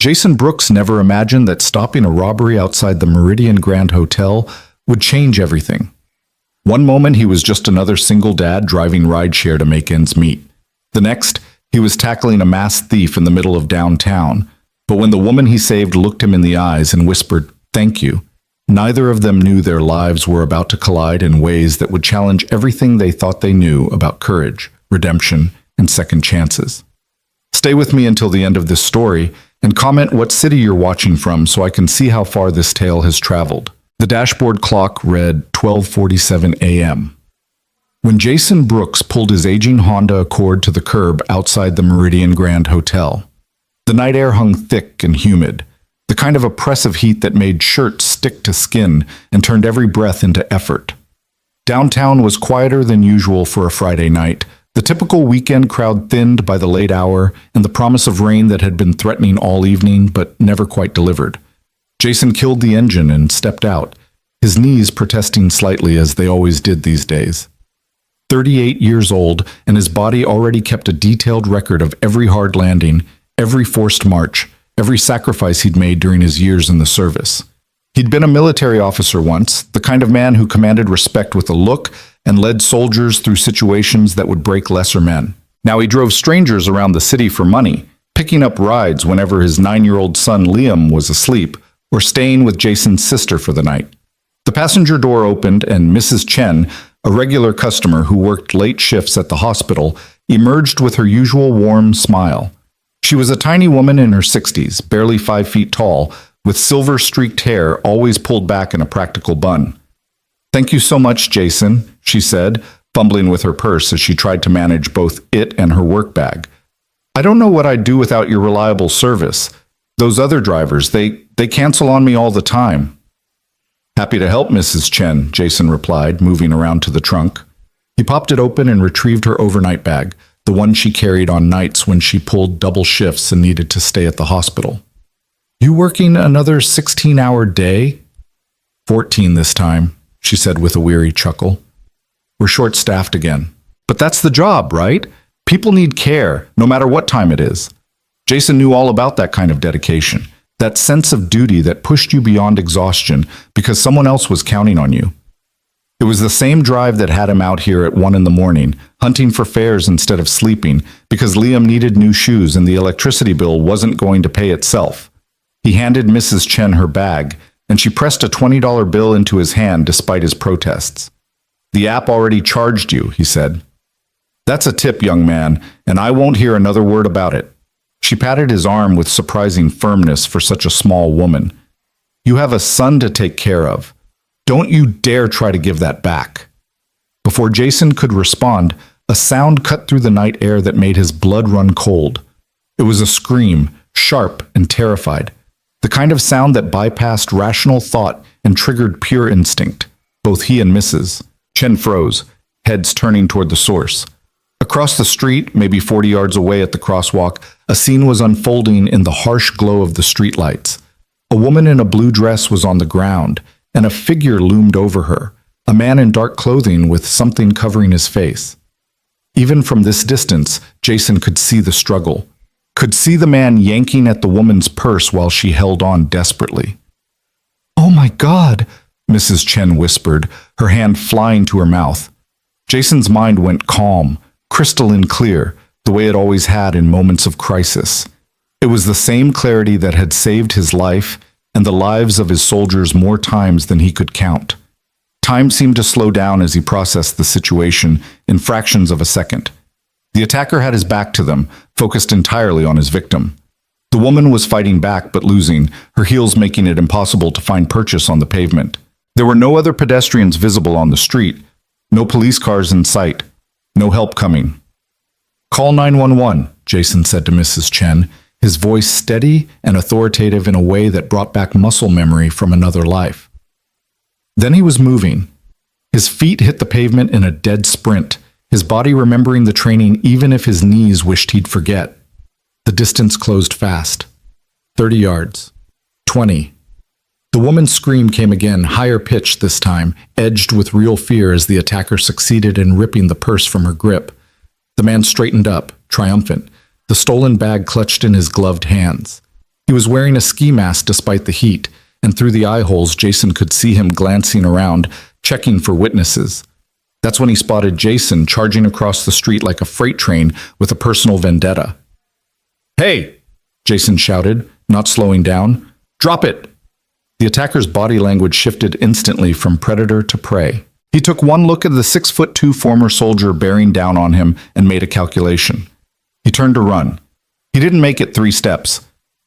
Jason Brooks never imagined that stopping a robbery outside the Meridian Grand Hotel would change everything. One moment he was just another single dad driving rideshare to make ends meet. The next, he was tackling a mass thief in the middle of downtown. But when the woman he saved looked him in the eyes and whispered, "Thank you," neither of them knew their lives were about to collide in ways that would challenge everything they thought they knew about courage, redemption, and second chances. Stay with me until the end of this story and comment what city you're watching from so I can see how far this tale has traveled. The dashboard clock read 12:47 a.m. when Jason Brooks pulled his aging Honda Accord to the curb outside the Meridian Grand Hotel. The night air hung thick and humid, the kind of oppressive heat that made shirts stick to skin and turned every breath into effort. Downtown was quieter than usual for a Friday night, the typical weekend crowd thinned by the late hour and the promise of rain that had been threatening all evening but never quite delivered. Jason killed the engine and stepped out, his knees protesting slightly as they always did these days. 38 years old, and his body already kept a detailed record of every hard landing, every forced march, every sacrifice he'd made during his years in the service. He'd been a military officer once, the kind of man who commanded respect with a look and led soldiers through situations that would break lesser men. Now he drove strangers around the city for money, picking up rides whenever his 9-year-old son Liam was asleep, or staying with Jason's sister for the night. The passenger door opened and Mrs. Chen, a regular customer who worked late shifts at the hospital, emerged with her usual warm smile. She was a tiny woman in her 60s, barely 5 feet tall, with silver-streaked hair always pulled back in a practical bun. "Thank you so much, Jason," she said, fumbling with her purse as she tried to manage both it and her work bag. "I don't know what I'd do without your reliable service. Those other drivers, they cancel on me all the time." "Happy to help, Mrs. Chen," Jason replied, moving around to the trunk. He popped it open and retrieved her overnight bag, the one she carried on nights when she pulled double shifts and needed to stay at the hospital. "You working another 16-hour day?" 14 this time, she said with a weary chuckle. "We're short-staffed again. But that's the job, right? People need care, no matter what time it is." Jason knew all about that kind of dedication, that sense of duty that pushed you beyond exhaustion because someone else was counting on you. It was the same drive that had him out here at 1 in the morning, hunting for fares instead of sleeping, because Liam needed new shoes and the electricity bill wasn't going to pay itself. He handed Mrs. Chen her bag, and she pressed a $20 bill into his hand despite his protests. "The app already charged you," he said. "That's a tip, young man, and I won't hear another word about it." She patted his arm with surprising firmness for such a small woman. "You have a son to take care of. Don't you dare try to give that back." Before Jason could respond, a sound cut through the night air that made his blood run cold. It was a scream, sharp and terrified, the kind of sound that bypassed rational thought and triggered pure instinct. Both he and Mrs. Chen froze, heads turning toward the source. Across the street, maybe 40 yards away at the crosswalk, a scene was unfolding in the harsh glow of the streetlights. A woman in a blue dress was on the ground, and a figure loomed over her, a man in dark clothing with something covering his face. Even from this distance, Jason could see the struggle, could see the man yanking at the woman's purse while she held on desperately. "Oh my God," Mrs. Chen whispered, her hand flying to her mouth. Jason's mind went calm, crystalline clear, the way it always had in moments of crisis. It was the same clarity that had saved his life and the lives of his soldiers more times than he could count. Time seemed to slow down as he processed the situation in fractions of a second. The attacker had his back to them, focused entirely on his victim. The woman was fighting back but losing, her heels making it impossible to find purchase on the pavement. There were no other pedestrians visible on the street, no police cars in sight, no help coming. "Call 911, Jason said to Mrs. Chen, his voice steady and authoritative in a way that brought back muscle memory from another life. Then he was moving. His feet hit the pavement in a dead sprint, his body remembering the training even if his knees wished he'd forget. The distance closed fast. 30 yards. 20. The woman's scream came again, higher pitched this time, edged with real fear as the attacker succeeded in ripping the purse from her grip. The man straightened up, triumphant, the stolen bag clutched in his gloved hands. He was wearing a ski mask despite the heat, and through the eye holes Jason could see him glancing around, checking for witnesses. That's when he spotted Jason charging across the street like a freight train with a personal vendetta. "Hey!" Jason shouted, not slowing down. "Drop it!" The attacker's body language shifted instantly from predator to prey. He took one look at the 6'2" former soldier bearing down on him and made a calculation. He turned to run. He didn't make it 3 steps.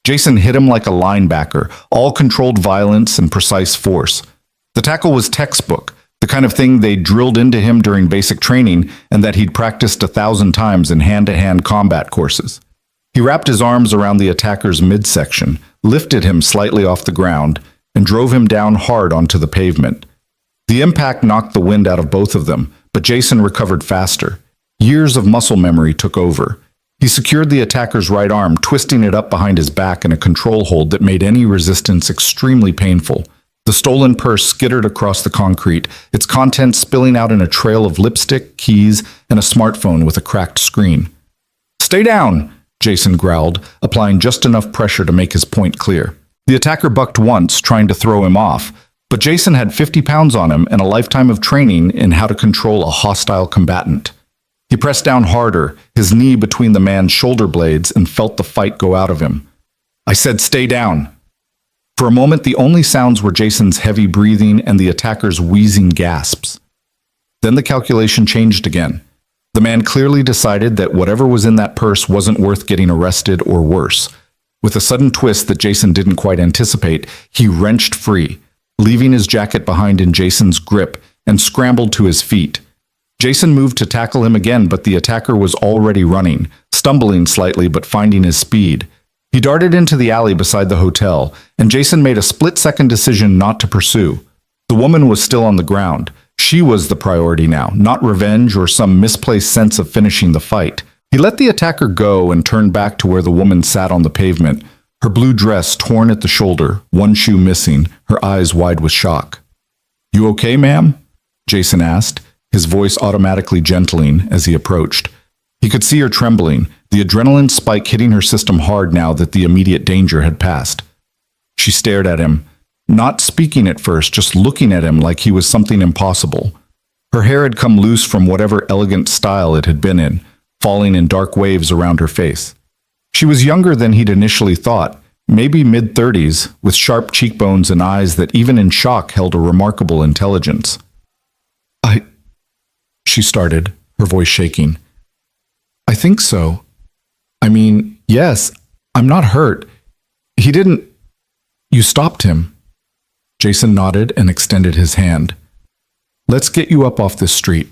Jason hit him like a linebacker, all controlled violence and precise force. The tackle was textbook, the kind of thing they drilled into him during basic training and that he'd practiced 1,000 times in hand-to-hand combat courses. He wrapped his arms around the attacker's midsection, lifted him slightly off the ground, and drove him down hard onto the pavement. The impact knocked the wind out of both of them, but Jason recovered faster. Years of muscle memory took over. He secured the attacker's right arm, twisting it up behind his back in a control hold that made any resistance extremely painful. The stolen purse skittered across the concrete, its contents spilling out in a trail of lipstick, keys, and a smartphone with a cracked screen. "Stay down!" Jason growled, applying just enough pressure to make his point clear. The attacker bucked once, trying to throw him off, but Jason had 50 pounds on him and a lifetime of training in how to control a hostile combatant. He pressed down harder, his knee between the man's shoulder blades, and felt the fight go out of him. "I said stay down!" For a moment, the only sounds were Jason's heavy breathing and the attacker's wheezing gasps. Then the calculation changed again. The man clearly decided that whatever was in that purse wasn't worth getting arrested or worse. With a sudden twist that Jason didn't quite anticipate, he wrenched free, leaving his jacket behind in Jason's grip, and scrambled to his feet. Jason moved to tackle him again, but the attacker was already running, stumbling slightly but finding his speed. He darted into the alley beside the hotel, and Jason made a split-second decision not to pursue. The woman was still on the ground. She was the priority now, not revenge or some misplaced sense of finishing the fight. He let the attacker go and turned back to where the woman sat on the pavement, her blue dress torn at the shoulder, one shoe missing, her eyes wide with shock. "You okay, ma'am?" Jason asked, his voice automatically gentling as he approached. He could see her trembling, the adrenaline spike hitting her system hard now that the immediate danger had passed. She stared at him, not speaking at first, just looking at him like he was something impossible. Her hair had come loose from whatever elegant style it had been in, falling in dark waves around her face. She was younger than he'd initially thought, maybe mid-30s, with sharp cheekbones and eyes that even in shock held a remarkable intelligence. She started, her voice shaking. "I think so. I mean, yes, I'm not hurt. He didn't... You stopped him." Jason nodded and extended his hand. "Let's get you up off this street."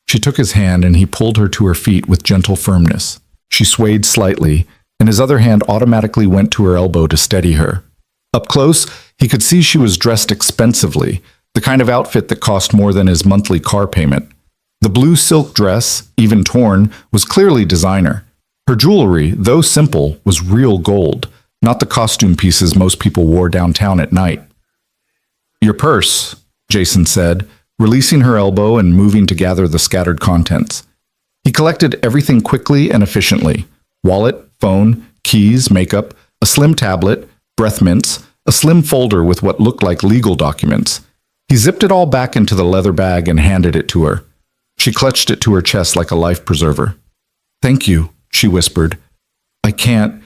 She took his hand and he pulled her to her feet with gentle firmness. She swayed slightly, and his other hand automatically went to her elbow to steady her. Up close, he could see she was dressed expensively, the kind of outfit that cost more than his monthly car payment. The blue silk dress, even torn, was clearly designer. Her jewelry, though simple, was real gold, not the costume pieces most people wore downtown at night. "Your purse," Jason said, releasing her elbow and moving to gather the scattered contents. He collected everything quickly and efficiently. Wallet, phone, keys, makeup, a slim tablet, breath mints, a slim folder with what looked like legal documents. He zipped it all back into the leather bag and handed it to her. She clutched it to her chest like a life preserver. "Thank you," she whispered. "I can't...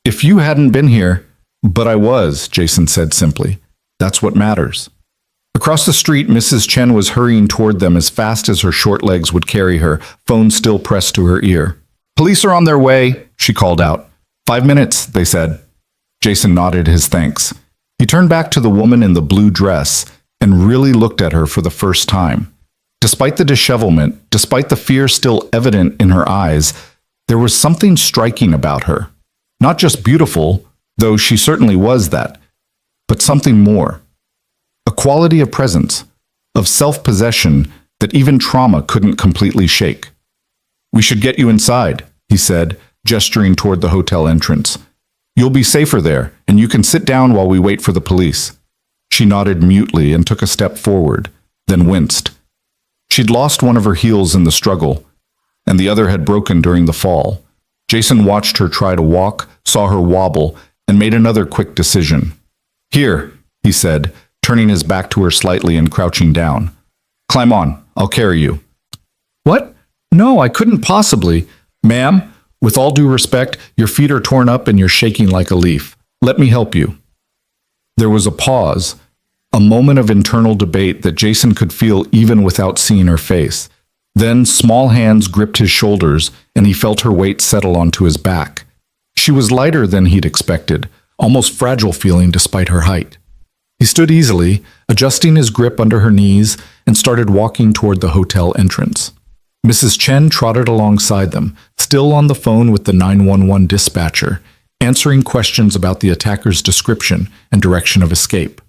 If you hadn't been here..." "But I was," Jason said simply. "That's what matters." Across the street, Mrs. Chen was hurrying toward them as fast as her short legs would carry her, phone still pressed to her ear. "Police are on their way," she called out. 5 minutes, they said. Jason nodded his thanks. He turned back to the woman in the blue dress and really looked at her for the first time. Despite the dishevelment, despite the fear still evident in her eyes, there was something striking about her. Not just beautiful, though she certainly was that, but something more. A quality of presence, of self-possession that even trauma couldn't completely shake. "We should get you inside," he said, gesturing toward the hotel entrance. "You'll be safer there, and you can sit down while we wait for the police." She nodded mutely and took a step forward, then winced. She'd lost one of her heels in the struggle, and the other had broken during the fall. Jason watched her try to walk, saw her wobble, and made another quick decision. Here, he said, turning his back to her slightly and crouching down. Climb on, I'll carry you. What? No, I couldn't possibly. Ma'am, with all due respect, your feet are torn up and you're shaking like a leaf. Let me help you. There was a pause, a moment of internal debate that Jason could feel even without seeing her face. Then small hands gripped his shoulders and he felt her weight settle onto his back. She was lighter than he'd expected, almost fragile feeling despite her height. He stood easily, adjusting his grip under her knees, and started walking toward the hotel entrance. Mrs. Chen trotted alongside them, still on the phone with the 911 dispatcher, answering questions about the attacker's description and direction of escape.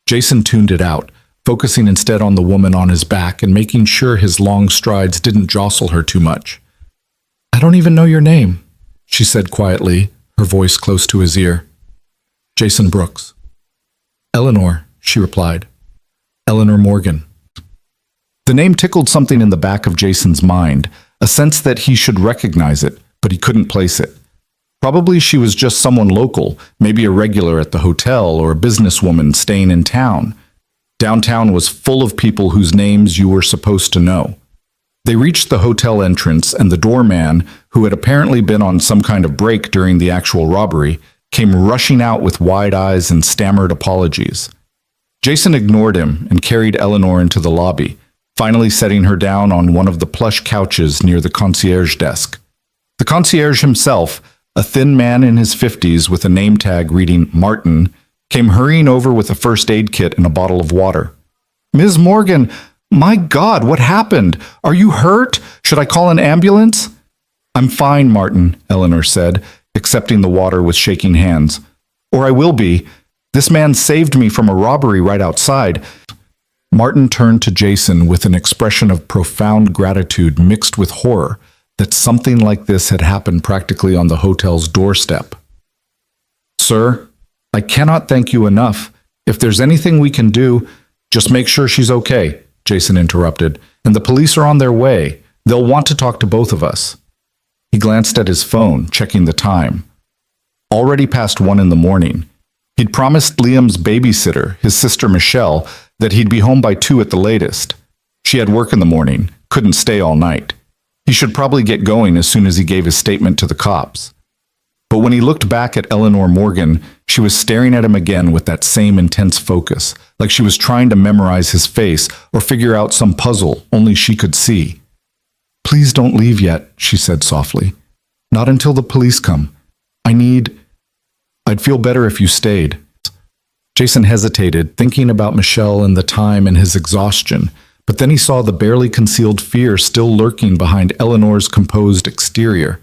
Jason tuned it out, focusing instead on the woman on his back and making sure his long strides didn't jostle her too much. I don't even know your name, she said quietly, her voice close to his ear. Jason Brooks. Eleanor, she replied. Eleanor Morgan. The name tickled something in the back of Jason's mind, a sense that he should recognize it, but he couldn't place it. Probably she was just someone local, maybe a regular at the hotel or a businesswoman staying in town. Downtown was full of people whose names you were supposed to know. They reached the hotel entrance, and the doorman, who had apparently been on some kind of break during the actual robbery, came rushing out with wide eyes and stammered apologies. Jason ignored him and carried Eleanor into the lobby, finally setting her down on one of the plush couches near the concierge desk. The concierge himself, a thin man in his 50s with a name tag reading Martin, came hurrying over with a first aid kit and a bottle of water. Ms. Morgan, my God, what happened? Are you hurt? Should I call an ambulance? I'm fine, Martin, Eleanor said, accepting the water with shaking hands. Or I will be. This man saved me from a robbery right outside. Martin turned to Jason with an expression of profound gratitude mixed with horror that something like this had happened practically on the hotel's doorstep. Sir, I cannot thank you enough. If there's anything we can do, just make sure she's okay, Jason interrupted, and the police are on their way. They'll want to talk to both of us. He glanced at his phone, checking the time. Already past 1 in the morning. He'd promised Liam's babysitter, his sister Michelle, that he'd be home by 2 at the latest. She had work in the morning, couldn't stay all night. He should probably get going as soon as he gave his statement to the cops. But when he looked back at Eleanor Morgan, she was staring at him again with that same intense focus, like she was trying to memorize his face or figure out some puzzle only she could see. Please don't leave yet, she said softly. Not until the police come. I'd feel better if you stayed. Jason hesitated, thinking about Michelle and the time and his exhaustion, but then he saw the barely concealed fear still lurking behind Eleanor's composed exterior.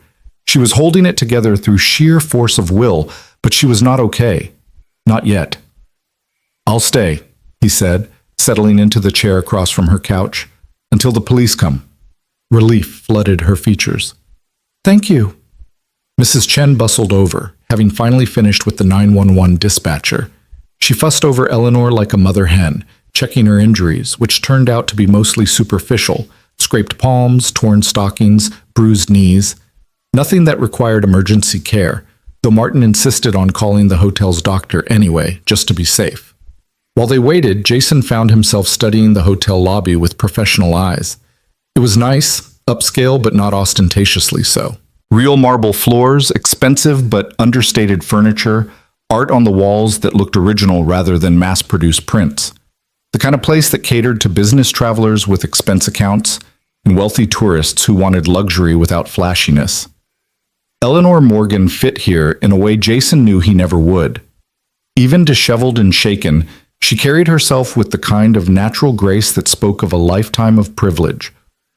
She was holding it together through sheer force of will, but she was not okay. Not yet. I'll stay, he said, settling into the chair across from her couch, until the police come. Relief flooded her features. Thank you. Mrs. Chen bustled over, having finally finished with the 911 dispatcher. She fussed over Eleanor like a mother hen, checking her injuries, which turned out to be mostly superficial, scraped palms, torn stockings, bruised knees. Nothing that required emergency care, though Martin insisted on calling the hotel's doctor anyway, just to be safe. While they waited, Jason found himself studying the hotel lobby with professional eyes. It was nice, upscale but not ostentatiously so. Real marble floors, expensive but understated furniture, art on the walls that looked original rather than mass-produced prints. The kind of place that catered to business travelers with expense accounts and wealthy tourists who wanted luxury without flashiness. Eleanor Morgan fit here in a way Jason knew he never would. Even disheveled and shaken, she carried herself with the kind of natural grace that spoke of a lifetime of privilege.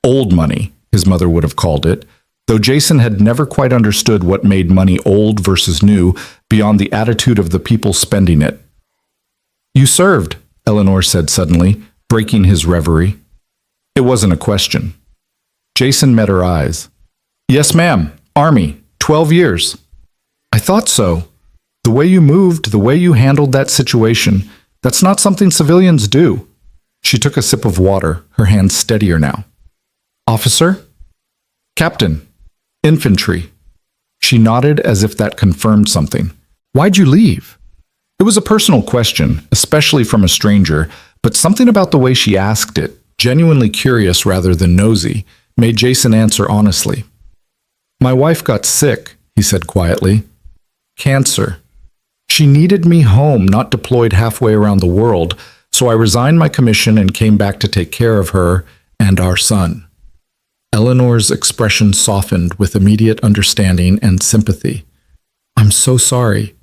Old money, his mother would have called it, though Jason had never quite understood what made money old versus new beyond the attitude of the people spending it. You served, Eleanor said suddenly, breaking his reverie. It wasn't a question. Jason met her eyes. Yes, ma'am. Army. 12 years. I thought so. The way you moved, the way you handled that situation, that's not something civilians do. She took a sip of water, her hands steadier now. Officer? Captain. Infantry. She nodded as if that confirmed something. Why'd you leave? It was a personal question, especially from a stranger, but something about the way she asked it, genuinely curious rather than nosy, made Jason answer honestly. My wife got sick, he said quietly. Cancer. She needed me home, not deployed halfway around the world, so I resigned my commission and came back to take care of her and our son. Eleanor's expression softened with immediate understanding and sympathy. I'm so sorry.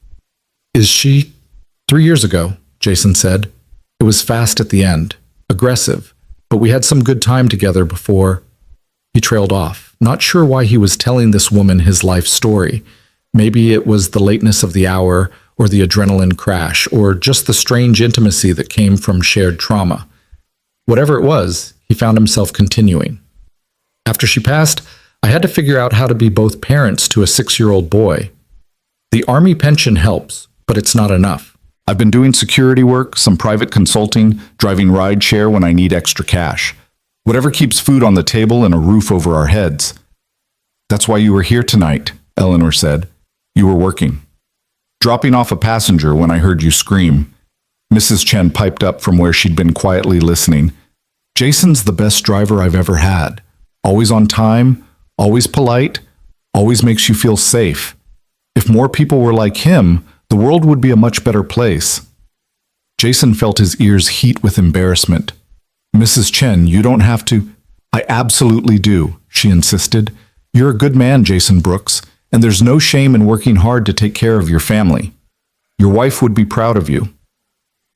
Is she? 3 years ago, Jason said. It was fast at the end, aggressive, but we had some good time together before. He trailed off, not sure why he was telling this woman his life story. Maybe it was the lateness of the hour, or the adrenaline crash, or just the strange intimacy that came from shared trauma. Whatever it was, he found himself continuing. After she passed, I had to figure out how to be both parents to a 6-year-old boy. The Army pension helps, but it's not enough. I've been doing security work, some private consulting, driving rideshare when I need extra cash. Whatever keeps food on the table and a roof over our heads. That's why you were here tonight, Eleanor said. You were working. Dropping off a passenger when I heard you scream. Mrs. Chen piped up from where she'd been quietly listening. Jason's the best driver I've ever had. Always on time, always polite, always makes you feel safe. If more people were like him, the world would be a much better place. Jason felt his ears heat with embarrassment. Mrs. Chen, you don't have to. I absolutely do, she insisted. You're a good man, Jason Brooks, and there's no shame in working hard to take care of your family. Your wife would be proud of you.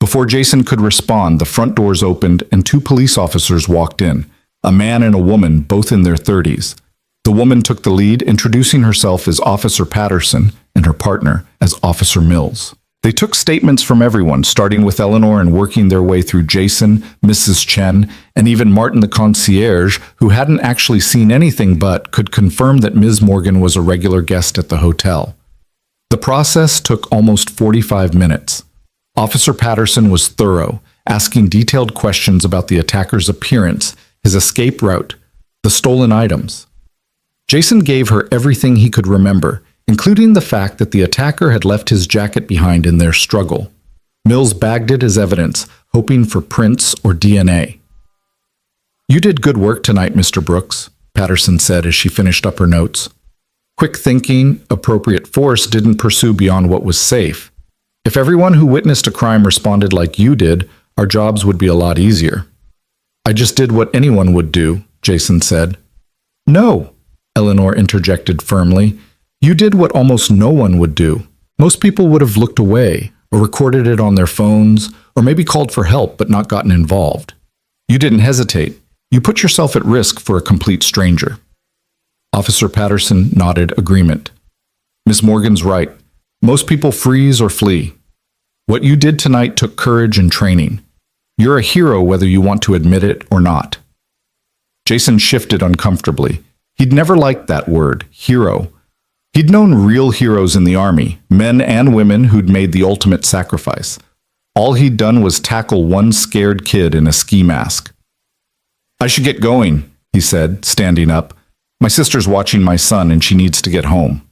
Before Jason could respond, the front doors opened and 2 police officers walked in, a man and a woman, both in their 30s. The woman took the lead, introducing herself as Officer Patterson and her partner as Officer Mills. They took statements from everyone, starting with Eleanor and working their way through Jason, Mrs. Chen, and even Martin the concierge, who hadn't actually seen anything but could confirm that Ms. Morgan was a regular guest at the hotel. The process took almost 45 minutes. Officer Patterson was thorough, asking detailed questions about the attacker's appearance, his escape route, the stolen items. Jason gave her everything he could remember, including the fact that the attacker had left his jacket behind in their struggle. Mills bagged it as evidence, hoping for prints or DNA. You did good work tonight, Mr. Brooks, Patterson said as she finished up her notes. Quick thinking, appropriate force didn't pursue beyond what was safe. If everyone who witnessed a crime responded like you did, our jobs would be a lot easier. I just did what anyone would do, Jason said. No, Eleanor interjected firmly. You did what almost no one would do. Most people would have looked away, or recorded it on their phones, or maybe called for help but not gotten involved. You didn't hesitate. You put yourself at risk for a complete stranger. Officer Patterson nodded agreement. Miss Morgan's right. Most people freeze or flee. What you did tonight took courage and training. You're a hero whether you want to admit it or not. Jason shifted uncomfortably. He'd never liked that word, hero. He'd known real heroes in the Army, men and women who'd made the ultimate sacrifice. All he'd done was tackle one scared kid in a ski mask. I should get going, he said, standing up. My sister's watching my son and she needs to get home.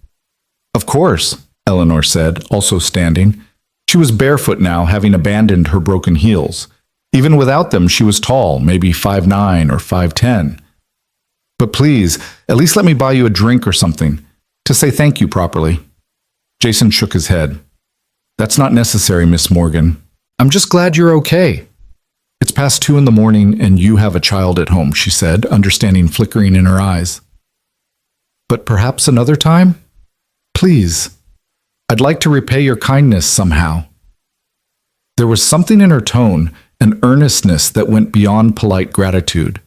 Of course, Eleanor said, also standing. She was barefoot now, having abandoned her broken heels. Even without them, she was tall, maybe 5'9" or 5'10". But please, at least let me buy you a drink or something, to say thank you properly. Jason shook his head. That's not necessary, Miss Morgan. I'm just glad you're okay. It's past 2 in the morning and you have a child at home, she said, understanding flickering in her eyes. But perhaps another time? Please. I'd like to repay your kindness somehow. There was something in her tone, an earnestness that went beyond polite gratitude.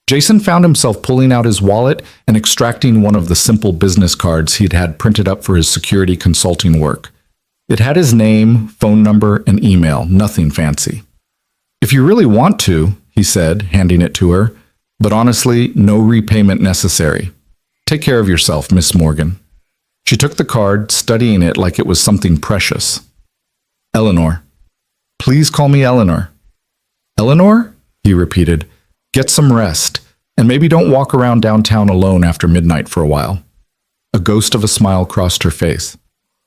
Jason found himself pulling out his wallet and extracting one of the simple business cards he'd had printed up for his security consulting work. It had his name, phone number, and email, nothing fancy. If you really want to, he said, handing it to her, but honestly, no repayment necessary. Take care of yourself, Miss Morgan. She took the card, studying it like it was something precious. Eleanor. Please call me Eleanor. Eleanor? He repeated. Get some rest, and maybe don't walk around downtown alone after midnight for a while. A ghost of a smile crossed her face.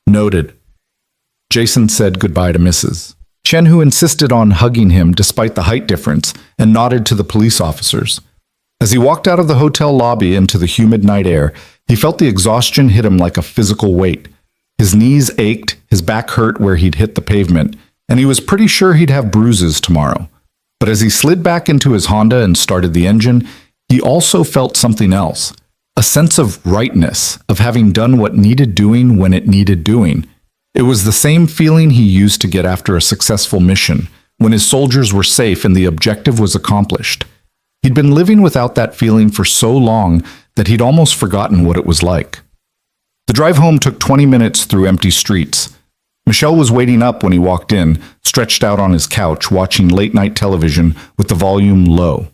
Noted. Jason said goodbye to Mrs. Chen, who insisted on hugging him despite the height difference, and nodded to the police officers. As he walked out of the hotel lobby into the humid night air, he felt the exhaustion hit him like a physical weight. His knees ached, his back hurt where he'd hit the pavement, and he was pretty sure he'd have bruises tomorrow. But as he slid back into his Honda and started the engine, he also felt something else. A sense of rightness, of having done what needed doing when it needed doing. It was the same feeling he used to get after a successful mission, when his soldiers were safe and the objective was accomplished. He'd been living without that feeling for so long that he'd almost forgotten what it was like. The drive home took 20 minutes through empty streets. Michelle was waiting up when he walked in, stretched out on his couch, watching late-night television with the volume low.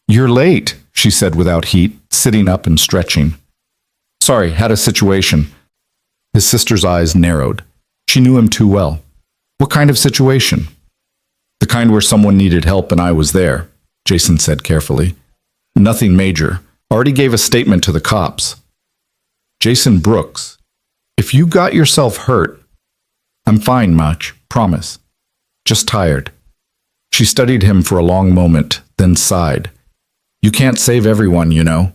"You're late," she said without heat, sitting up and stretching. "Sorry, had a situation." His sister's eyes narrowed. She knew him too well. "What kind of situation?" "The kind where someone needed help and I was there," Jason said carefully. "Nothing major. Already gave a statement to the cops." "Jason Brooks, if you got yourself hurt..." "I'm fine, Mach, promise. Just tired." She studied him for a long moment, then sighed. "You can't save everyone, you know."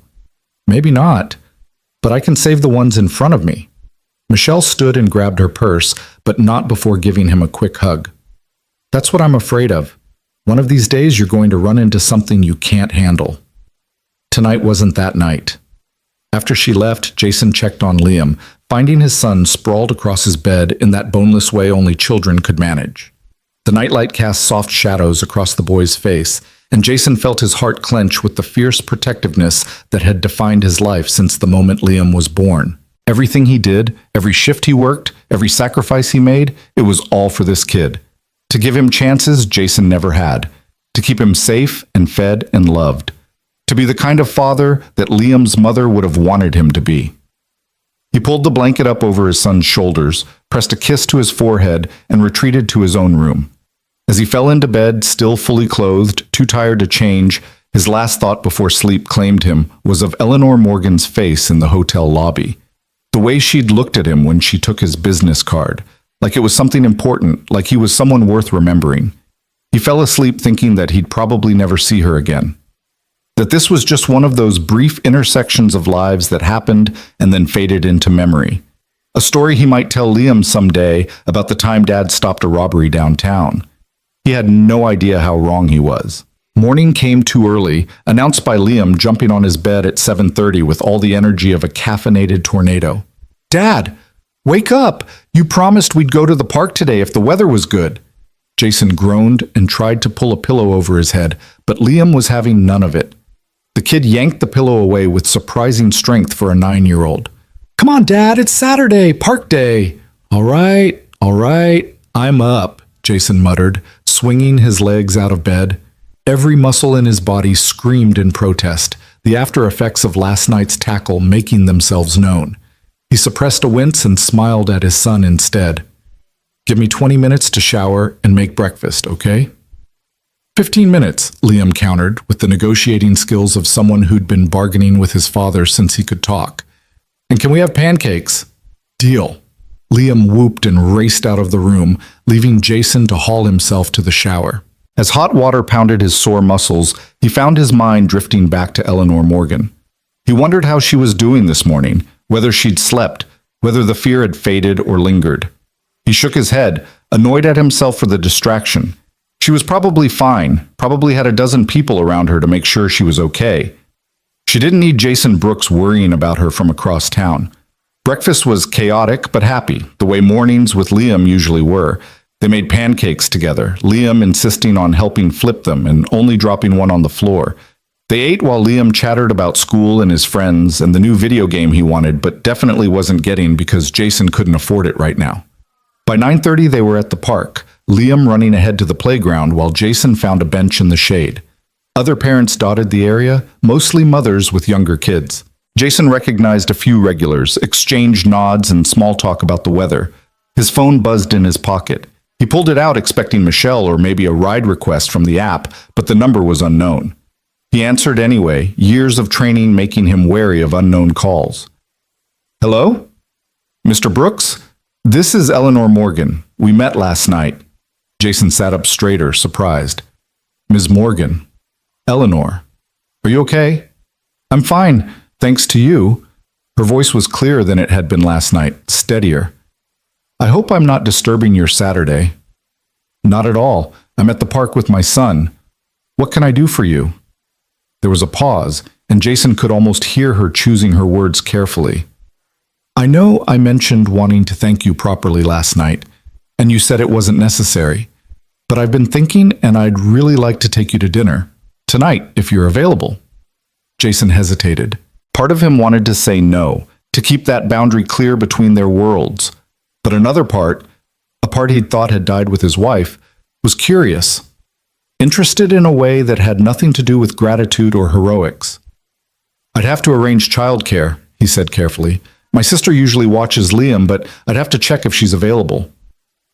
"Maybe not, but I can save the ones in front of me." Michelle stood and grabbed her purse, but not before giving him a quick hug. "That's what I'm afraid of. One of these days you're going to run into something you can't handle." Tonight wasn't that night. After she left, Jason checked on Liam, finding his son sprawled across his bed in that boneless way only children could manage. The nightlight cast soft shadows across the boy's face, and Jason felt his heart clench with the fierce protectiveness that had defined his life since the moment Liam was born. Everything he did, every shift he worked, every sacrifice he made, it was all for this kid. To give him chances Jason never had. To keep him safe and fed and loved. To be the kind of father that Liam's mother would have wanted him to be. He pulled the blanket up over his son's shoulders, pressed a kiss to his forehead, and retreated to his own room. As he fell into bed, still fully clothed, too tired to change, his last thought before sleep claimed him was of Eleanor Morgan's face in the hotel lobby. The way she'd looked at him when she took his business card, like it was something important, like he was someone worth remembering. He fell asleep thinking that he'd probably never see her again. That this was just one of those brief intersections of lives that happened and then faded into memory. A story he might tell Liam someday about the time Dad stopped a robbery downtown. He had no idea how wrong he was. Morning came too early, announced by Liam jumping on his bed at 7:30 with all the energy of a caffeinated tornado. "Dad, wake up! You promised we'd go to the park today if the weather was good." Jason groaned and tried to pull a pillow over his head, but Liam was having none of it. The kid yanked the pillow away with surprising strength for a 9-year-old. "Come on, Dad, it's Saturday, park day." All right, I'm up," Jason muttered, swinging his legs out of bed. Every muscle in his body screamed in protest, the after effects of last night's tackle making themselves known. He suppressed a wince and smiled at his son instead. "Give me 20 minutes to shower and make breakfast, okay?" 15 minutes, Liam countered, with the negotiating skills of someone who'd been bargaining with his father since he could talk. "And can we have pancakes?" "Deal." Liam whooped and raced out of the room, leaving Jason to haul himself to the shower. As hot water pounded his sore muscles, he found his mind drifting back to Eleanor Morgan. He wondered how she was doing this morning, whether she'd slept, whether the fear had faded or lingered. He shook his head, annoyed at himself for the distraction. She was probably fine, probably had a dozen people around her to make sure she was okay. She didn't need Jason Brooks worrying about her from across town. Breakfast was chaotic but happy, the way mornings with Liam usually were. They made pancakes together, Liam insisting on helping flip them and only dropping one on the floor. They ate while Liam chattered about school and his friends and the new video game he wanted but definitely wasn't getting because Jason couldn't afford it right now. By 9:30 they were at the park, Liam running ahead to the playground while Jason found a bench in the shade. Other parents dotted the area, mostly mothers with younger kids. Jason recognized a few regulars, exchanged nods and small talk about the weather. His phone buzzed in his pocket. He pulled it out expecting Michelle or maybe a ride request from the app, but the number was unknown. He answered anyway, years of training making him wary of unknown calls. "Hello? Mr. Brooks? This is Eleanor Morgan. We met last night. Jason sat up straighter, surprised. Ms. Morgan. Eleanor. Are you okay? I'm fine, thanks to you. Her voice was clearer than it had been last night, steadier. I hope I'm not disturbing your Saturday. Not at all. I'm at the park with my son. What can I do for you? There was a pause, and Jason could almost hear her choosing her words carefully. I know I mentioned wanting to thank you properly last night, and you said it wasn't necessary. But I've been thinking, and I'd really like to take you to dinner. Tonight, if you're available. Jason hesitated. Part of him wanted to say no, to keep that boundary clear between their worlds. But another part, a part he'd thought had died with his wife, was curious. Interested in a way that had nothing to do with gratitude or heroics. I'd have to arrange childcare, he said carefully. My sister usually watches Liam, but I'd have to check if she's available.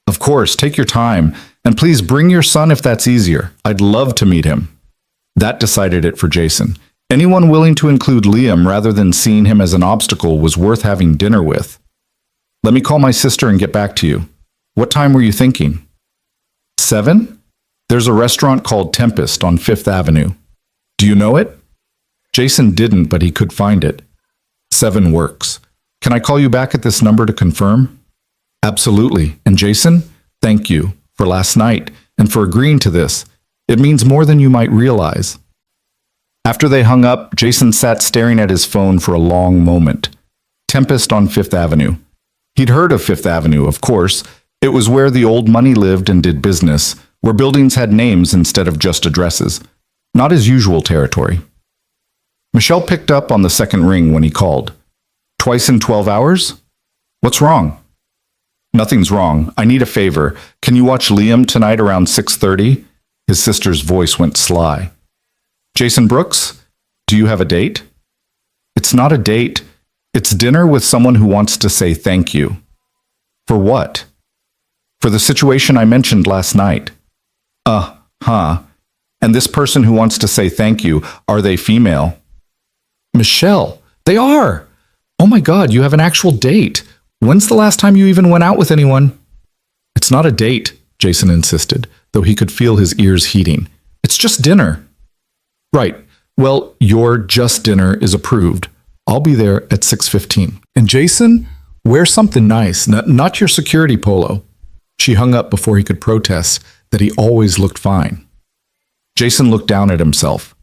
Of course, take your time, and please bring your son if that's easier. I'd love to meet him. That decided it for Jason. Anyone willing to include Liam rather than seeing him as an obstacle was worth having dinner with. Let me call my sister and get back to you. What time were you thinking? 7? There's a restaurant called Tempest on 5th Avenue. Do you know it? Jason didn't, but he could find it. 7 works. Can I call you back at this number to confirm? Absolutely. And Jason, thank you for last night and for agreeing to this. It means more than you might realize. After they hung up, Jason sat staring at his phone for a long moment. Tempest on 5th Avenue. He'd heard of 5th Avenue, of course. It was where the old money lived and did business, where buildings had names instead of just addresses. Not his usual territory. Michelle picked up on the second ring when he called. Twice in 12 hours? What's wrong? Nothing's wrong. I need a favor. Can you watch Liam tonight around 6:30? His sister's voice went sly. Jason Brooks, do you have a date? It's not a date. It's dinner with someone who wants to say thank you. For what? For the situation I mentioned last night. And this person who wants to say thank you, are they female? Michelle, they are! Oh my God, you have an actual date. When's the last time you even went out with anyone? It's not a date, Jason insisted, though he could feel his ears heating. It's just dinner. Right. Well, your just dinner is approved. I'll be there at 6:15. And Jason, wear something nice, not your security polo. She hung up before he could protest that he always looked fine. Jason looked down at himself.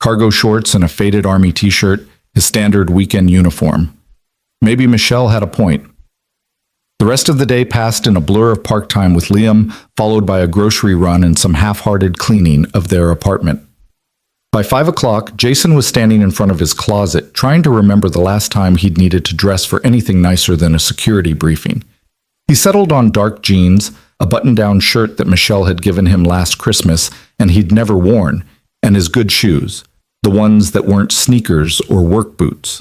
Cargo shorts and a faded army t-shirt, his standard weekend uniform. Maybe Michelle had a point. The rest of the day passed in a blur of park time with Liam, followed by a grocery run and some half-hearted cleaning of their apartment. By 5 o'clock, Jason was standing in front of his closet, trying to remember the last time he'd needed to dress for anything nicer than a security briefing. He settled on dark jeans, a button-down shirt that Michelle had given him last Christmas and he'd never worn, and his good shoes, the ones that weren't sneakers or work boots.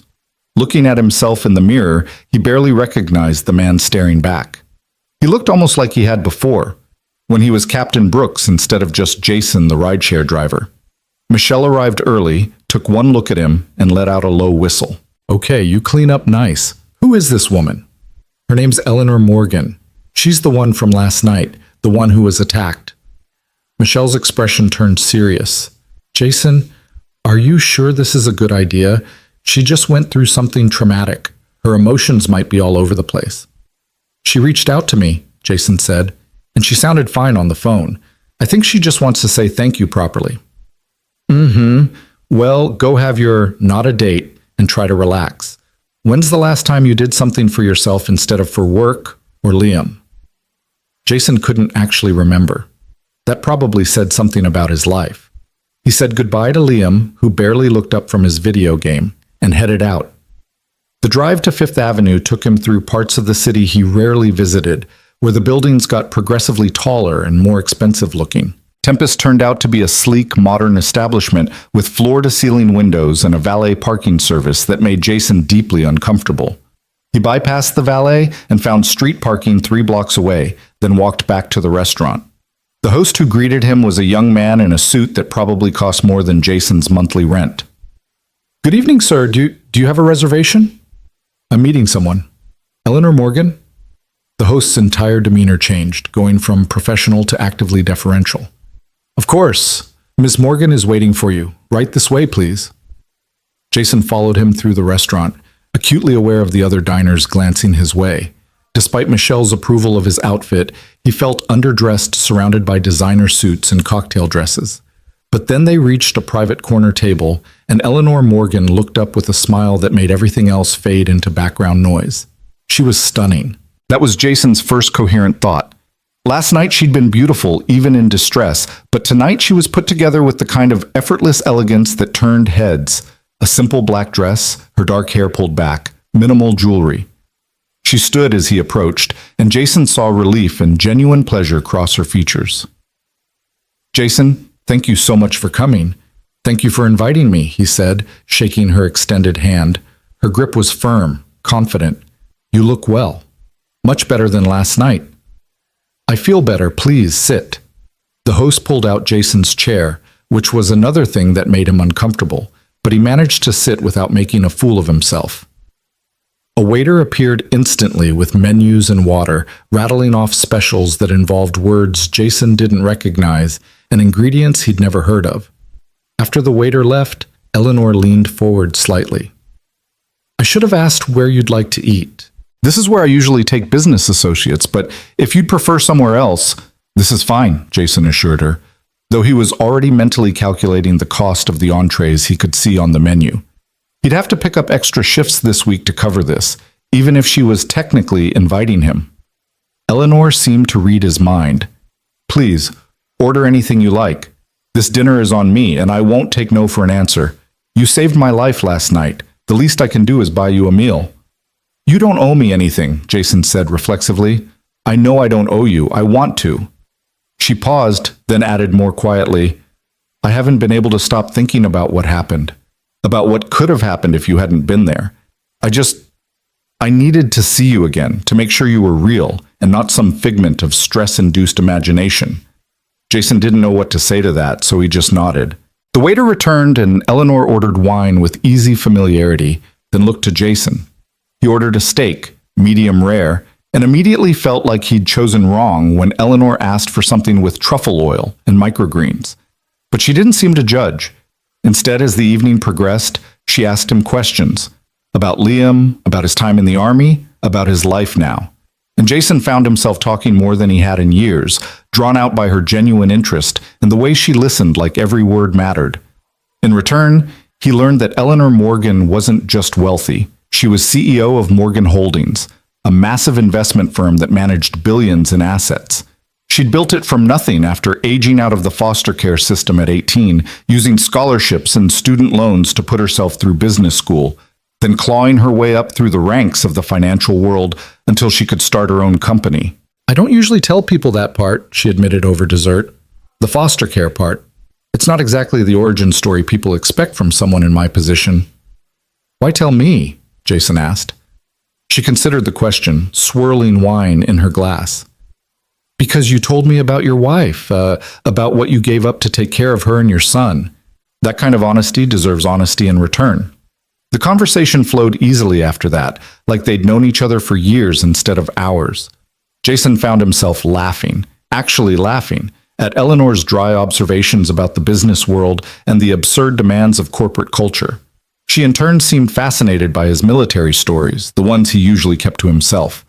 Looking at himself in the mirror, he barely recognized the man staring back. He looked almost like he had before, when he was Captain Brooks instead of just Jason, the rideshare driver. Michelle arrived early, took one look at him, and let out a low whistle. Okay, you clean up nice. Who is this woman? Her name's Eleanor Morgan. She's the one from last night, the one who was attacked. Michelle's expression turned serious. Jason, are you sure this is a good idea? She just went through something traumatic. Her emotions might be all over the place. She reached out to me, Jason said, and she sounded fine on the phone. I think she just wants to say thank you properly. Well, go have your not a date and try to relax. When's the last time you did something for yourself instead of for work or Liam? Jason couldn't actually remember. That probably said something about his life. He said goodbye to Liam, who barely looked up from his video game, and headed out. The drive to 5th Avenue took him through parts of the city he rarely visited, where the buildings got progressively taller and more expensive looking. Tempest turned out to be a sleek, modern establishment with floor-to-ceiling windows and a valet parking service that made Jason deeply uncomfortable. He bypassed the valet and found street parking 3 blocks away, then walked back to the restaurant. The host who greeted him was a young man in a suit that probably cost more than Jason's monthly rent. Good evening, sir. Do you have a reservation? I'm meeting someone. Eleanor Morgan? The host's entire demeanor changed, going from professional to actively deferential. Of course. Miss Morgan is waiting for you. Right this way, please. Jason followed him through the restaurant, acutely aware of the other diners glancing his way. Despite Michelle's approval of his outfit, he felt underdressed, surrounded by designer suits and cocktail dresses. But then they reached a private corner table, and Eleanor Morgan looked up with a smile that made everything else fade into background noise. She was stunning. That was Jason's first coherent thought. Last night she'd been beautiful, even in distress, but tonight she was put together with the kind of effortless elegance that turned heads. A simple black dress, her dark hair pulled back, minimal jewelry. She stood as he approached, and Jason saw relief and genuine pleasure cross her features. Jason, thank you so much for coming. Thank you for inviting me, he said, shaking her extended hand. Her grip was firm, confident. You look well. Much better than last night. I feel better, please sit. The host pulled out Jason's chair, which was another thing that made him uncomfortable, but he managed to sit without making a fool of himself. A waiter appeared instantly with menus and water, rattling off specials that involved words Jason didn't recognize and ingredients he'd never heard of. After the waiter left, Eleanor leaned forward slightly. I should have asked where you'd like to eat. This is where I usually take business associates, but if you'd prefer somewhere else, this is fine, Jason assured her, though he was already mentally calculating the cost of the entrees he could see on the menu. He'd have to pick up extra shifts this week to cover this, even if she was technically inviting him. Eleanor seemed to read his mind. Please, order anything you like. This dinner is on me, and I won't take no for an answer. You saved my life last night. The least I can do is buy you a meal. You don't owe me anything, Jason said reflexively. I know I don't owe you. I want to. She paused, then added more quietly, I haven't been able to stop thinking about what happened, about what could have happened if you hadn't been there. I needed to see you again, to make sure you were real and not some figment of stress-induced imagination. Jason didn't know what to say to that, so he just nodded. The waiter returned and Eleanor ordered wine with easy familiarity, then looked to Jason. He ordered a steak, medium rare, and immediately felt like he'd chosen wrong when Eleanor asked for something with truffle oil and microgreens. But she didn't seem to judge. Instead, as the evening progressed, she asked him questions about Liam, about his time in the army, about his life now. And Jason found himself talking more than he had in years, drawn out by her genuine interest and the way she listened like every word mattered. In return, he learned that Eleanor Morgan wasn't just wealthy. She was CEO of Morgan Holdings, a massive investment firm that managed billions in assets. She'd built it from nothing after aging out of the foster care system at 18, using scholarships and student loans to put herself through business school, then clawing her way up through the ranks of the financial world until she could start her own company. I don't usually tell people that part, she admitted over dessert. The foster care part. It's not exactly the origin story people expect from someone in my position. Why tell me? Jason asked. She considered the question, swirling wine in her glass. Because you told me about your wife, about what you gave up to take care of her and your son. That kind of honesty deserves honesty in return. The conversation flowed easily after that, like they'd known each other for years instead of hours. Jason found himself laughing, actually laughing, at Eleanor's dry observations about the business world and the absurd demands of corporate culture. She in turn seemed fascinated by his military stories, the ones he usually kept to himself.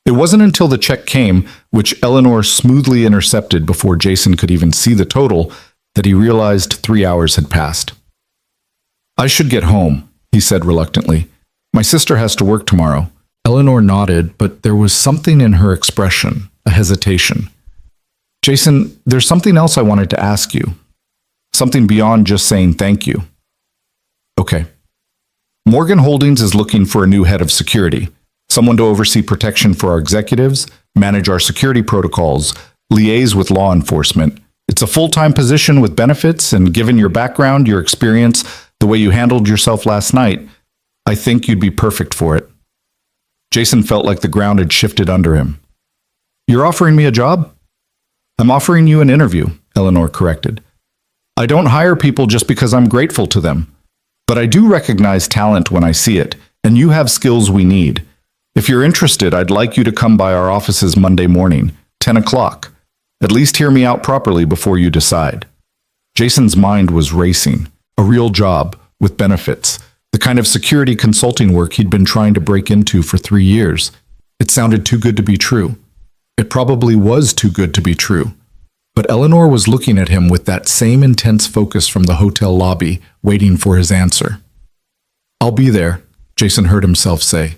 It wasn't until the check came, which Eleanor smoothly intercepted before Jason could even see the total, that he realized 3 hours had passed. I should get home, he said reluctantly. My sister has to work tomorrow. Eleanor nodded, but there was something in her expression, a hesitation. Jason, there's something else I wanted to ask you. Something beyond just saying thank you. Okay. Morgan Holdings is looking for a new head of security, someone to oversee protection for our executives, manage our security protocols, liaise with law enforcement. It's a full-time position with benefits, and given your background, your experience, the way you handled yourself last night, I think you'd be perfect for it. Jason felt like the ground had shifted under him. You're offering me a job? I'm offering you an interview, Eleanor corrected. I don't hire people just because I'm grateful to them. But I do recognize talent when I see it, and you have skills we need. If you're interested, I'd like you to come by our offices Monday morning, 10 o'clock. At least hear me out properly before you decide. Jason's mind was racing. A real job, with benefits. The kind of security consulting work he'd been trying to break into for 3 years. It sounded too good to be true. It probably was too good to be true. But Eleanor was looking at him with that same intense focus from the hotel lobby, waiting for his answer. "I'll be there," Jason heard himself say.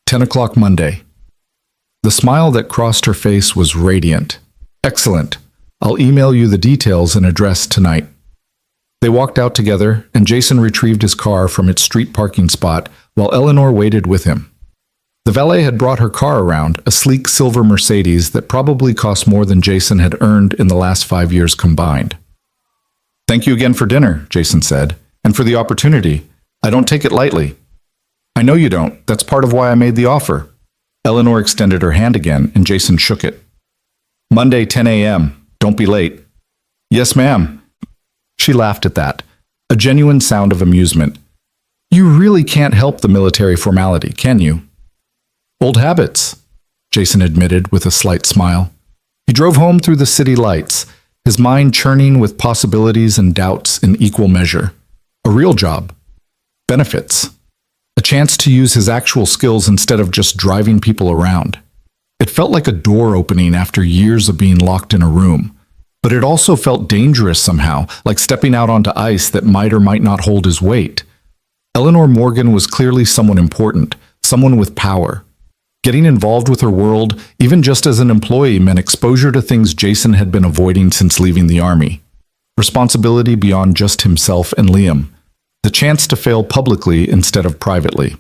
10 o'clock Monday. The smile that crossed her face was radiant. "Excellent. I'll email you the details and address tonight." They walked out together, and Jason retrieved his car from its street parking spot while Eleanor waited with him. The valet had brought her car around, a sleek silver Mercedes that probably cost more than Jason had earned in the last 5 years combined. "Thank you again for dinner," Jason said, "and for the opportunity. I don't take it lightly." "I know you don't. That's part of why I made the offer." Eleanor extended her hand again, and Jason shook it. "Monday, 10 a.m. Don't be late." "Yes, ma'am." She laughed at that, a genuine sound of amusement. "You really can't help the military formality, can you?" "Old habits," Jason admitted with a slight smile. He drove home through the city lights, his mind churning with possibilities and doubts in equal measure. A real job. Benefits. A chance to use his actual skills instead of just driving people around. It felt like a door opening after years of being locked in a room. But it also felt dangerous somehow, like stepping out onto ice that might or might not hold his weight. Eleanor Morgan was clearly someone important, someone with power. Getting involved with her world, even just as an employee, meant exposure to things Jason had been avoiding since leaving the army. Responsibility beyond just himself and Liam. The chance to fail publicly instead of privately.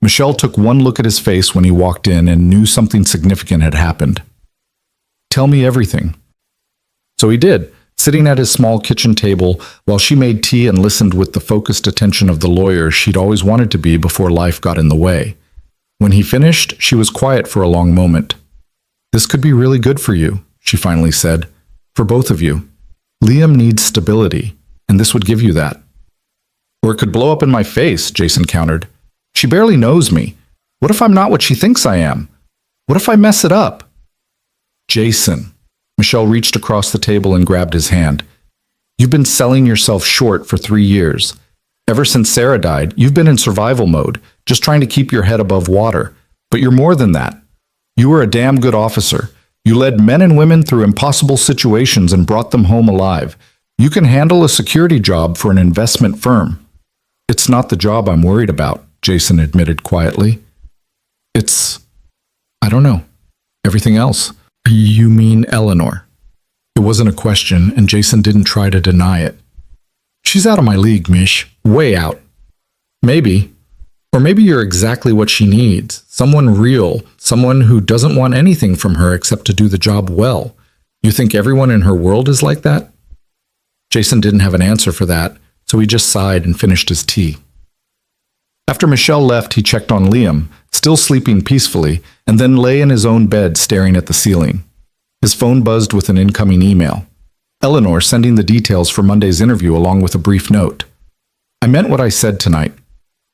Michelle took one look at his face when he walked in and knew something significant had happened. "Tell me everything." So he did, sitting at his small kitchen table while she made tea and listened with the focused attention of the lawyer she'd always wanted to be before life got in the way. When he finished, she was quiet for a long moment. "This could be really good for you," she finally said. "For both of you. Liam needs stability, and this would give you that." "Or it could blow up in my face," Jason countered. "She barely knows me. What if I'm not what she thinks I am? What if I mess it up?" "Jason." Michelle reached across the table and grabbed his hand. "You've been selling yourself short for 3 years. Ever since Sarah died, you've been in survival mode, just trying to keep your head above water. But you're more than that. You were a damn good officer. You led men and women through impossible situations and brought them home alive. You can handle a security job for an investment firm." "It's not the job I'm worried about," Jason admitted quietly. I don't know. Everything else." "You mean Eleanor?" It wasn't a question, and Jason didn't try to deny it. "She's out of my league, Mish. Way out." "Maybe. Or maybe you're exactly what she needs. Someone real. Someone who doesn't want anything from her except to do the job well. You think everyone in her world is like that?" Jason didn't have an answer for that, so he just sighed and finished his tea. After Michelle left, he checked on Liam, still sleeping peacefully, and then lay in his own bed staring at the ceiling. His phone buzzed with an incoming email. Eleanor sending the details for Monday's interview along with a brief note. "I meant what I said tonight.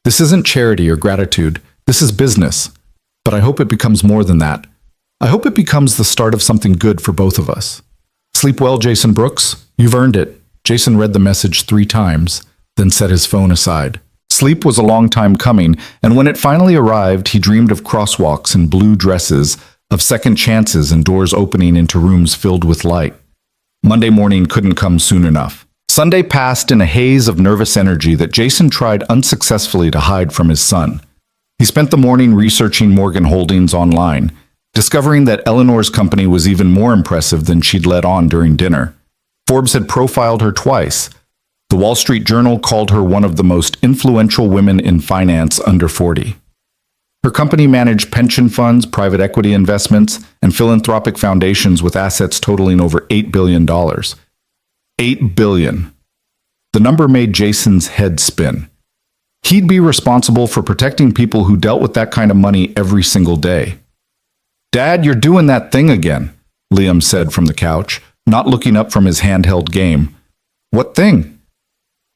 This isn't charity or gratitude. This is business. But I hope it becomes more than that. I hope it becomes the start of something good for both of us. Sleep well, Jason Brooks. You've earned it." Jason read the message 3 times, then set his phone aside. Sleep was a long time coming, and when it finally arrived, he dreamed of crosswalks and blue dresses, of second chances and doors opening into rooms filled with light. Monday morning couldn't come soon enough. Sunday passed in a haze of nervous energy that Jason tried unsuccessfully to hide from his son. He spent the morning researching Morgan Holdings online, discovering that Eleanor's company was even more impressive than she'd let on during dinner. Forbes had profiled her twice. The Wall Street Journal called her one of the most influential women in finance under 40. Her company managed pension funds, private equity investments, and philanthropic foundations with assets totaling over $8 billion. $8 billion. The number made Jason's head spin. He'd be responsible for protecting people who dealt with that kind of money every single day. "Dad, you're doing that thing again," Liam said from the couch, not looking up from his handheld game. "What thing?"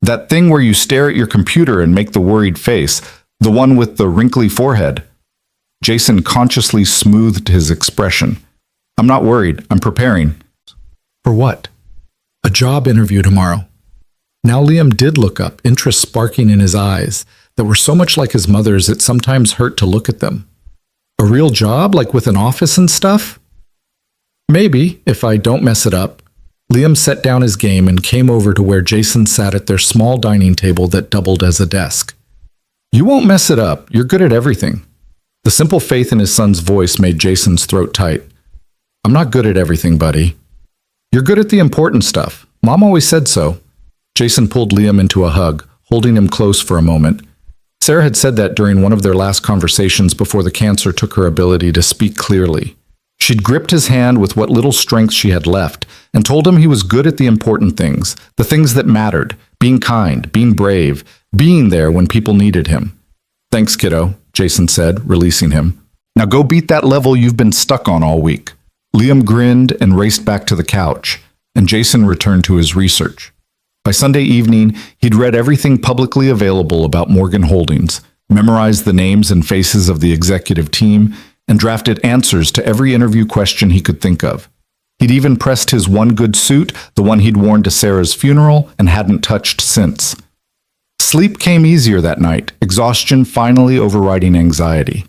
"That thing where you stare at your computer and make the worried face, the one with the wrinkly forehead." Jason consciously smoothed his expression. I'm not worried. I'm preparing. For what? A job interview tomorrow. Now Liam did look up, interest sparking in his eyes that were so much like his mother's it sometimes hurt to look at them. A real job, like with an office and stuff? Maybe, if I don't mess it up. Liam set down his game and came over to where Jason sat at their small dining table that doubled as a desk. You won't mess it up. You're good at everything. The simple faith in his son's voice made Jason's throat tight. I'm not good at everything, buddy. You're good at the important stuff. Mom always said so. Jason pulled Liam into a hug, holding him close for a moment. Sarah had said that during one of their last conversations before the cancer took her ability to speak clearly. She'd gripped his hand with what little strength she had left and told him he was good at the important things, the things that mattered, being kind, being brave, being there when people needed him. Thanks, kiddo, Jason said, releasing him. Now go beat that level you've been stuck on all week. Liam grinned and raced back to the couch, and Jason returned to his research. By Sunday evening, he'd read everything publicly available about Morgan Holdings, memorized the names and faces of the executive team, and drafted answers to every interview question he could think of. He'd even pressed his one good suit, the one he'd worn to Sarah's funeral, and hadn't touched since. Sleep came easier that night, exhaustion finally overriding anxiety.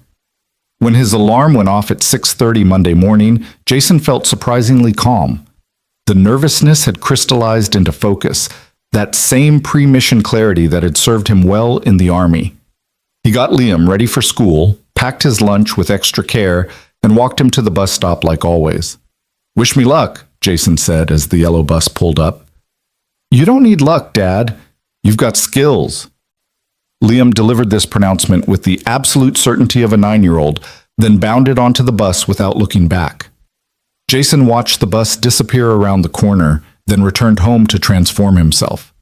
When his alarm went off at 6:30 Monday morning, Jason felt surprisingly calm. The nervousness had crystallized into focus, that same pre-mission clarity that had served him well in the Army. He got Liam ready for school, packed his lunch with extra care, and walked him to the bus stop like always. Wish me luck, Jason said as the yellow bus pulled up. You don't need luck, Dad. You've got skills. Liam delivered this pronouncement with the absolute certainty of a 9-year-old, then bounded onto the bus without looking back. Jason watched the bus disappear around the corner, then returned home to transform himself.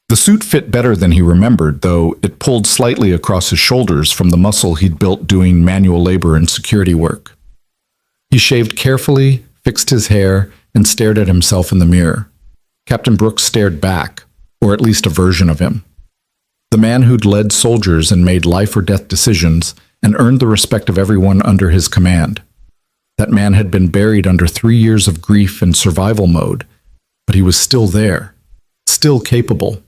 The suit fit better than he remembered, though it pulled slightly across his shoulders from the muscle he'd built doing manual labor and security work. He shaved carefully, fixed his hair, and stared at himself in the mirror. Captain Brooks stared back, or at least a version of him. The man who'd led soldiers and made life-or-death decisions and earned the respect of everyone under his command. That man had been buried under 3 years of grief and survival mode, but he was still there, still capable.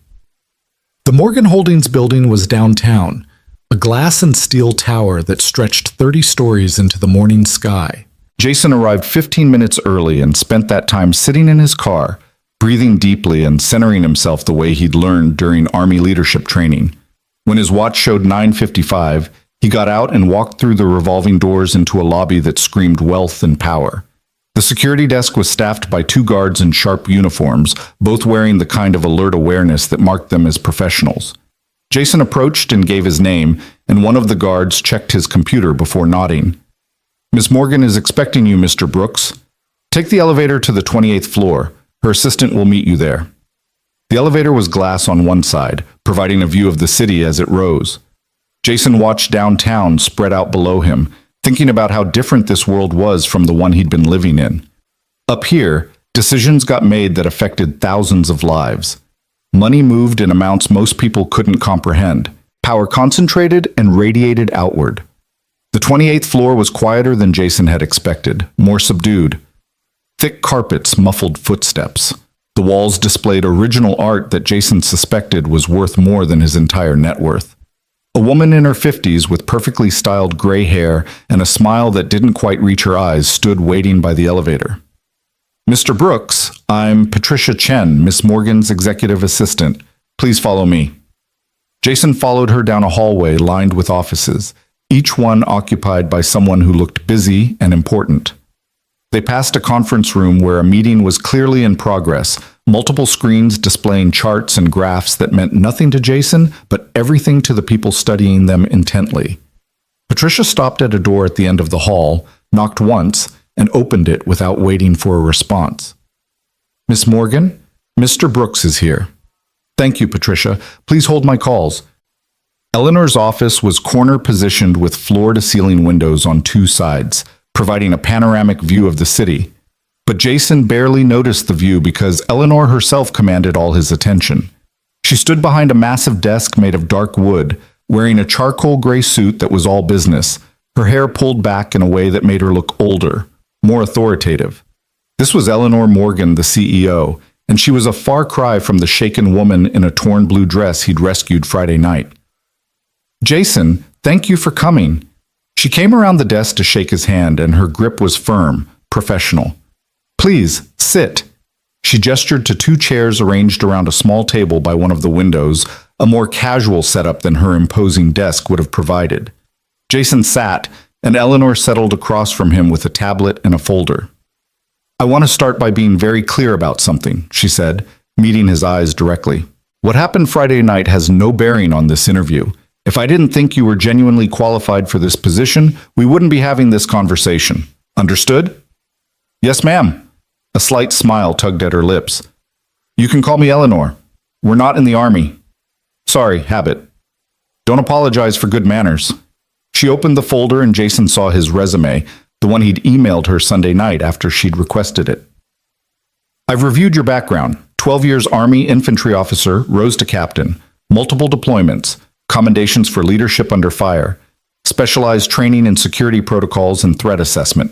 The Morgan Holdings building was downtown, a glass and steel tower that stretched 30 stories into the morning sky. Jason arrived 15 minutes early and spent that time sitting in his car, breathing deeply and centering himself the way he'd learned during Army leadership training. When his watch showed 9:55, he got out and walked through the revolving doors into a lobby that screamed wealth and power. The security desk was staffed by 2 guards in sharp uniforms, both wearing the kind of alert awareness that marked them as professionals. Jason approached and gave his name, and one of the guards checked his computer before nodding. Miss Morgan is expecting you, Mr. Brooks. Take the elevator to the 28th floor. Her assistant will meet you there. The elevator was glass on one side, providing a view of the city as it rose. Jason watched downtown spread out below him, thinking about how different this world was from the one he'd been living in. Up here, decisions got made that affected thousands of lives. Money moved in amounts most people couldn't comprehend. Power concentrated and radiated outward. The 28th floor was quieter than Jason had expected, more subdued. Thick carpets muffled footsteps. The walls displayed original art that Jason suspected was worth more than his entire net worth. A woman in her 50s with perfectly styled gray hair and a smile that didn't quite reach her eyes stood waiting by the elevator. Mr. Brooks, I'm Patricia Chen, Miss Morgan's executive assistant. Please follow me. Jason followed her down a hallway lined with offices, each one occupied by someone who looked busy and important. They passed a conference room where a meeting was clearly in progress, multiple screens displaying charts and graphs that meant nothing to Jason, but everything to the people studying them intently. Patricia stopped at a door at the end of the hall, knocked once, and opened it without waiting for a response. Miss Morgan, Mr. Brooks is here. Thank you, Patricia. Please hold my calls. Eleanor's office was corner-positioned with floor-to-ceiling windows on 2 sides, providing a panoramic view of the city. But Jason barely noticed the view because Eleanor herself commanded all his attention. She stood behind a massive desk made of dark wood, wearing a charcoal gray suit that was all business, Her hair pulled back in a way that made her look older, more authoritative. This was Eleanor Morgan, the CEO, and she was a far cry from the shaken woman in a torn blue dress he'd rescued Friday night. "Jason, thank you for coming." She came around the desk to shake his hand, and her grip was firm, professional. "Please, sit." She gestured to two chairs arranged around a small table by one of the windows, a more casual setup than her imposing desk would have provided. Jason sat, and Eleanor settled across from him with a tablet and a folder. "I want to start by being very clear about something," she said, meeting his eyes directly. "What happened Friday night has no bearing on this interview. If I didn't think you were genuinely qualified for this position, we wouldn't be having this conversation. Understood?" "Yes, ma'am." A slight smile tugged at her lips. "You can call me Eleanor. We're not in the army." "Sorry, habit." "Don't apologize for good manners." She opened the folder and Jason saw his resume, the one he'd emailed her Sunday night after she'd requested it. "I've reviewed your background. 12 years Army infantry officer, rose to captain, multiple deployments, commendations for leadership under fire, specialized training in security protocols and threat assessment.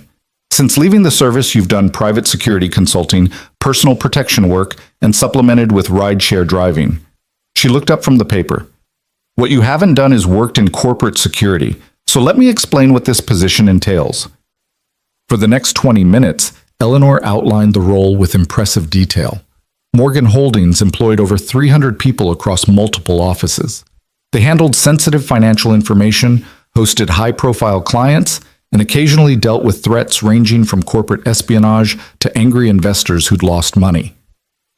Since leaving the service, you've done private security consulting, personal protection work, and supplemented with rideshare driving." She looked up from the paper. "What you haven't done is worked in corporate security, so let me explain what this position entails." For the next 20 minutes, Eleanor outlined the role with impressive detail. Morgan Holdings employed over 300 people across multiple offices. They handled sensitive financial information, hosted high-profile clients, and occasionally dealt with threats ranging from corporate espionage to angry investors who'd lost money.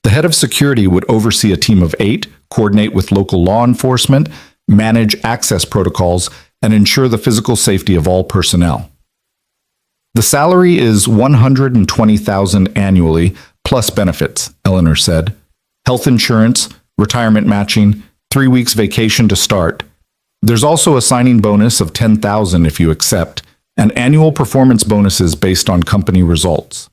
The head of security would oversee a team of 8, coordinate with local law enforcement, manage access protocols, and ensure the physical safety of all personnel. "The salary is $120,000 annually, plus benefits," Eleanor said. "Health insurance, retirement matching, 3 weeks vacation to start. There's also a signing bonus of $10,000 if you accept, and annual performance bonuses based on company results."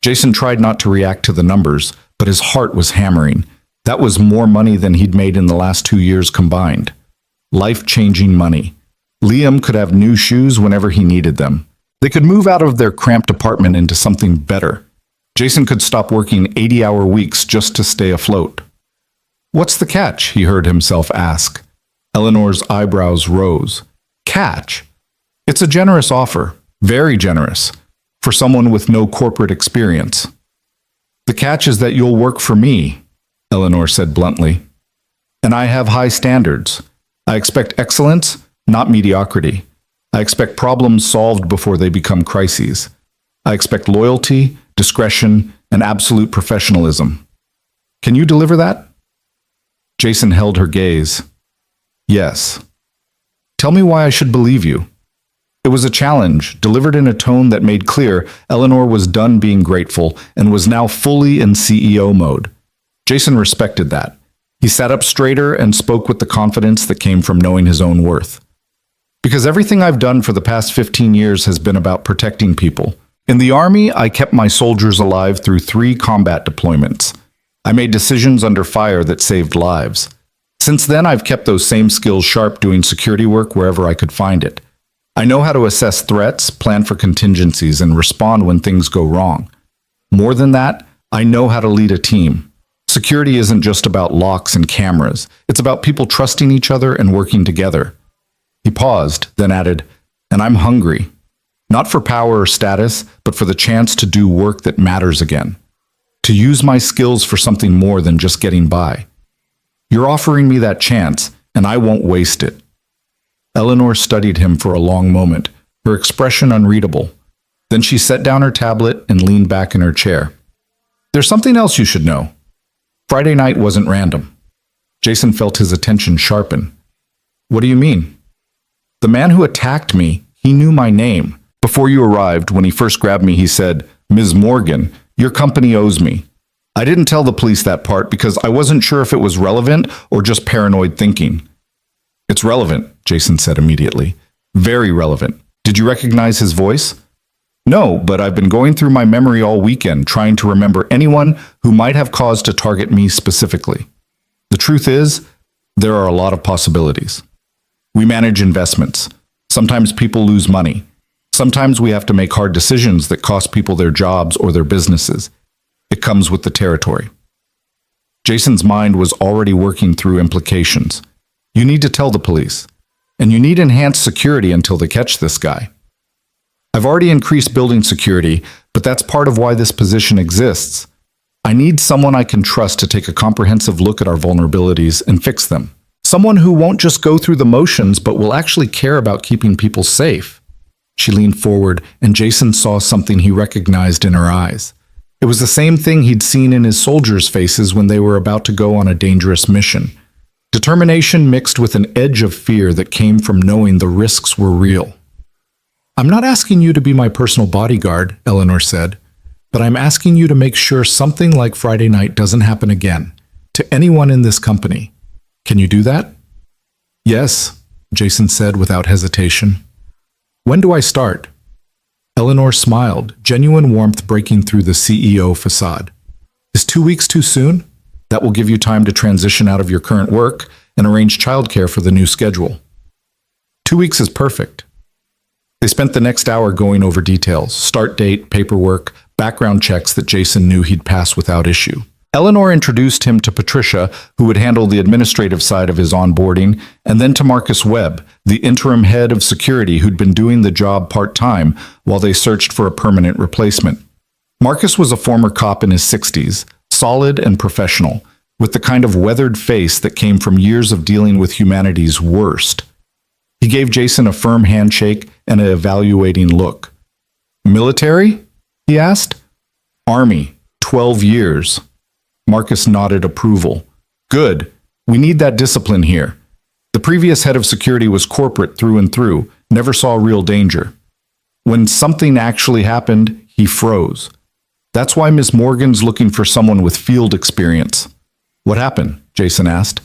Jason tried not to react to the numbers, but his heart was hammering. That was more money than he'd made in the last 2 years combined. Life-changing money. Liam could have new shoes whenever he needed them. They could move out of their cramped apartment into something better. Jason could stop working 80-hour weeks just to stay afloat. "What's the catch?" he heard himself ask. Eleanor's eyebrows rose. "Catch? It's a generous offer, very generous, for someone with no corporate experience." "The catch is that you'll work for me," Eleanor said bluntly. "And I have high standards. I expect excellence, not mediocrity. I expect problems solved before they become crises. I expect loyalty, discretion, and absolute professionalism. Can you deliver that?" Jason held her gaze. "Yes." "Tell me why I should believe you." It was a challenge, delivered in a tone that made clear Eleanor was done being grateful and was now fully in CEO mode. Jason respected that. He sat up straighter and spoke with the confidence that came from knowing his own worth. "Because everything I've done for the past 15 years has been about protecting people. In the Army, I kept my soldiers alive through 3 combat deployments. I made decisions under fire that saved lives. Since then, I've kept those same skills sharp doing security work wherever I could find it. I know how to assess threats, plan for contingencies, and respond when things go wrong. More than that, I know how to lead a team. Security isn't just about locks and cameras. It's about people trusting each other and working together." He paused, then added, "And I'm hungry. Not for power or status, but for the chance to do work that matters again. To use my skills for something more than just getting by. You're offering me that chance, and I won't waste it." Eleanor studied him for a long moment, her expression unreadable. Then she set down her tablet and leaned back in her chair. "There's something else you should know. Friday night wasn't random." Jason felt his attention sharpen. "What do you mean?" "The man who attacked me, he knew my name. Before you arrived, when he first grabbed me, he said, 'Ms. Morgan, your company owes me.' I didn't tell the police that part because I wasn't sure if it was relevant or just paranoid thinking." "It's relevant," Jason said immediately. "Very relevant. Did you recognize his voice?" "No, but I've been going through my memory all weekend trying to remember anyone who might have cause to target me specifically. The truth is, there are a lot of possibilities. We manage investments. Sometimes people lose money. Sometimes we have to make hard decisions that cost people their jobs or their businesses. It comes with the territory. Jason's mind was already working through implications. You need to tell the police. And you need enhanced security until they catch this guy. I've already increased building security, but that's part of why this position exists. I need someone I can trust to take a comprehensive look at our vulnerabilities and fix them. Someone who won't just go through the motions, but will actually care about keeping people safe. She leaned forward, and Jason saw something he recognized in her eyes. It was the same thing he'd seen in his soldiers' faces when they were about to go on a dangerous mission. Determination mixed with an edge of fear that came from knowing the risks were real. I'm not asking you to be my personal bodyguard, Eleanor said, but I'm asking you to make sure something like Friday night doesn't happen again, to anyone in this company. Can you do that? Yes, Jason said without hesitation. When do I start? Eleanor smiled, genuine warmth breaking through the CEO facade. Is 2 weeks too soon? That will give you time to transition out of your current work and arrange childcare for the new schedule. 2 weeks is perfect. They spent the next hour going over details, start date, paperwork, background checks that Jason knew he'd pass without issue. Eleanor introduced him to Patricia, who would handle the administrative side of his onboarding, and then to Marcus Webb, the interim head of security who'd been doing the job part-time while they searched for a permanent replacement. Marcus was a former cop in his 60s, solid and professional, with the kind of weathered face that came from years of dealing with humanity's worst. He gave Jason a firm handshake and an evaluating look. Military? He asked. Army, 12 years. Marcus nodded approval. Good. We need that discipline here. The previous head of security was corporate through and through, never saw real danger. When something actually happened, he froze. That's why Miss Morgan's looking for someone with field experience. What happened? Jason asked.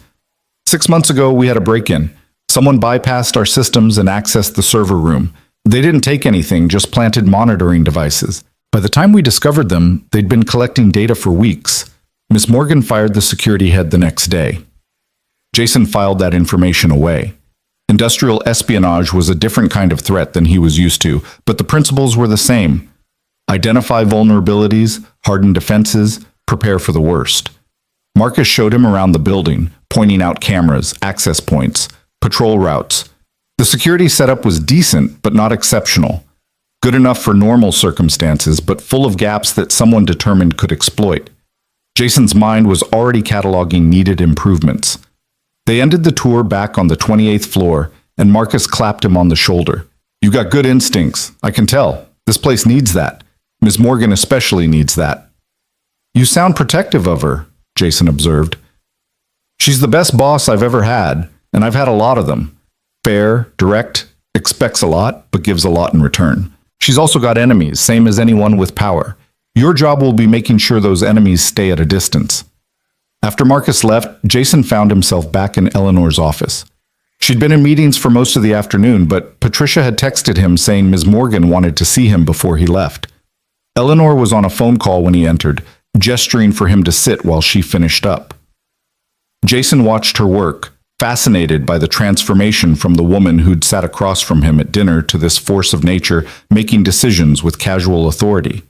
6 months ago, we had a break-in. Someone bypassed our systems and accessed the server room. They didn't take anything, just planted monitoring devices. By the time we discovered them, they'd been collecting data for weeks. Miss Morgan fired the security head the next day. Jason filed that information away. Industrial espionage was a different kind of threat than he was used to, but the principles were the same. Identify vulnerabilities, harden defenses, prepare for the worst. Marcus showed him around the building, pointing out cameras, access points, patrol routes. The security setup was decent, but not exceptional. Good enough for normal circumstances, but full of gaps that someone determined could exploit. Jason's mind was already cataloging needed improvements. They ended the tour back on the 28th floor, and Marcus clapped him on the shoulder. You got good instincts, I can tell. This place needs that. Ms. Morgan especially needs that. You sound protective of her, Jason observed. She's the best boss I've ever had, and I've had a lot of them. Fair, direct, expects a lot, but gives a lot in return. She's also got enemies, same as anyone with power. Your job will be making sure those enemies stay at a distance. After Marcus left, Jason found himself back in Eleanor's office. She'd been in meetings for most of the afternoon, but Patricia had texted him saying Ms. Morgan wanted to see him before he left. Eleanor was on a phone call when he entered, gesturing for him to sit while she finished up. Jason watched her work, fascinated by the transformation from the woman who'd sat across from him at dinner to this force of nature making decisions with casual authority.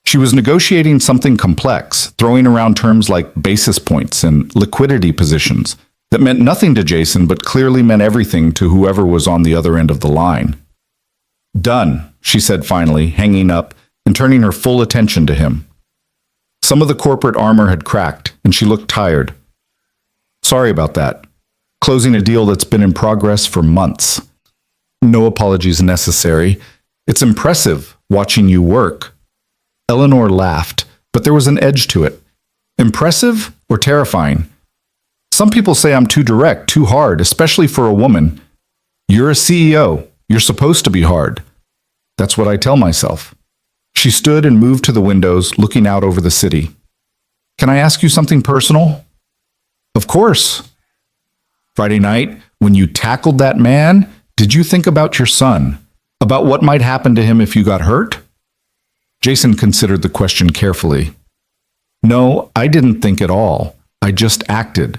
She was negotiating something complex, throwing around terms like basis points and liquidity positions that meant nothing to Jason but clearly meant everything to whoever was on the other end of the line. Done, she said finally, hanging up and turning her full attention to him. Some of the corporate armor had cracked, and she looked tired. Sorry about that. Closing a deal that's been in progress for months. No apologies necessary. It's impressive watching you work. Eleanor laughed, but there was an edge to it. Impressive or terrifying? Some people say I'm too direct, too hard, especially for a woman. You're a CEO. You're supposed to be hard. That's what I tell myself. She stood and moved to the windows, looking out over the city. Can I ask you something personal? Of course. Friday night, when you tackled that man, did you think about your son? About what might happen to him if you got hurt? Jason considered the question carefully. No, I didn't think at all. I just acted.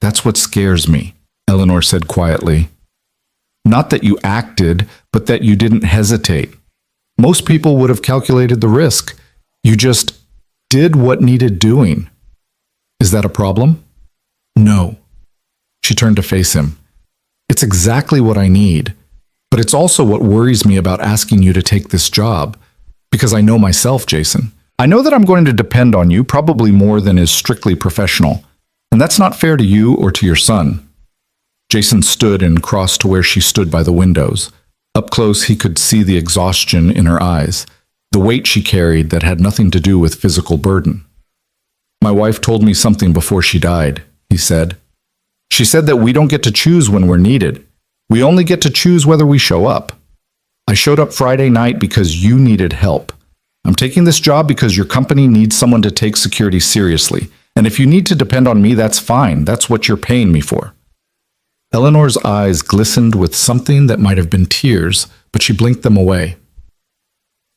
That's what scares me, Eleanor said quietly. Not that you acted, but that you didn't hesitate. Most people would have calculated the risk. You just did what needed doing. Is that a problem? No. She turned to face him. It's exactly what I need, but it's also what worries me about asking you to take this job. Because I know myself, Jason. I know that I'm going to depend on you probably more than is strictly professional, and that's not fair to you or to your son. Jason stood and crossed to where she stood by the windows. Up close, he could see the exhaustion in her eyes, the weight she carried that had nothing to do with physical burden. My wife told me something before she died, he said. She said that we don't get to choose when we're needed. We only get to choose whether we show up. I showed up Friday night because you needed help. I'm taking this job because your company needs someone to take security seriously. And if you need to depend on me, that's fine. That's what you're paying me for. Eleanor's eyes glistened with something that might have been tears, but she blinked them away.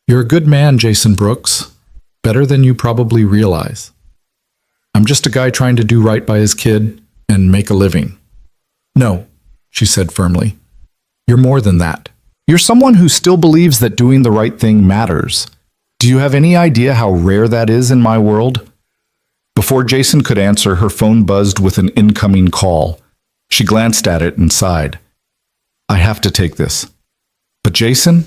You're a good man, Jason Brooks. Better than you probably realize. I'm just a guy trying to do right by his kid and make a living. No, she said firmly. You're more than that. You're someone who still believes that doing the right thing matters. Do you have any idea how rare that is in my world? Before Jason could answer, her phone buzzed with an incoming call. She glanced at it and sighed. I have to take this. But Jason,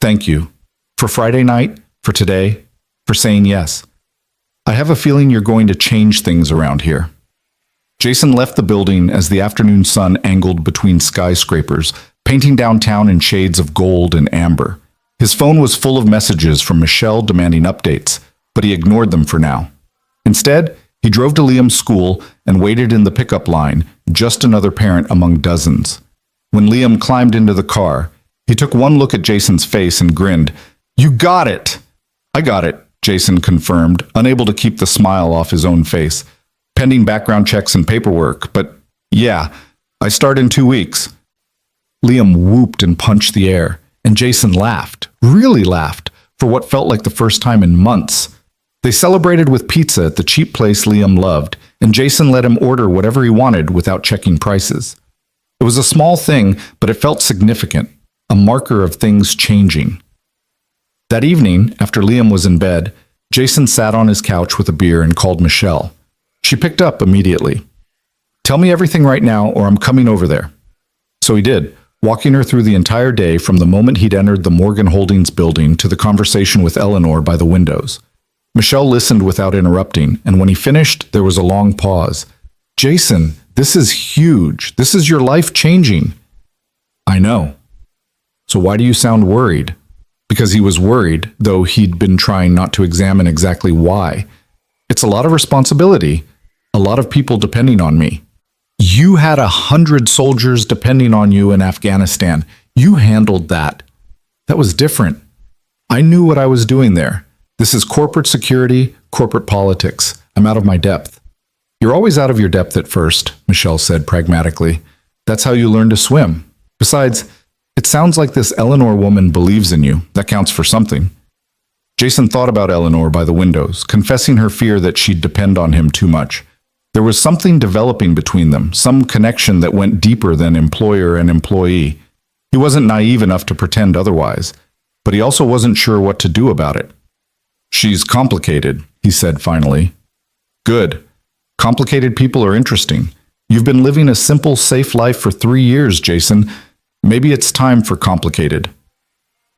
thank you. For Friday night, for today, for saying yes. I have a feeling you're going to change things around here. Jason left the building as the afternoon sun angled between skyscrapers, painting downtown in shades of gold and amber. His phone was full of messages from Michelle demanding updates, but he ignored them for now. Instead, he drove to Liam's school and waited in the pickup line, just another parent among dozens. When Liam climbed into the car, he took one look at Jason's face and grinned. You got it! I got it, Jason confirmed, unable to keep the smile off his own face. Pending background checks and paperwork, but yeah, I start in 2 weeks. Liam whooped and punched the air, and Jason laughed, really laughed, for what felt like the first time in months. They celebrated with pizza at the cheap place Liam loved, and Jason let him order whatever he wanted without checking prices. It was a small thing, but it felt significant, a marker of things changing. That evening, after Liam was in bed, Jason sat on his couch with a beer and called Michelle. She picked up immediately. Tell me everything right now or I'm coming over there. So he did, walking her through the entire day from the moment he'd entered the Morgan Holdings building to the conversation with Eleanor by the windows. Michelle listened without interrupting, and when he finished, there was a long pause. Jason, this is huge. This is your life changing. I know. So why do you sound worried? Because he was worried, though he'd been trying not to examine exactly why. It's a lot of responsibility, a lot of people depending on me. You had 100 soldiers depending on you in Afghanistan. You handled that. That was different. I knew what I was doing there. This is corporate security, corporate politics. I'm out of my depth. You're always out of your depth at first, Michelle said pragmatically. That's how you learn to swim. Besides, it sounds like this Eleanor woman believes in you. That counts for something. Jason thought about Eleanor by the windows, confessing her fear that she'd depend on him too much. There was something developing between them, some connection that went deeper than employer and employee. He wasn't naive enough to pretend otherwise, but he also wasn't sure what to do about it. She's complicated, he said finally. Good. Complicated people are interesting. You've been living a simple, safe life for 3 years, Jason. Maybe it's time for complicated.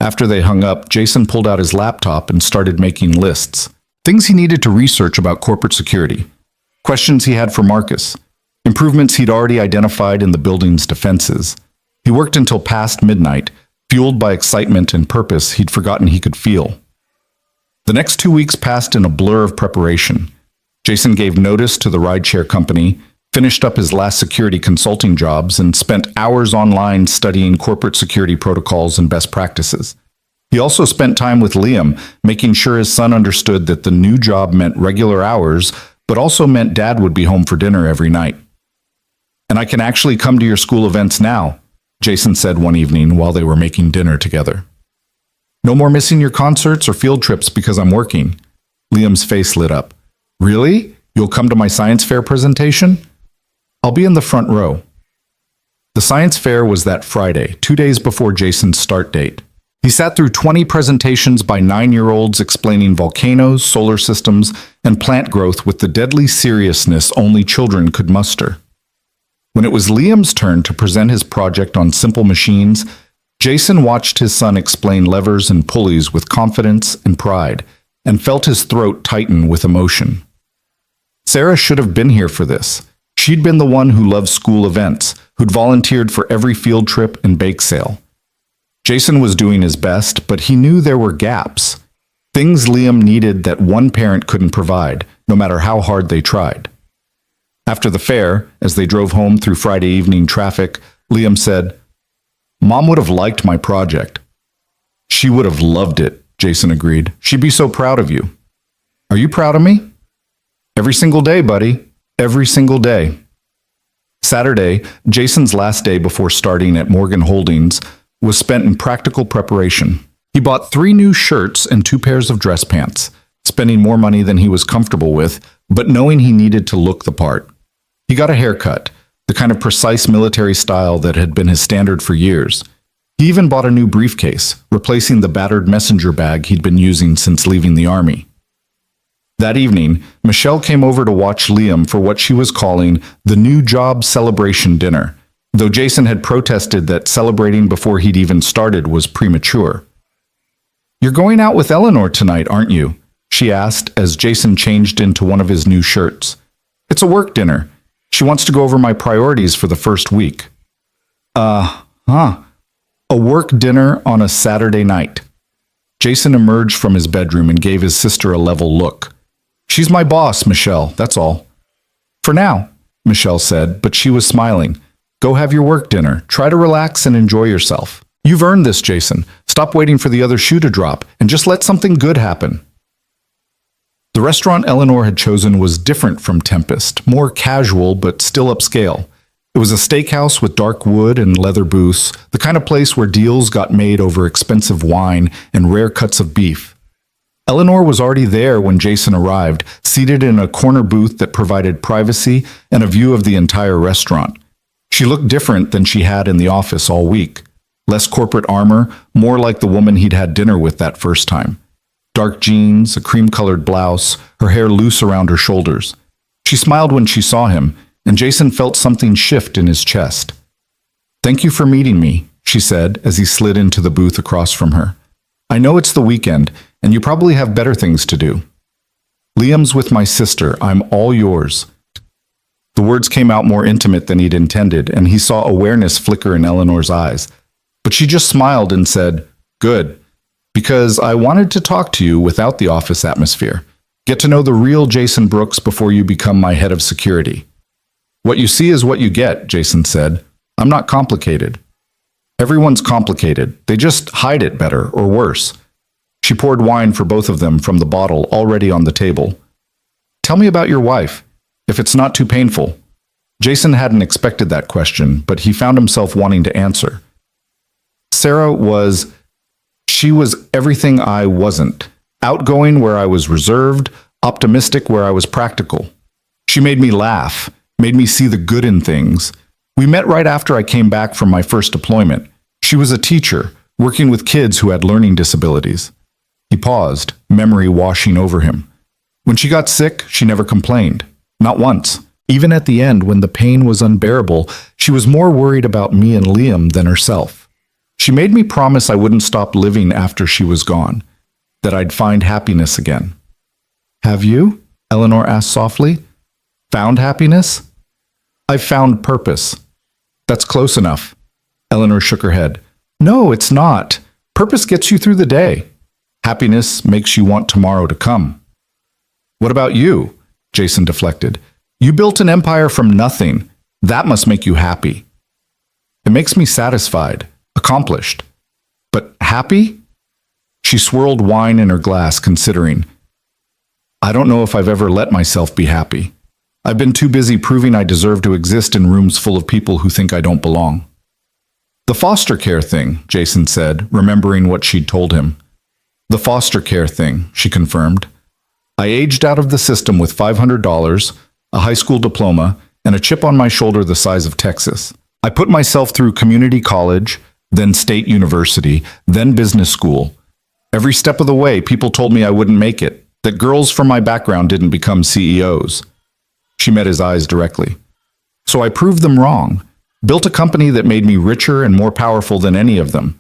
After they hung up, Jason pulled out his laptop and started making lists. Things he needed to research about corporate security. Questions he had for Marcus. Improvements he'd already identified in the building's defenses. He worked until past midnight, fueled by excitement and purpose he'd forgotten he could feel. The next 2 weeks passed in a blur of preparation. Jason gave notice to the rideshare company, finished up his last security consulting jobs, and spent hours online studying corporate security protocols and best practices. He also spent time with Liam, making sure his son understood that the new job meant regular hours, but also meant Dad would be home for dinner every night. And I can actually come to your school events now, Jason said one evening while they were making dinner together. No more missing your concerts or field trips because I'm working. Liam's face lit up. Really? You'll come to my science fair presentation? I'll be in the front row. The science fair was that Friday, 2 days before Jason's start date. He sat through 20 presentations by 9-year-olds explaining volcanoes, solar systems, and plant growth with the deadly seriousness only children could muster. When it was Liam's turn to present his project on simple machines, Jason watched his son explain levers and pulleys with confidence and pride, and felt his throat tighten with emotion. Sarah should have been here for this. She'd been the one who loved school events, who'd volunteered for every field trip and bake sale. Jason was doing his best, but he knew there were gaps. Things Liam needed that one parent couldn't provide, no matter how hard they tried. After the fair, as they drove home through Friday evening traffic, Liam said, "Mom would have liked my project." "She would have loved it," Jason agreed. "She'd be so proud of you." "Are you proud of me?" "Every single day, buddy. Every single day." Saturday, Jason's last day before starting at Morgan Holdings, was spent in practical preparation. He bought 3 new shirts and 2 pairs of dress pants, spending more money than he was comfortable with, but knowing he needed to look the part. He got a haircut, the kind of precise military style that had been his standard for years. He even bought a new briefcase, replacing the battered messenger bag he'd been using since leaving the army. That evening, Michelle came over to watch Liam for what she was calling the new job celebration dinner, though Jason had protested that celebrating before he'd even started was premature. "You're going out with Eleanor tonight, aren't you?" she asked as Jason changed into one of his new shirts. "It's a work dinner. She wants to go over my priorities for the first week." A work dinner on a Saturday night. Jason emerged from his bedroom and gave his sister a level look. "She's my boss, Michelle, that's all." "For now," Michelle said, but she was smiling. "Go have your work dinner. Try to relax and enjoy yourself. You've earned this, Jason. Stop waiting for the other shoe to drop and just let something good happen." The restaurant Eleanor had chosen was different from Tempest, more casual but still upscale. It was a steakhouse with dark wood and leather booths, the kind of place where deals got made over expensive wine and rare cuts of beef. Eleanor was already there when Jason arrived, seated in a corner booth that provided privacy and a view of the entire restaurant. She looked different than she had in the office all week. Less corporate armor, more like the woman he'd had dinner with that first time. Dark jeans, a cream-colored blouse, her hair loose around her shoulders. She smiled when she saw him, and Jason felt something shift in his chest. "Thank you for meeting me," she said as he slid into the booth across from her. "I know it's the weekend, and you probably have better things to do." "Liam's with my sister. I'm all yours." The words came out more intimate than he'd intended, and he saw awareness flicker in Eleanor's eyes. But she just smiled and said, "Good, because I wanted to talk to you without the office atmosphere. Get to know the real Jason Brooks before you become my head of security." "What you see is what you get," Jason said. "I'm not complicated." "Everyone's complicated. They just hide it better or worse." She poured wine for both of them from the bottle already on the table. "Tell me about your wife, if it's not too painful." Jason hadn't expected that question, but he found himself wanting to answer. She was everything I wasn't. Outgoing where I was reserved, optimistic where I was practical. She made me laugh, made me see the good in things. We met right after I came back from my first deployment. She was a teacher, working with kids who had learning disabilities. He paused, memory washing over him. When she got sick, she never complained. Not once. Even at the end, when the pain was unbearable, she was more worried about me and Liam than herself. She made me promise I wouldn't stop living after she was gone, that I'd find happiness again. "Have you?" Eleanor asked softly. "Found happiness?" "I've found purpose." "That's close enough." Eleanor shook her head. "No, it's not. Purpose gets you through the day. Happiness makes you want tomorrow to come." "What about you?" Jason deflected. "You built an empire from nothing. That must make you happy." "It makes me satisfied, accomplished. But happy?" She swirled wine in her glass, considering. "I don't know if I've ever let myself be happy. I've been too busy proving I deserve to exist in rooms full of people who think I don't belong." "The foster care thing," Jason said, remembering what she'd told him. "The foster care thing," she confirmed. "I aged out of the system with $500, a high school diploma, and a chip on my shoulder the size of Texas. I put myself through community college, then state university, then business school. Every step of the way, people told me I wouldn't make it, that girls from my background didn't become CEOs. She met his eyes directly. So I proved them wrong, built a company that made me richer and more powerful than any of them.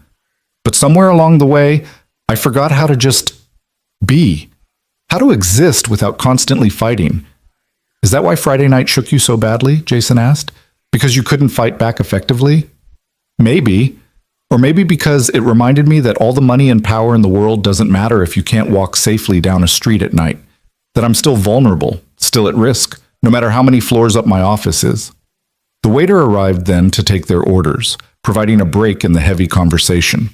But somewhere along the way, I forgot how to just be, how to exist without constantly fighting. Is that why Friday night shook you so badly? Jason asked. Because you couldn't fight back effectively? Maybe. Or maybe because it reminded me that all the money and power in the world doesn't matter if you can't walk safely down a street at night. That I'm still vulnerable, still at risk, no matter how many floors up my office is. The waiter arrived then to take their orders, providing a break in the heavy conversation.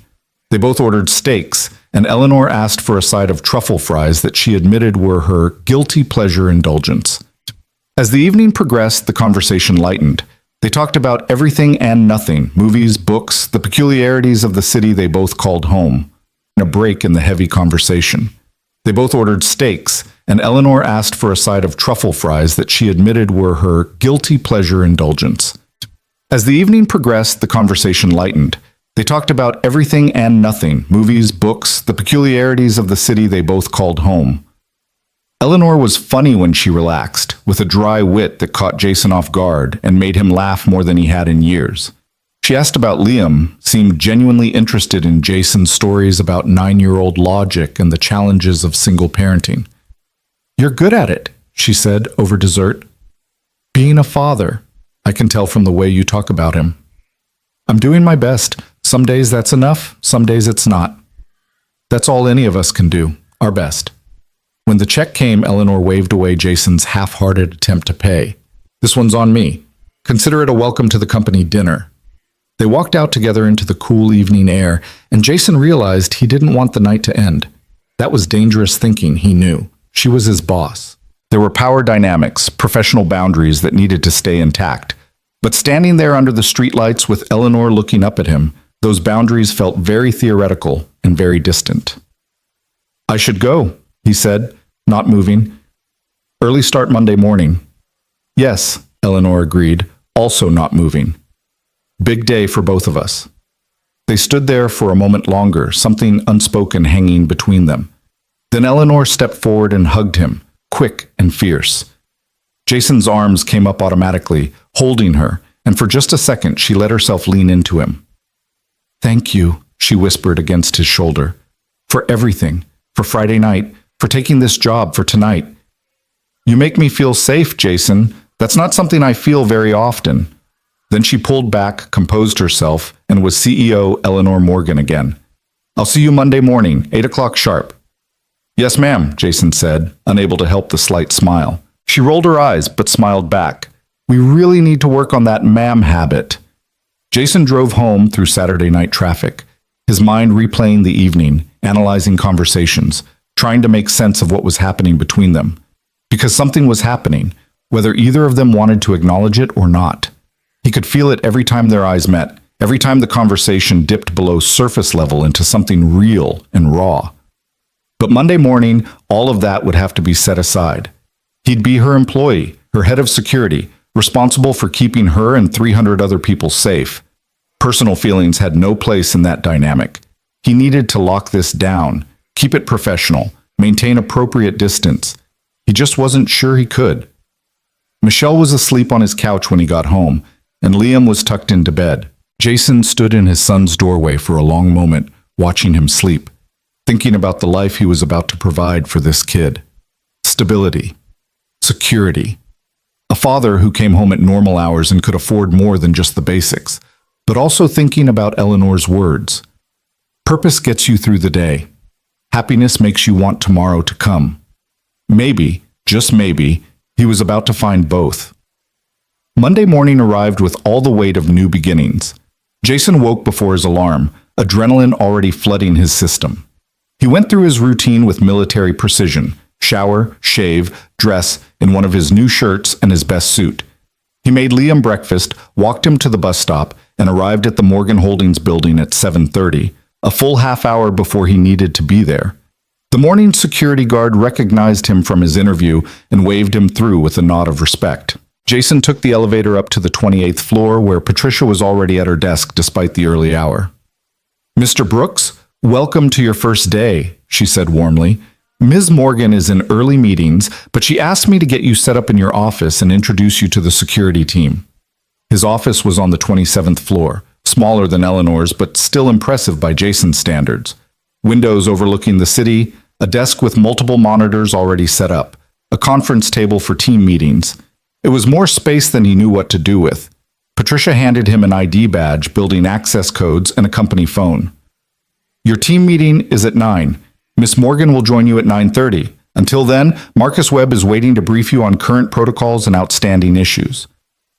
They both ordered steaks, and Eleanor asked for a side of truffle fries that she admitted were her guilty pleasure indulgence. As the evening progressed, the conversation lightened. They talked about everything and nothing, movies, books, the peculiarities of the city they both called home. A break in the heavy conversation. They both ordered steaks, and Eleanor asked for a side of truffle fries that she admitted were her guilty pleasure indulgence. As the evening progressed, the conversation lightened. They talked about everything and nothing, movies, books, the peculiarities of the city they both called home. Eleanor was funny when she relaxed, with a dry wit that caught Jason off guard and made him laugh more than he had in years. She asked about Liam, seemed genuinely interested in Jason's stories about 9-year-old logic and the challenges of single parenting. "You're good at it," she said over dessert. "Being a father, I can tell from the way you talk about him." "I'm doing my best. Some days that's enough, some days it's not. That's all any of us can do, our best." When the check came, Eleanor waved away Jason's half-hearted attempt to pay. "This one's on me. Consider it a welcome to the company dinner." They walked out together into the cool evening air, and Jason realized he didn't want the night to end. That was dangerous thinking, he knew. She was his boss. There were power dynamics, professional boundaries that needed to stay intact. But standing there under the streetlights with Eleanor looking up at him, those boundaries felt very theoretical and very distant. "I should go," he said, not moving. "Early start Monday morning." "Yes," Eleanor agreed, also not moving. "Big day for both of us." They stood there for a moment longer, something unspoken hanging between them. Then Eleanor stepped forward and hugged him, quick and fierce. Jason's arms came up automatically, holding her, and for just a second she let herself lean into him. "Thank you," she whispered against his shoulder. "For everything, for Friday night, for taking this job, for tonight. You make me feel safe, Jason. That's not something I feel very often." Then she pulled back, composed herself, and was CEO Eleanor Morgan again. "I'll see you Monday morning, 8 o'clock sharp." "Yes, ma'am," Jason said, unable to help the slight smile. She rolled her eyes, but smiled back. "We really need to work on that ma'am habit." Jason drove home through Saturday night traffic, his mind replaying the evening, analyzing conversations, trying to make sense of what was happening between them. Because something was happening, whether either of them wanted to acknowledge it or not. He could feel it every time their eyes met, every time the conversation dipped below surface level into something real and raw. But Monday morning, all of that would have to be set aside. He'd be her employee, her head of security, responsible for keeping her and 300 other people safe. Personal feelings had no place in that dynamic. He needed to lock this down, keep it professional, maintain appropriate distance. He just wasn't sure he could. Michelle was asleep on his couch when he got home, and Liam was tucked into bed. Jason stood in his son's doorway for a long moment, watching him sleep, thinking about the life he was about to provide for this kid. Stability. Security. A father who came home at normal hours and could afford more than just the basics, but also thinking about Eleanor's words. Purpose gets you through the day. Happiness makes you want tomorrow to come. Maybe, just maybe, he was about to find both. Monday morning arrived with all the weight of new beginnings. Jason woke before his alarm, adrenaline already flooding his system. He went through his routine with military precision, shower, shave, dress in one of his new shirts and his best suit. He made Liam breakfast, walked him to the bus stop, and arrived at the Morgan Holdings building at 7:30, a full half hour before he needed to be there. The morning security guard recognized him from his interview and waved him through with a nod of respect. Jason took the elevator up to the 28th floor, where Patricia was already at her desk despite the early hour. "Mr. Brooks, welcome to your first day," she said warmly. "Ms. Morgan is in early meetings, but she asked me to get you set up in your office and introduce you to the security team." His office was on the 27th floor, smaller than Eleanor's, but still impressive by Jason's standards. Windows overlooking the city, a desk with multiple monitors already set up, a conference table for team meetings. It was more space than he knew what to do with. Patricia handed him an ID badge, building access codes, and a company phone. "Your team meeting is at 9. Miss Morgan will join you at 9:30. Until then, Marcus Webb is waiting to brief you on current protocols and outstanding issues."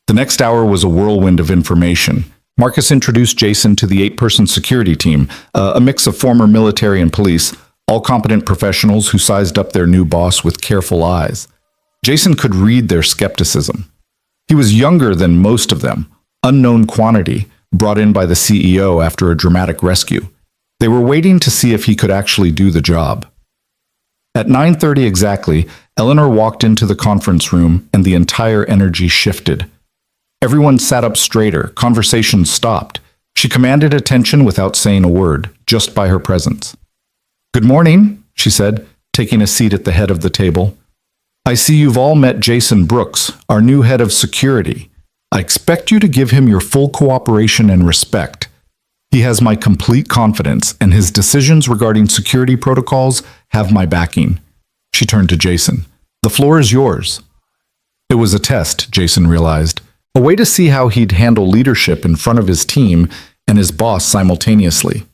The next hour was a whirlwind of information. Marcus introduced Jason to the 8-person security team, a mix of former military and police, all competent professionals who sized up their new boss with careful eyes. Jason could read their skepticism. He was younger than most of them, unknown quantity, brought in by the CEO after a dramatic rescue. They were waiting to see if he could actually do the job. At 9:30 exactly, Eleanor walked into the conference room and the entire energy shifted. Everyone sat up straighter, conversation stopped. She commanded attention without saying a word, just by her presence. "Good morning," she said, taking a seat at the head of the table. "I see you've all met Jason Brooks, our new head of security. I expect you to give him your full cooperation and respect. He has my complete confidence, and his decisions regarding security protocols have my backing." She turned to Jason. "The floor is yours." It was a test, Jason realized, a way to see how he'd handle leadership in front of his team and his boss simultaneously.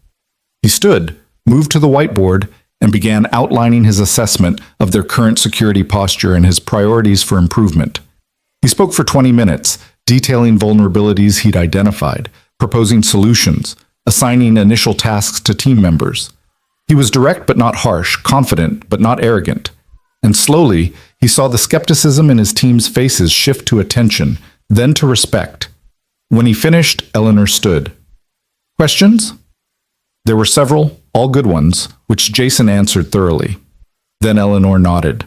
He stood, moved to the whiteboard, and began outlining his assessment of their current security posture and his priorities for improvement. He spoke for 20 minutes, detailing vulnerabilities he'd identified, proposing solutions, assigning initial tasks to team members. He was direct but not harsh, confident but not arrogant. And slowly, he saw the skepticism in his team's faces shift to attention, then to respect. When he finished, Eleanor stood. "Questions?" There were several, all good ones, which Jason answered thoroughly. Then Eleanor nodded.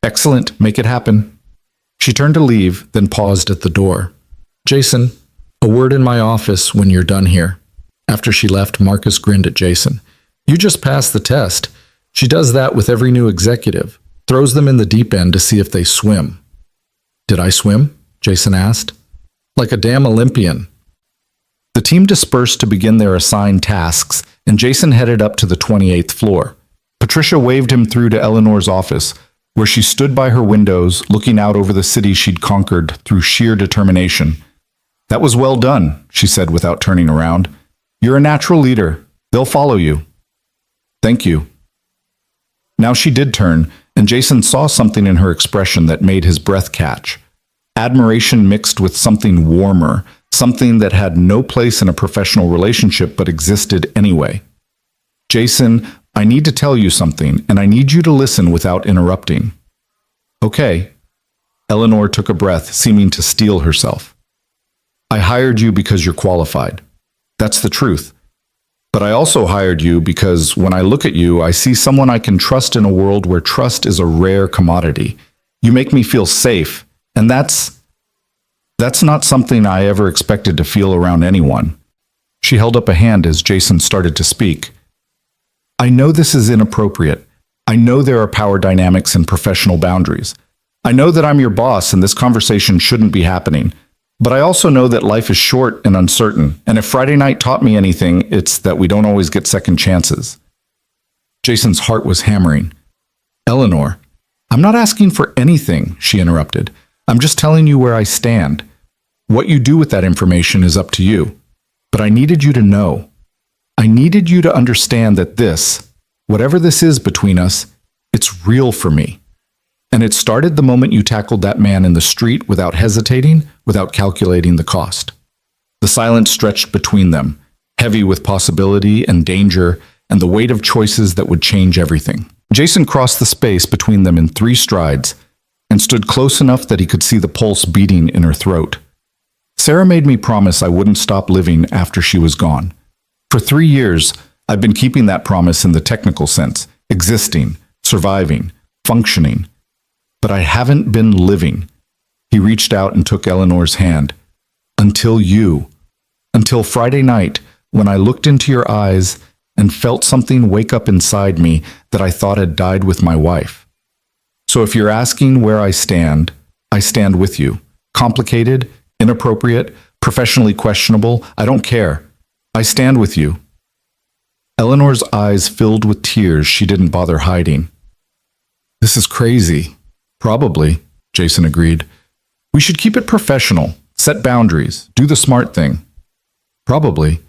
"Excellent, make it happen." She turned to leave, then paused at the door. "Jason, a word in my office when you're done here." After she left, Marcus grinned at Jason. "You just passed the test. She does that with every new executive, throws them in the deep end to see if they swim." "Did I swim?" Jason asked. "Like a damn Olympian." The team dispersed to begin their assigned tasks, and Jason headed up to the 28th floor. Patricia waved him through to Eleanor's office, where she stood by her windows, looking out over the city she'd conquered through sheer determination. "That was well done," she said without turning around. "You're a natural leader. They'll follow you." "Thank you." Now she did turn, and Jason saw something in her expression that made his breath catch. Admiration mixed with something warmer, something that had no place in a professional relationship but existed anyway. "Jason, I need to tell you something, and I need you to listen without interrupting." "Okay." Eleanor took a breath, seeming to steel herself. "I hired you because you're qualified. That's the truth. But I also hired you because when I look at you, I see someone I can trust in a world where trust is a rare commodity. You make me feel safe, and that's not something I ever expected to feel around anyone." She held up a hand as Jason started to speak. "I know this is inappropriate. I know there are power dynamics and professional boundaries. I know that I'm your boss and this conversation shouldn't be happening. But I also know that life is short and uncertain, and if Friday night taught me anything, it's that we don't always get second chances." Jason's heart was hammering. "Eleanor, I'm not asking for anything," she interrupted. "I'm just telling you where I stand. What you do with that information is up to you. But I needed you to know. I needed you to understand that this, whatever this is between us, it's real for me. And it started the moment you tackled that man in the street without hesitating, without calculating the cost." The silence stretched between them, heavy with possibility and danger and the weight of choices that would change everything. Jason crossed the space between them in 3 strides and stood close enough that he could see the pulse beating in her throat. "Sarah made me promise I wouldn't stop living after she was gone. For 3 years, I've been keeping that promise in the technical sense, existing, surviving, functioning. But I haven't been living. He reached out and took Eleanor's hand. Until Friday night, when I looked into your eyes and felt something wake up inside me that I thought had died with my wife. So if you're asking where I stand with you. Complicated, inappropriate, professionally questionable, I don't care. I stand with you. Eleanor's eyes filled with tears she didn't bother hiding. This is crazy. Probably, Jason agreed. We should keep it professional, set boundaries, do the smart thing. Probably.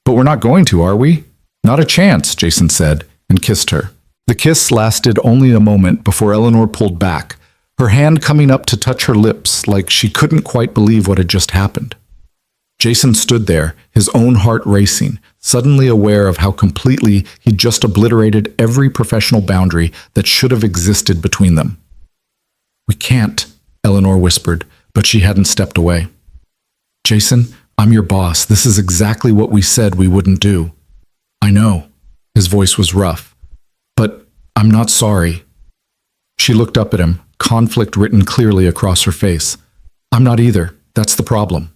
But we're not going to, are we? Not a chance, Jason said, and kissed her. The kiss lasted only a moment before Eleanor pulled back, her hand coming up to touch her lips like she couldn't quite believe what had just happened. Jason stood there, his own heart racing, suddenly aware of how completely he'd just obliterated every professional boundary that should have existed between them. We can't, Eleanor whispered, but she hadn't stepped away. Jason, I'm your boss. This is exactly what we said we wouldn't do. I know. His voice was rough. But I'm not sorry. She looked up at him, conflict written clearly across her face. I'm not either. That's the problem.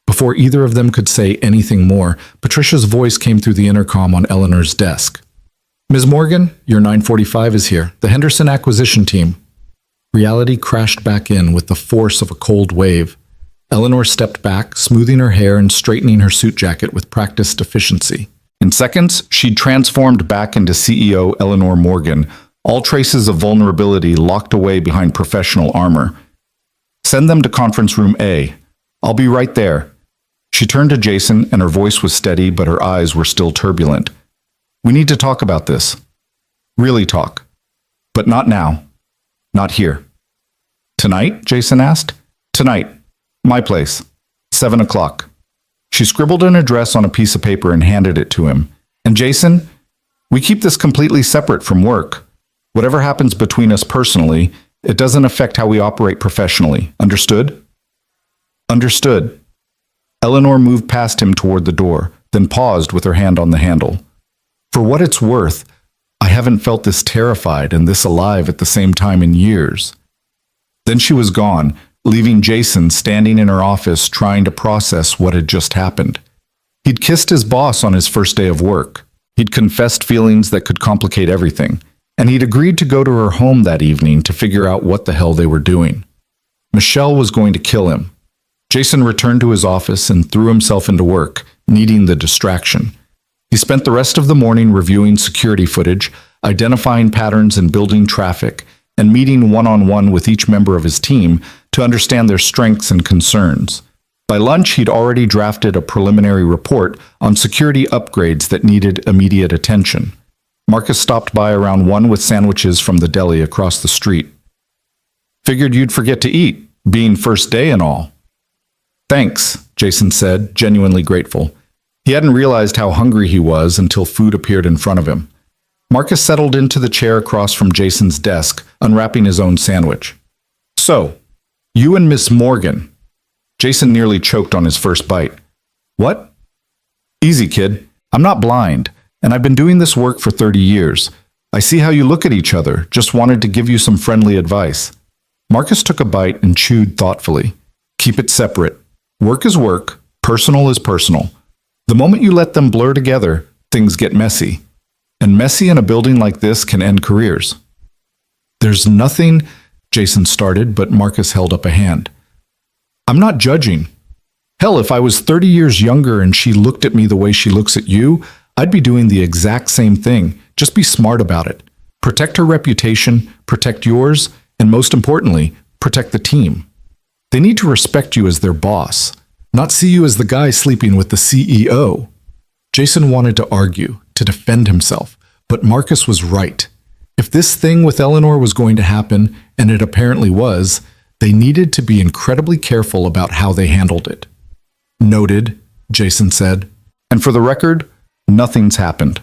Before either of them could say anything more, Patricia's voice came through the intercom on Eleanor's desk. Ms. Morgan, your 945 is here. The Henderson acquisition team. Reality crashed back in with the force of a cold wave. Eleanor stepped back, smoothing her hair and straightening her suit jacket with practiced efficiency. In seconds, she'd transformed back into CEO Eleanor Morgan, all traces of vulnerability locked away behind professional armor. Send them to conference room A. I'll be right there. She turned to Jason, and her voice was steady, but her eyes were still turbulent. We need to talk about this. Really talk. But not now. Not here. Tonight? Jason asked. Tonight. My place. 7 o'clock. She scribbled an address on a piece of paper and handed it to him. And Jason, we keep this completely separate from work. Whatever happens between us personally, it doesn't affect how we operate professionally. Understood? Understood. Eleanor moved past him toward the door, then paused with her hand on the handle. For what it's worth, I haven't felt this terrified and this alive at the same time in years. Then she was gone, leaving Jason standing in her office trying to process what had just happened. He'd kissed his boss on his first day of work. He'd confessed feelings that could complicate everything, and he'd agreed to go to her home that evening to figure out what the hell they were doing. Michelle was going to kill him. Jason returned to his office and threw himself into work, needing the distraction. He spent the rest of the morning reviewing security footage, identifying patterns and building traffic, and meeting one-on-one with each member of his team to understand their strengths and concerns. By lunch, he'd already drafted a preliminary report on security upgrades that needed immediate attention. Marcus stopped by around 1 with sandwiches from the deli across the street. Figured you'd forget to eat, being first day and all. Thanks, Jason said, genuinely grateful. He hadn't realized how hungry he was until food appeared in front of him. Marcus settled into the chair across from Jason's desk, unwrapping his own sandwich. So, you and Miss Morgan. Jason nearly choked on his first bite. What? Easy, kid. I'm not blind, and I've been doing this work for 30 years. I see how you look at each other, just wanted to give you some friendly advice. Marcus took a bite and chewed thoughtfully. Keep it separate. Work is work, personal is personal. The moment you let them blur together, things get messy. And messy in a building like this can end careers. There's nothing, Jason started, but Marcus held up a hand. I'm not judging. Hell, if I was 30 years younger and she looked at me the way she looks at you, I'd be doing the exact same thing. Just be smart about it. Protect her reputation, protect yours, and most importantly, protect the team. They need to respect you as their boss, not see you as the guy sleeping with the CEO. Jason wanted to argue, to defend himself, but Marcus was right. If this thing with Eleanor was going to happen, and it apparently was, they needed to be incredibly careful about how they handled it. Noted, Jason said. And for the record, nothing's happened.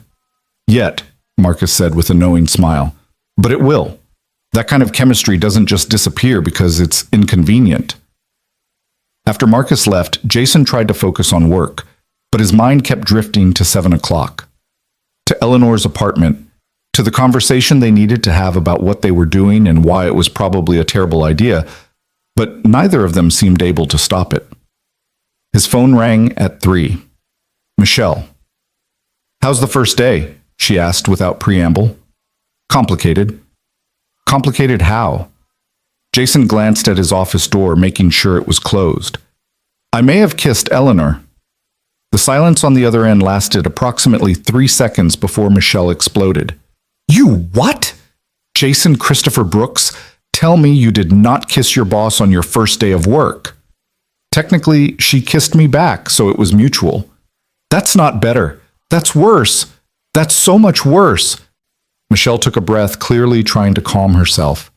Yet, Marcus said with a knowing smile. But it will. That kind of chemistry doesn't just disappear because it's inconvenient. After Marcus left, Jason tried to focus on work, but his mind kept drifting to 7 o'clock. To Eleanor's apartment, to the conversation they needed to have about what they were doing and why it was probably a terrible idea, but neither of them seemed able to stop it. His phone rang at 3. Michelle. "How's the first day?" she asked without preamble. "Complicated." "Complicated how?" Jason glanced at his office door, making sure it was closed. "I may have kissed Eleanor." The silence on the other end lasted approximately 3 seconds before Michelle exploded. "You what? Jason Christopher Brooks, tell me you did not kiss your boss on your first day of work." "Technically, she kissed me back, so it was mutual." "That's not better. That's worse. That's so much worse." Michelle took a breath, clearly trying to calm herself.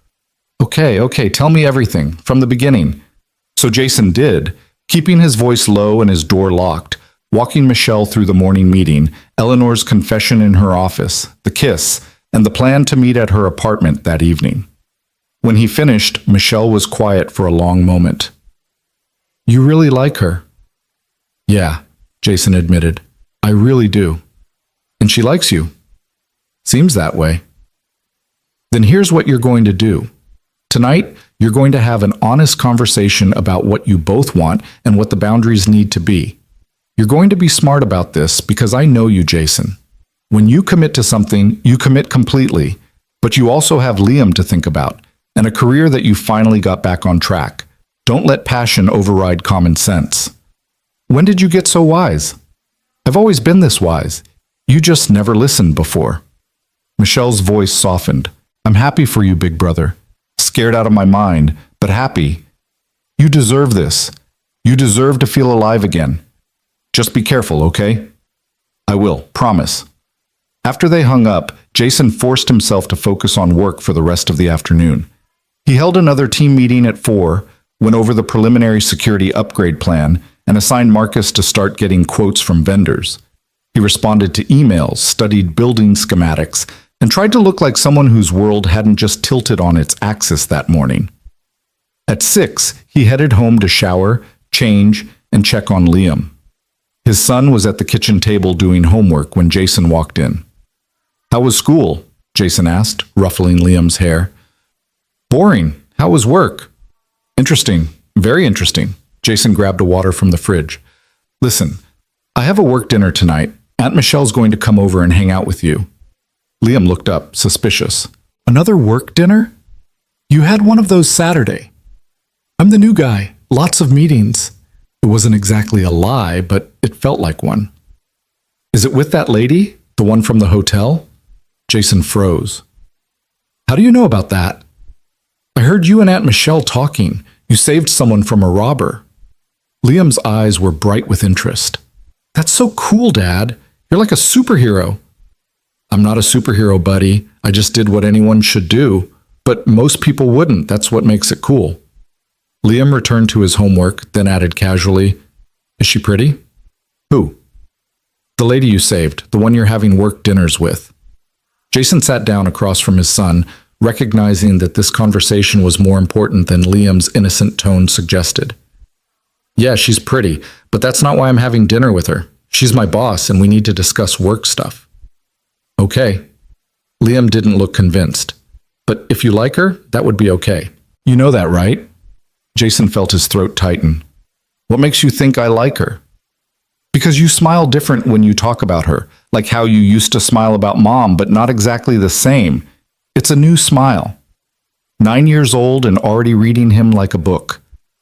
Okay, tell me everything, from the beginning." So Jason did, keeping his voice low and his door locked, walking Michelle through the morning meeting, Eleanor's confession in her office, the kiss, and the plan to meet at her apartment that evening. When he finished, Michelle was quiet for a long moment. "You really like her?" "Yeah," Jason admitted. "I really do." "And she likes you?" "Seems that way." "Then here's what you're going to do. Tonight, you're going to have an honest conversation about what you both want and what the boundaries need to be. You're going to be smart about this because I know you, Jason. When you commit to something, you commit completely, but you also have Liam to think about and a career that you finally got back on track. Don't let passion override common sense." "When did you get so wise?" "I've always been this wise. You just never listened before." Michelle's voice softened. "I'm happy for you, big brother. Scared out of my mind, but happy. You deserve this. You deserve to feel alive again. Just be careful, okay?" "I will, promise." After they hung up, Jason forced himself to focus on work for the rest of the afternoon. He held another team meeting at 4, went over the preliminary security upgrade plan, and assigned Marcus to start getting quotes from vendors. He responded to emails, studied building schematics, and tried to look like someone whose world hadn't just tilted on its axis that morning. At 6, he headed home to shower, change, and check on Liam. His son was at the kitchen table doing homework when Jason walked in. "How was school?" Jason asked, ruffling Liam's hair. "Boring. How was work?" "Interesting. Very interesting." Jason grabbed a water from the fridge. "Listen, I have a work dinner tonight. Aunt Michelle's going to come over and hang out with you." Liam looked up, suspicious. "Another work dinner? You had one of those Saturday." "I'm the new guy. Lots of meetings." It wasn't exactly a lie, but it felt like one. "Is it with that lady? The one from the hotel?" Jason froze. "How do you know about that?" "I heard you and Aunt Michelle talking. You saved someone from a robber." Liam's eyes were bright with interest. "That's so cool, Dad. You're like a superhero." "I'm not a superhero, buddy. I just did what anyone should do. But most people wouldn't. That's what makes it cool." Liam returned to his homework, then added casually, "Is she pretty?" "Who?" "The lady you saved, the one you're having work dinners with." Jason sat down across from his son, recognizing that this conversation was more important than Liam's innocent tone suggested. "Yeah, she's pretty, but that's not why I'm having dinner with her. She's my boss, and we need to discuss work stuff." "Okay." Liam didn't look convinced. "But if you like her, that would be okay. You know that, right?" Jason felt his throat tighten. "What makes you think I like her?" "Because you smile different when you talk about her, like how you used to smile about Mom, but not exactly the same. It's a new smile." 9 years old and already reading him like a book.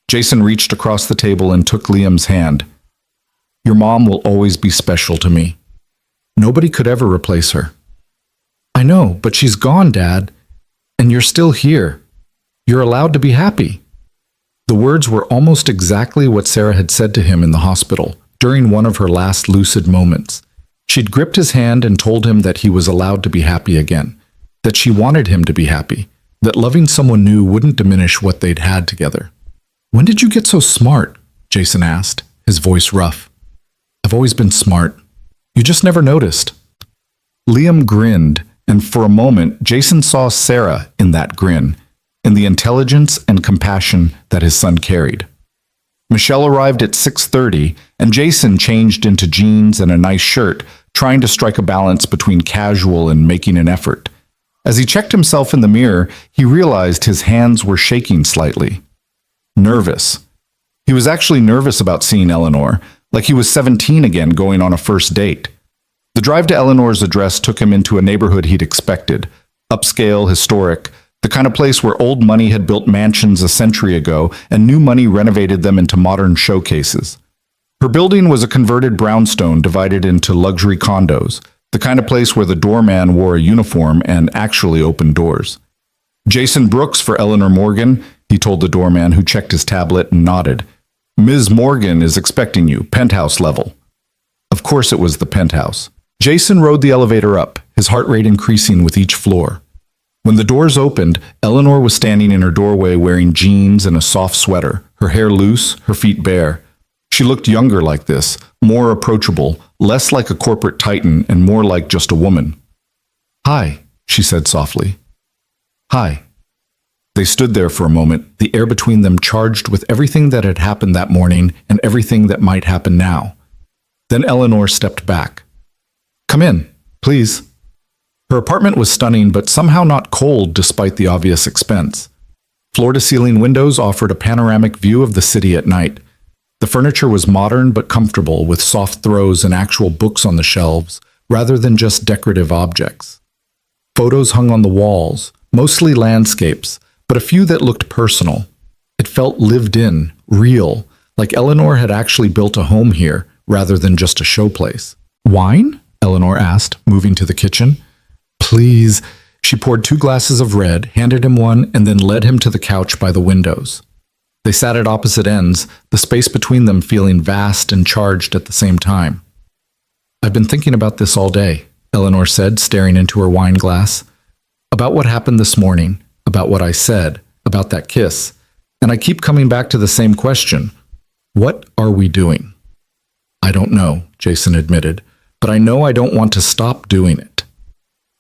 Jason reached across the table and took Liam's hand. "Your mom will always be special to me. Nobody could ever replace her." "I know, but she's gone, Dad. And you're still here. You're allowed to be happy." The words were almost exactly what Sarah had said to him in the hospital, during one of her last lucid moments. She'd gripped his hand and told him that he was allowed to be happy again, that she wanted him to be happy, that loving someone new wouldn't diminish what they'd had together. "When did you get so smart?" Jason asked, his voice rough. "I've always been smart. You just never noticed." Liam grinned, and for a moment, Jason saw Sarah in that grin, in the intelligence and compassion that his son carried. Michelle arrived at 6:30, and Jason changed into jeans and a nice shirt, trying to strike a balance between casual and making an effort. As he checked himself in the mirror, he realized his hands were shaking slightly. nervous. He was actually nervous about seeing Eleanor, like he was 17 again going on a first date. The drive to Eleanor's address took him into a neighborhood he'd expected, upscale, historic, the kind of place where old money had built mansions a century ago and new money renovated them into modern showcases. Her building was a converted brownstone divided into luxury condos, the kind of place where the doorman wore a uniform and actually opened doors. Jason Brooks for Eleanor Morgan, he told the doorman, who checked his tablet and nodded. Ms. Morgan is expecting you, penthouse level. Of course it was the penthouse. Jason rode the elevator up, his heart rate increasing with each floor. When the doors opened, Eleanor was standing in her doorway wearing jeans and a soft sweater, her hair loose, her feet bare. She looked younger like this, more approachable, less like a corporate titan and more like just a woman. "Hi," she said softly. "Hi." They stood there for a moment, the air between them charged with everything that had happened that morning and everything that might happen now. Then Eleanor stepped back. "Come in, please." Her apartment was stunning, but somehow not cold despite the obvious expense. Floor-to-ceiling windows offered a panoramic view of the city at night. The furniture was modern but comfortable, with soft throws and actual books on the shelves, rather than just decorative objects. Photos hung on the walls, mostly landscapes, but a few that looked personal. It felt lived in, real, like Eleanor had actually built a home here, rather than just a showplace. "Wine?" Eleanor asked, moving to the kitchen. "Please." She poured 2 glasses of red, handed him one, and then led him to the couch by the windows. They sat at opposite ends, the space between them feeling vast and charged at the same time. "I've been thinking about this all day," Eleanor said, staring into her wine glass. "About what happened this morning, about what I said, about that kiss. And I keep coming back to the same question. What are we doing?" "I don't know," Jason admitted, "but I know I don't want to stop doing it."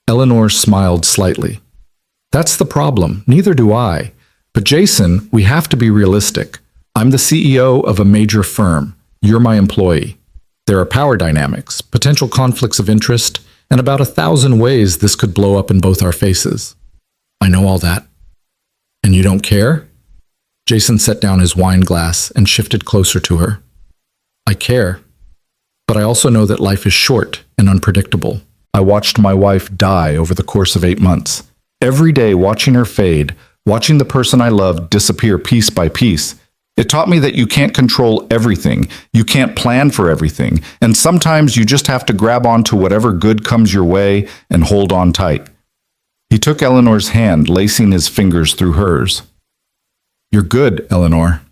Eleanor smiled slightly. "That's the problem. Neither do I. But Jason, we have to be realistic. I'm the CEO of a major firm. You're my employee. There are power dynamics, potential conflicts of interest, and about 1,000 ways this could blow up in both our faces." "I know all that." "And you don't care?" Jason set down his wine glass and shifted closer to her. "I care. But I also know that life is short and unpredictable. I watched my wife die over the course of 8 months. Every day watching her fade, watching the person I loved disappear piece by piece. It taught me that you can't control everything, you can't plan for everything, and sometimes you just have to grab onto whatever good comes your way and hold on tight." He took Eleanor's hand, lacing his fingers through hers. "You're good, Eleanor.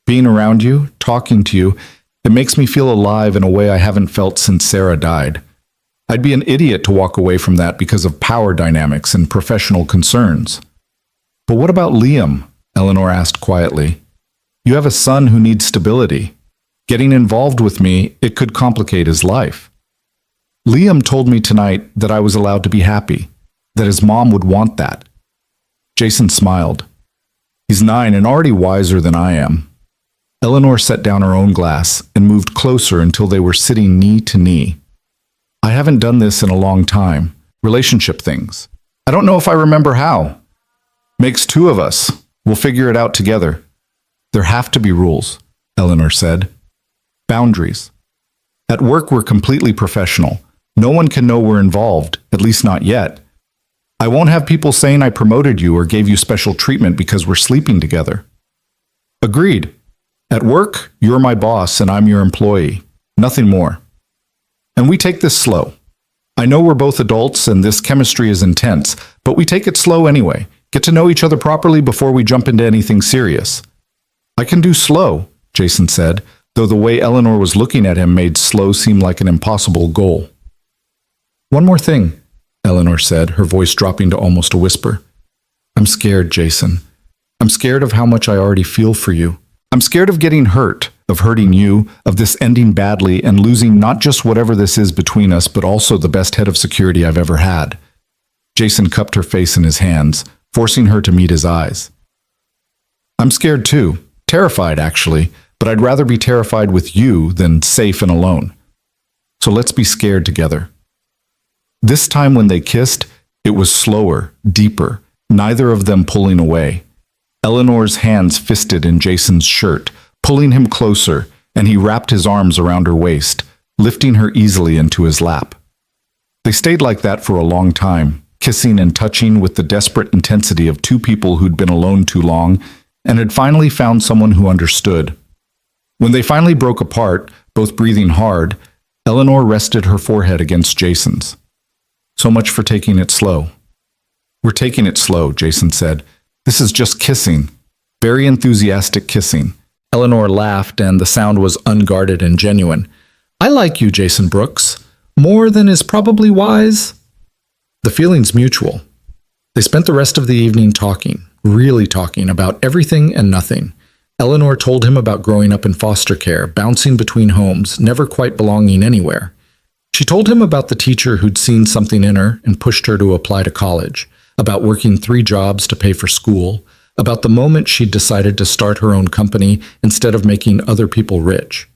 Being around you, talking to you, it makes me feel alive in a way I haven't felt since Sarah died. I'd be an idiot to walk away from that because of power dynamics and professional concerns." "But what about Liam?" Eleanor asked quietly. "You have a son who needs stability. Getting involved with me, it could complicate his life." "Liam told me tonight that I was allowed to be happy, that his mom would want that." Jason smiled. "He's 9 and already wiser than I am." Eleanor set down her own glass and moved closer until they were sitting knee to knee. "I haven't done this in a long time. Relationship things. I don't know if I remember how. Makes 2 of us. We'll figure it out together." "There have to be rules," Eleanor said. "Boundaries. At work, we're completely professional. No one can know we're involved, at least not yet. I won't have people saying I promoted you or gave you special treatment because we're sleeping together." "Agreed. At work, you're my boss and I'm your employee. Nothing more. And we take this slow. I know we're both adults and this chemistry is intense, but we take it slow anyway. Get to know each other properly before we jump into anything serious." "I can do slow," Jason said, though the way Eleanor was looking at him made slow seem like an impossible goal. "One more thing," Eleanor said, her voice dropping to almost a whisper. "I'm scared, Jason. I'm scared of how much I already feel for you. I'm scared of getting hurt, of hurting you, of this ending badly and losing not just whatever this is between us, but also the best head of security I've ever had." Jason cupped her face in his hands, forcing her to meet his eyes. "I'm scared too. Terrified, actually, but I'd rather be terrified with you than safe and alone. So let's be scared together." This time when they kissed, it was slower, deeper, neither of them pulling away. Eleanor's hands fisted in Jason's shirt, pulling him closer, and he wrapped his arms around her waist, lifting her easily into his lap. They stayed like that for a long time, kissing and touching with the desperate intensity of two people who'd been alone too long and had finally found someone who understood. When they finally broke apart, both breathing hard, Eleanor rested her forehead against Jason's. "So much for taking it slow." "We're taking it slow," Jason said. "This is just kissing. Very enthusiastic kissing." Eleanor laughed, and the sound was unguarded and genuine. "I like you, Jason Brooks. More than is probably wise." The feeling's mutual. They spent the rest of the evening talking, really talking about everything and nothing. Eleanor told him about growing up in foster care, bouncing between homes, never quite belonging anywhere. She told him about the teacher who'd seen something in her and pushed her to apply to college, about working 3 jobs to pay for school, about the moment she'd decided to start her own company instead of making other people rich.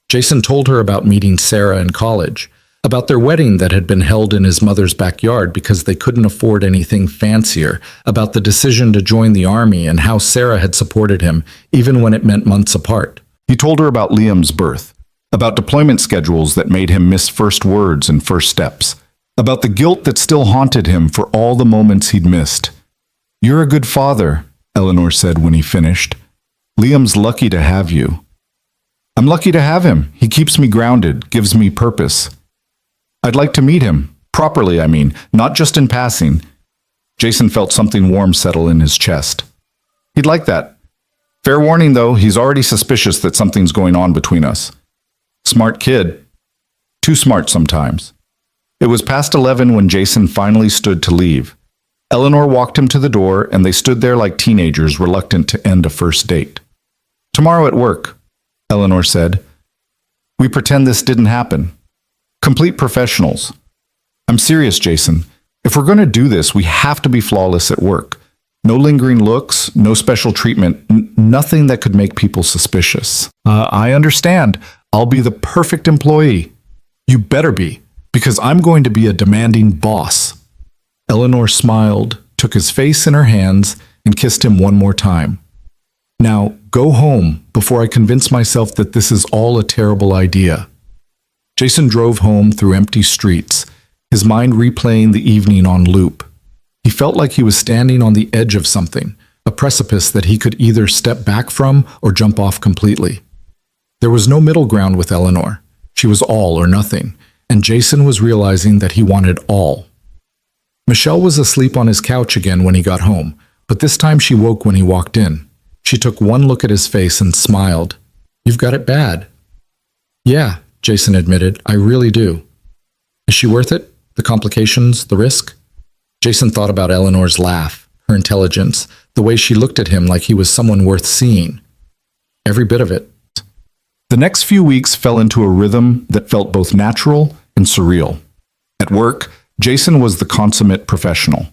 Jason told her about meeting Sarah in college, about their wedding that had been held in his mother's backyard because they couldn't afford anything fancier, about the decision to join the army and how Sarah had supported him, even when it meant months apart. He told her about Liam's birth, about deployment schedules that made him miss first words and first steps, about the guilt that still haunted him for all the moments he'd missed. "You're a good father," Eleanor said when he finished. "Liam's lucky to have you." "I'm lucky to have him. He keeps me grounded, gives me purpose." "I'd like to meet him. Properly, I mean, not just in passing." Jason felt something warm settle in his chest. He'd like that. Fair warning, though, he's already suspicious that something's going on between us. Smart kid. Too smart sometimes. It was past 11 when Jason finally stood to leave. Eleanor walked him to the door, and they stood there like teenagers reluctant to end a first date. "Tomorrow at work," Eleanor said. "We pretend this didn't happen. Complete professionals. I'm serious, Jason. If we're going to do this, we have to be flawless at work. No lingering looks, no special treatment, nothing that could make people suspicious." I understand. I'll be the perfect employee." "You better be, because I'm going to be a demanding boss." Eleanor smiled, took his face in her hands, and kissed him one more time. "Now, go home before I convince myself that this is all a terrible idea." Jason drove home through empty streets, his mind replaying the evening on loop. He felt like he was standing on the edge of something, a precipice that he could either step back from or jump off completely. There was no middle ground with Eleanor. She was all or nothing, and Jason was realizing that he wanted all. Michelle was asleep on his couch again when he got home, but this time she woke when he walked in. She took one look at his face and smiled. "You've got it bad." "Yeah," Jason admitted, "I really do." "Is she worth it? The complications, the risk?" Jason thought about Eleanor's laugh, her intelligence, the way she looked at him like he was someone worth seeing. Every bit of it. The next few weeks fell into a rhythm that felt both natural and surreal. At work, Jason was the consummate professional.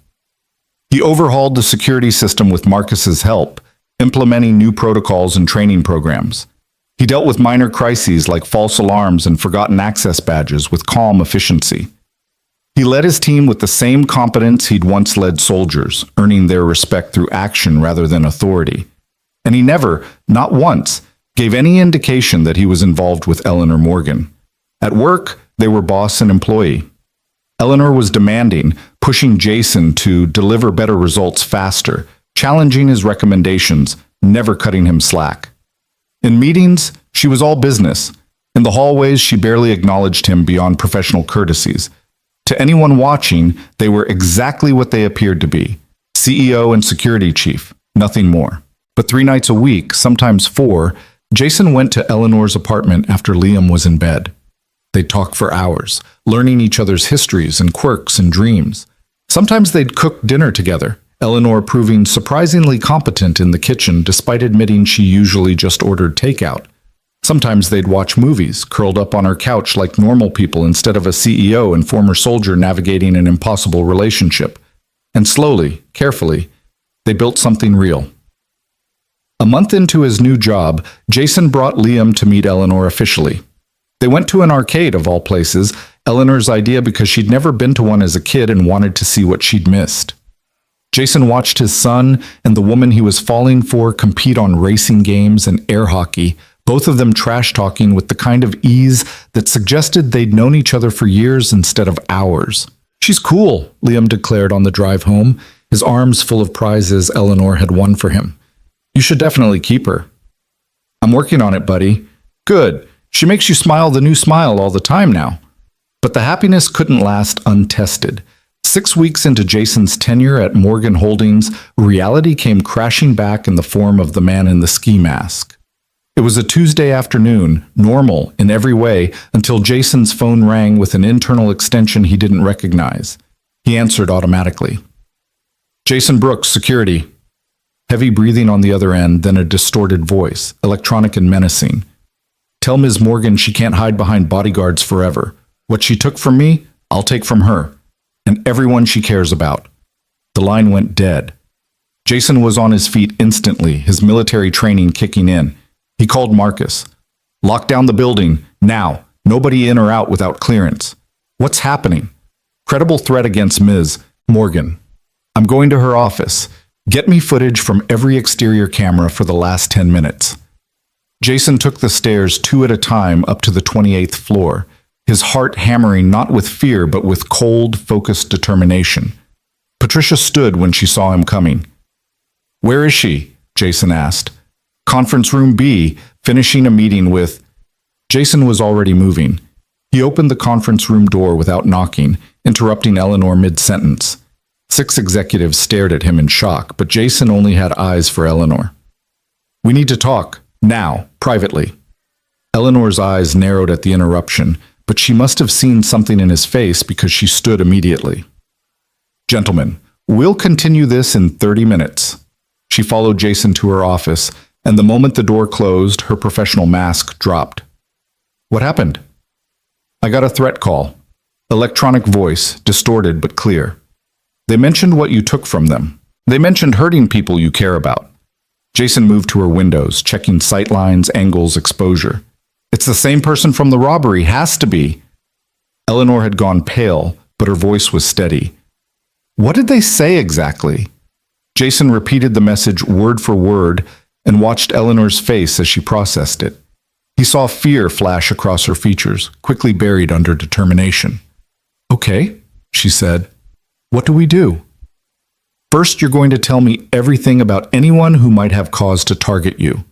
He overhauled the security system with Marcus's help, implementing new protocols and training programs. He dealt with minor crises like false alarms and forgotten access badges with calm efficiency. He led his team with the same competence he'd once led soldiers, earning their respect through action rather than authority. And he never, not once, gave any indication that he was involved with Eleanor Morgan. At work, they were boss and employee. Eleanor was demanding, pushing Jason to deliver better results faster, challenging his recommendations, never cutting him slack. In meetings, she was all business. In the hallways, she barely acknowledged him beyond professional courtesies. To anyone watching, they were exactly what they appeared to be: CEO and security chief, nothing more. But 3 nights a week, sometimes 4, Jason went to Eleanor's apartment after Liam was in bed. They'd talk for hours, learning each other's histories and quirks and dreams. Sometimes they'd cook dinner together, Eleanor proving surprisingly competent in the kitchen despite admitting she usually just ordered takeout. Sometimes they'd watch movies, curled up on her couch like normal people instead of a CEO and former soldier navigating an impossible relationship. And slowly, carefully, they built something real. A month into his new job, Jason brought Liam to meet Eleanor officially. They went to an arcade of all places, Eleanor's idea because she'd never been to one as a kid and wanted to see what she'd missed. Jason watched his son and the woman he was falling for compete on racing games and air hockey, both of them trash-talking with the kind of ease that suggested they'd known each other for years instead of hours. "She's cool," Liam declared on the drive home, his arms full of prizes Eleanor had won for him. "You should definitely keep her." "I'm working on it, buddy." "Good. She makes you smile the new smile all the time now." But the happiness couldn't last untested. 6 weeks into Jason's tenure at Morgan Holdings, reality came crashing back in the form of the man in the ski mask. It was a Tuesday afternoon, normal in every way, until Jason's phone rang with an internal extension he didn't recognize. He answered automatically. "Jason Brooks, security." Heavy breathing on the other end, then a distorted voice, electronic and menacing. "Tell Ms. Morgan she can't hide behind bodyguards forever. What she took from me, I'll take from her. And everyone she cares about." The line went dead. Jason was on his feet instantly, his military training kicking in. He called Marcus. "Lock down the building, now. Nobody in or out without clearance." "What's happening?" "Credible threat against Ms. Morgan. I'm going to her office. Get me footage from every exterior camera for the last 10 minutes. Jason took the stairs 2 at a time up to the 28th floor, his heart hammering not with fear but with cold, focused determination. Patricia stood when she saw him coming. "Where is she?" Jason asked. "Conference room B, finishing a meeting with—" Jason was already moving. He opened the conference room door without knocking, interrupting Eleanor mid-sentence. 6 executives stared at him in shock, but Jason only had eyes for Eleanor. "We need to talk, now, privately." Eleanor's eyes narrowed at the interruption, but she must have seen something in his face because she stood immediately. "Gentlemen, we'll continue this in 30 minutes. She followed Jason to her office, and the moment the door closed, her professional mask dropped. "What happened?" "I got a threat call. Electronic voice, distorted but clear. They mentioned what you took from them. They mentioned hurting people you care about." Jason moved to her windows, checking sight lines, angles, exposure. "It's the same person from the robbery, has to be." Eleanor had gone pale, but her voice was steady. "What did they say exactly?" Jason repeated the message word for word and watched Eleanor's face as she processed it. He saw fear flash across her features, quickly buried under determination. "Okay," she said. "What do we do?" "First, you're going to tell me everything about anyone who might have cause to target you.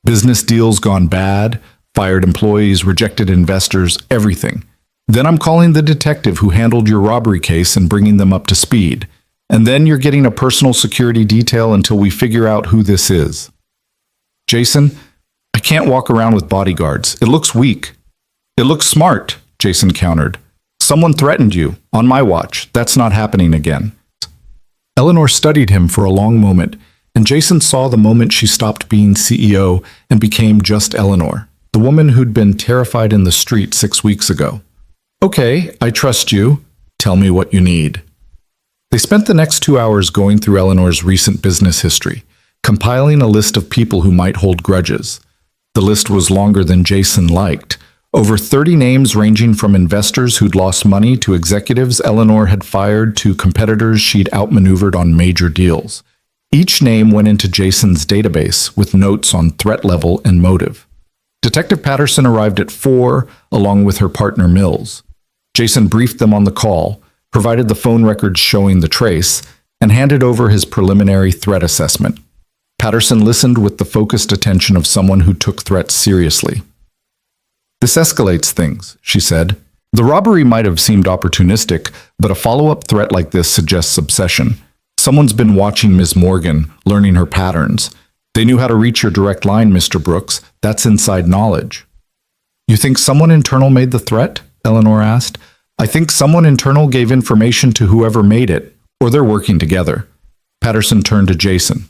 Business deals gone bad, fired employees, rejected investors, everything. Then I'm calling the detective who handled your robbery case and bringing them up to speed. And then you're getting a personal security detail until we figure out who this is." "Jason, I can't walk around with bodyguards. It looks weak." "It looks smart," Jason countered. "Someone threatened you, on my watch. That's not happening again." Eleanor studied him for a long moment, and Jason saw the moment she stopped being CEO and became just Eleanor, the woman who'd been terrified in the street 6 weeks ago. "Okay, I trust you. Tell me what you need." They spent the next 2 hours going through Eleanor's recent business history, compiling a list of people who might hold grudges. The list was longer than Jason liked. Over 30 names ranging from investors who'd lost money to executives Eleanor had fired to competitors she'd outmaneuvered on major deals. Each name went into Jason's database with notes on threat level and motive. Detective Patterson arrived at 4, along with her partner Mills. Jason briefed them on the call, provided the phone records showing the trace, and handed over his preliminary threat assessment. Patterson listened with the focused attention of someone who took threats seriously. "This escalates things," she said. "The robbery might have seemed opportunistic, but a follow-up threat like this suggests obsession. Someone's been watching Ms. Morgan, learning her patterns. They knew how to reach your direct line, Mr. Brooks. That's inside knowledge." "You think someone internal made the threat?" Eleanor asked. "I think someone internal gave information to whoever made it, or they're working together." Patterson turned to Jason.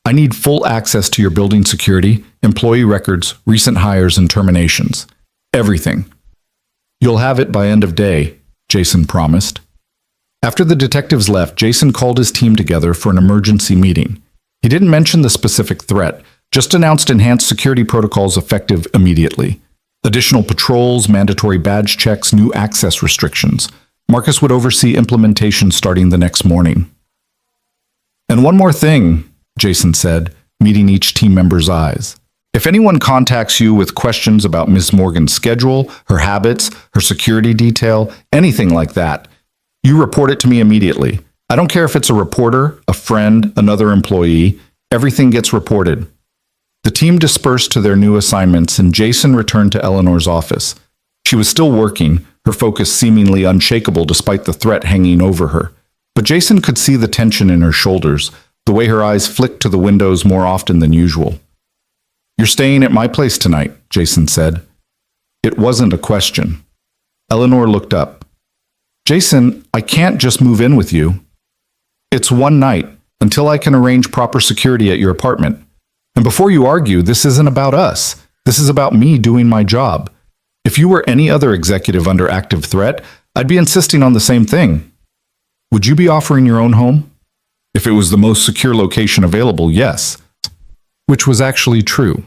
"I need full access to your building security, employee records, recent hires and terminations. Everything." "You'll have it by end of day," Jason promised. After the detectives left, Jason called his team together for an emergency meeting. He didn't mention the specific threat, just announced enhanced security protocols effective immediately. Additional patrols, mandatory badge checks, new access restrictions. Marcus would oversee implementation starting the next morning. And one more thing, Jason said, meeting each team member's eyes. If anyone contacts you with questions about Miss Morgan's schedule, her habits, her security detail, anything like that, you report it to me immediately. I don't care if it's a reporter, a friend, another employee, everything gets reported. The team dispersed to their new assignments and Jason returned to Eleanor's office. She was still working, her focus seemingly unshakable despite the threat hanging over her. But Jason could see the tension in her shoulders, the way her eyes flicked to the windows more often than usual. "You're staying at my place tonight," Jason said. It wasn't a question. Eleanor looked up. "Jason, I can't just move in with you. It's one night, until I can arrange proper security at your apartment. And before you argue, this isn't about us. This is about me doing my job. If you were any other executive under active threat, I'd be insisting on the same thing. Would you be offering your own home? If it was the most secure location available, yes." Which was actually true.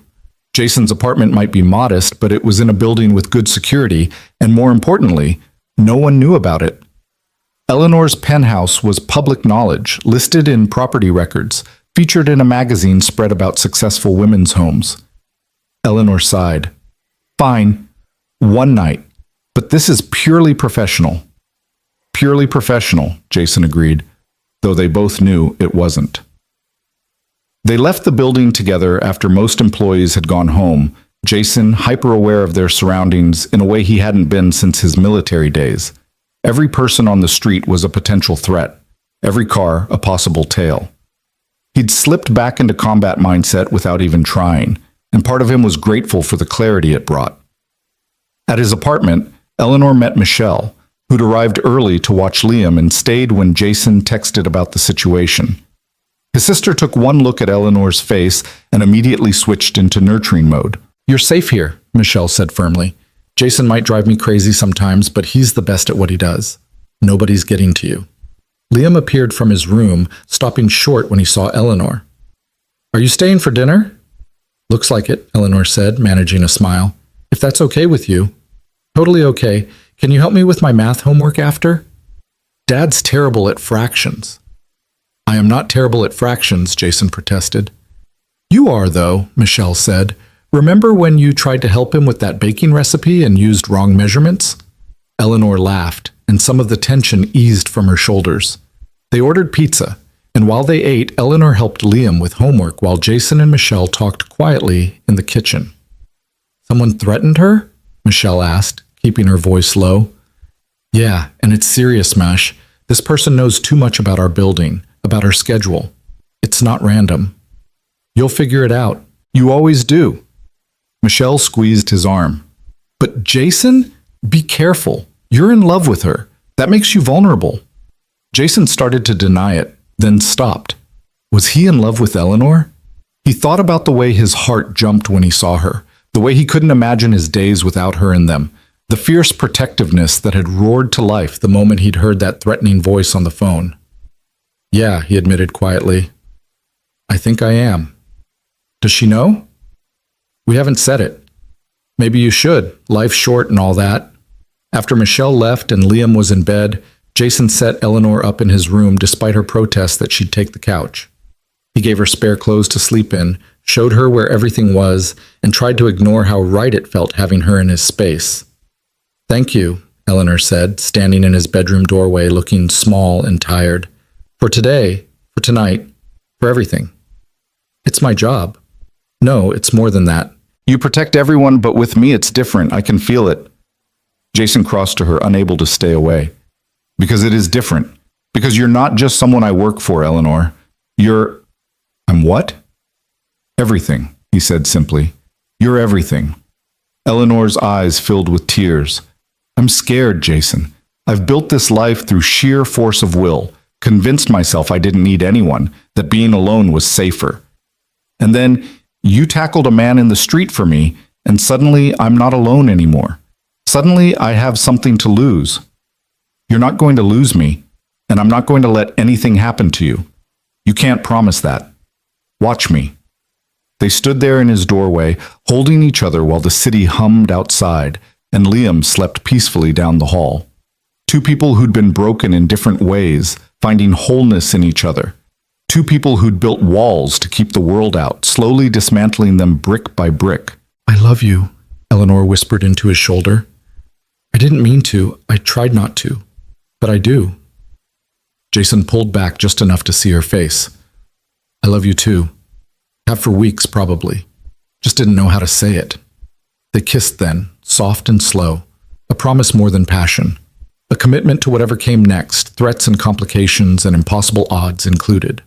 Jason's apartment might be modest, but it was in a building with good security, and more importantly, no one knew about it. Eleanor's penthouse was public knowledge, listed in property records, featured in a magazine spread about successful women's homes. Eleanor sighed. "Fine, one night, but this is purely professional." "Purely professional," Jason agreed, though they both knew it wasn't. They left the building together after most employees had gone home, Jason hyper-aware of their surroundings in a way he hadn't been since his military days. Every person on the street was a potential threat, every car a possible tail. He'd slipped back into combat mindset without even trying, and part of him was grateful for the clarity it brought. At his apartment, Eleanor met Michelle, who'd arrived early to watch Liam and stayed when Jason texted about the situation. His sister took one look at Eleanor's face and immediately switched into nurturing mode. "You're safe here," Michelle said firmly. "Jason might drive me crazy sometimes, but he's the best at what he does. Nobody's getting to you." Liam appeared from his room, stopping short when he saw Eleanor. "Are you staying for dinner?" "Looks like it," Eleanor said, managing a smile. "If that's okay with you." "Totally okay. Can you help me with my math homework after?" "Dad's terrible at fractions." "I am not terrible at fractions," Jason protested. "You are, though," Michelle said. "Remember when you tried to help him with that baking recipe and used wrong measurements?" Eleanor laughed, and some of the tension eased from her shoulders. They ordered pizza, and while they ate, Eleanor helped Liam with homework while Jason and Michelle talked quietly in the kitchen. "Someone threatened her?" Michelle asked, keeping her voice low. "Yeah, and it's serious, Mash. This person knows too much about our building, about our schedule. It's not random." "You'll figure it out. You always do." Michelle squeezed his arm. "But Jason, be careful. You're in love with her. That makes you vulnerable." Jason started to deny it, then stopped. Was he in love with Eleanor? He thought about the way his heart jumped when he saw her, the way he couldn't imagine his days without her in them, the fierce protectiveness that had roared to life the moment he'd heard that threatening voice on the phone. "Yeah," he admitted quietly. "I think I am." "Does she know?" "We haven't said it." "Maybe you should. Life's short and all that." After Michelle left and Liam was in bed, Jason set Eleanor up in his room despite her protest that she'd take the couch. He gave her spare clothes to sleep in, showed her where everything was, and tried to ignore how right it felt having her in his space. "Thank you," Eleanor said, standing in his bedroom doorway looking small and tired. "For today, for tonight, for everything. It's my job." "No, it's more than that. You protect everyone, but with me it's different. I can feel it." Jason crossed to her, unable to stay away. "Because it is different. Because you're not just someone I work for, Eleanor. You're..." "I'm what?" "Everything," he said simply. "You're everything." Eleanor's eyes filled with tears. "I'm scared, Jason. I've built this life through sheer force of will, convinced myself I didn't need anyone, that being alone was safer. And then you tackled a man in the street for me, and suddenly I'm not alone anymore. Suddenly I have something to lose. You're not going to lose me, and I'm not going to let anything happen to you. You can't promise that. Watch me." They stood there in his doorway, holding each other while the city hummed outside, and Liam slept peacefully down the hall. Two people who'd been broken in different ways, finding wholeness in each other. Two people who'd built walls to keep the world out, slowly dismantling them brick by brick. "I love you," Eleanor whispered into his shoulder. "I didn't mean to. I tried not to. But I do." Jason pulled back just enough to see her face. "I love you too. Have for weeks, probably. Just didn't know how to say it." They kissed then, soft and slow. A promise more than passion. A commitment to whatever came next, threats and complications and impossible odds included.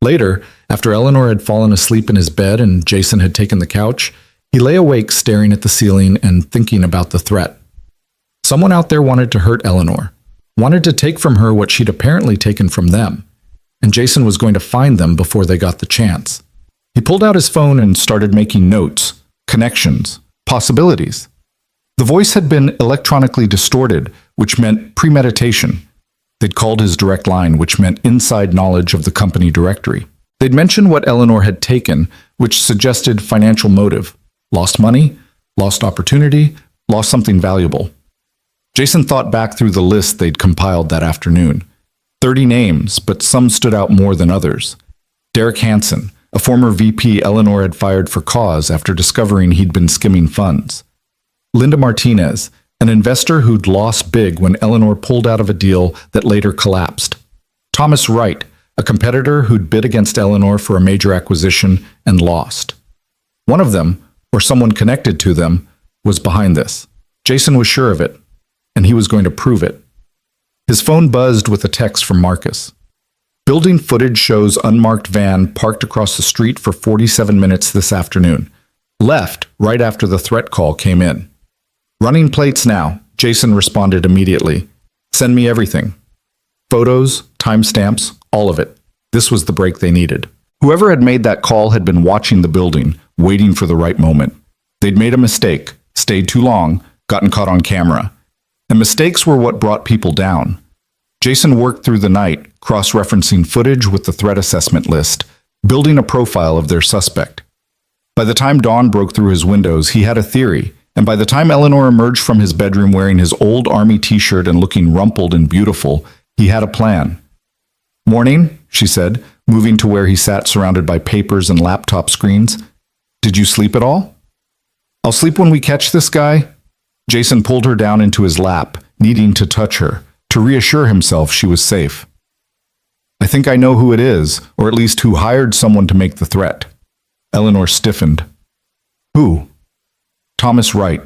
Later, after Eleanor had fallen asleep in his bed and Jason had taken the couch, he lay awake staring at the ceiling and thinking about the threat. Someone out there wanted to hurt Eleanor, wanted to take from her what she'd apparently taken from them, and Jason was going to find them before they got the chance. He pulled out his phone and started making notes, connections, possibilities. The voice had been electronically distorted, which meant premeditation. They'd called his direct line, which meant inside knowledge of the company directory. They'd mentioned what Eleanor had taken, which suggested financial motive. Lost money, lost opportunity, lost something valuable. Jason thought back through the list they'd compiled that afternoon. 30 names, but some stood out more than others. Derek Hansen, a former VP Eleanor had fired for cause after discovering he'd been skimming funds. Linda Martinez, an investor who'd lost big when Eleanor pulled out of a deal that later collapsed. Thomas Wright, a competitor who'd bid against Eleanor for a major acquisition and lost. One of them, or someone connected to them, was behind this. Jason was sure of it, and he was going to prove it. His phone buzzed with a text from Marcus. Building footage shows unmarked van parked across the street for 47 minutes this afternoon. Left right after the threat call came in. "Running plates now," Jason responded immediately. "Send me everything. Photos, timestamps, all of it." This was the break they needed. Whoever had made that call had been watching the building, waiting for the right moment. They'd made a mistake, stayed too long, gotten caught on camera. And mistakes were what brought people down. Jason worked through the night, cross-referencing footage with the threat assessment list, building a profile of their suspect. By the time dawn broke through his windows, he had a theory. And by the time Eleanor emerged from his bedroom wearing his old army t-shirt and looking rumpled and beautiful, he had a plan. "Morning," she said, moving to where he sat surrounded by papers and laptop screens. "Did you sleep at all?" "I'll sleep when we catch this guy." Jason pulled her down into his lap, needing to touch her, to reassure himself she was safe. "I think I know who it is, or at least who hired someone to make the threat." Eleanor stiffened. "Who?" "Thomas Wright.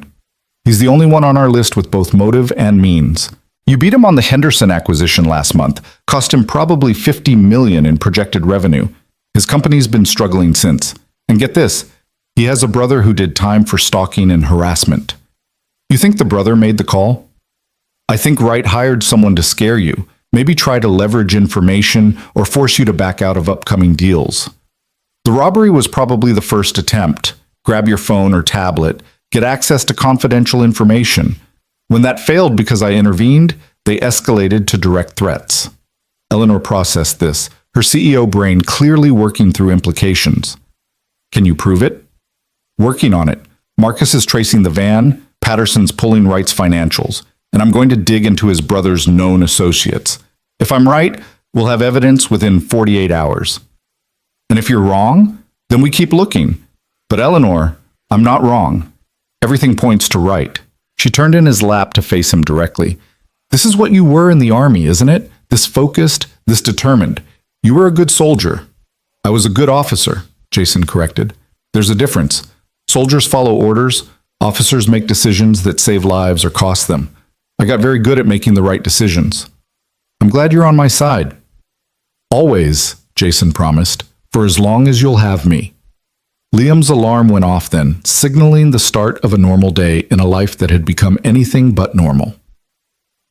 He's the only one on our list with both motive and means. You beat him on the Henderson acquisition last month, cost him probably $50 million in projected revenue. His company's been struggling since. And get this, he has a brother who did time for stalking and harassment. You think the brother made the call? I think Wright hired someone to scare you, maybe try to leverage information or force you to back out of upcoming deals. The robbery was probably the first attempt. Grab your phone or tablet, get access to confidential information. When that failed because I intervened, they escalated to direct threats." Eleanor processed this, her CEO brain clearly working through implications. "Can you prove it?" "Working on it. Marcus is tracing the van, Patterson's pulling Wright's financials, and I'm going to dig into his brother's known associates. If I'm right, we'll have evidence within 48 hours. And if you're wrong, then we keep looking. But Eleanor, I'm not wrong. Everything points to Wright." She turned in his lap to face him directly. "This is what you were in the army, isn't it? This focused, this determined. You were a good soldier." "I was a good officer," Jason corrected. "There's a difference. Soldiers follow orders. Officers make decisions that save lives or cost them. I got very good at making the right decisions." "I'm glad you're on my side." "Always," Jason promised, "for as long as you'll have me." Liam's alarm went off then, signaling the start of a normal day in a life that had become anything but normal.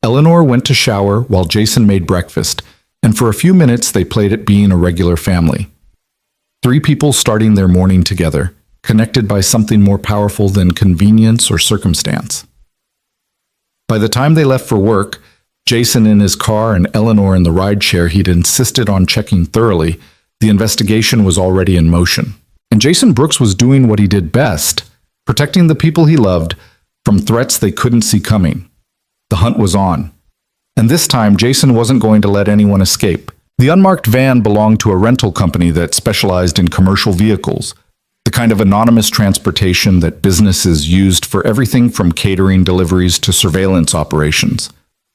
Eleanor went to shower while Jason made breakfast, and for a few minutes they played at being a regular family. 3 people starting their morning together, connected by something more powerful than convenience or circumstance. By the time they left for work, Jason in his car and Eleanor in the rideshare he'd insisted on checking thoroughly, the investigation was already in motion. And Jason Brooks was doing what he did best, protecting the people he loved from threats they couldn't see coming. The hunt was on. And this time, Jason wasn't going to let anyone escape, The unmarked van belonged to a rental company that specialized in commercial vehicles, the kind of anonymous transportation that businesses used for everything from catering deliveries to surveillance operations.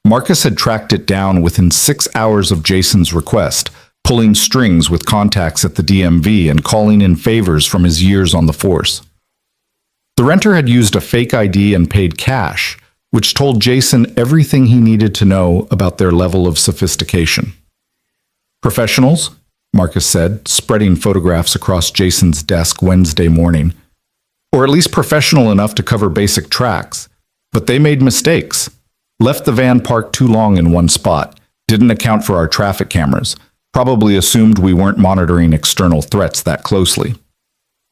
Marcus had tracked it down within 6 hours of Jason's request, pulling strings with contacts at the DMV and calling in favors from his years on the force. The renter had used a fake ID and paid cash, which told Jason everything he needed to know about their level of sophistication. Professionals, Marcus said, spreading photographs across Jason's desk Wednesday morning. Or at least professional enough to cover basic tracks. But they made mistakes. Left the van parked too long in one spot. Didn't account for our traffic cameras. Probably assumed we weren't monitoring external threats that closely.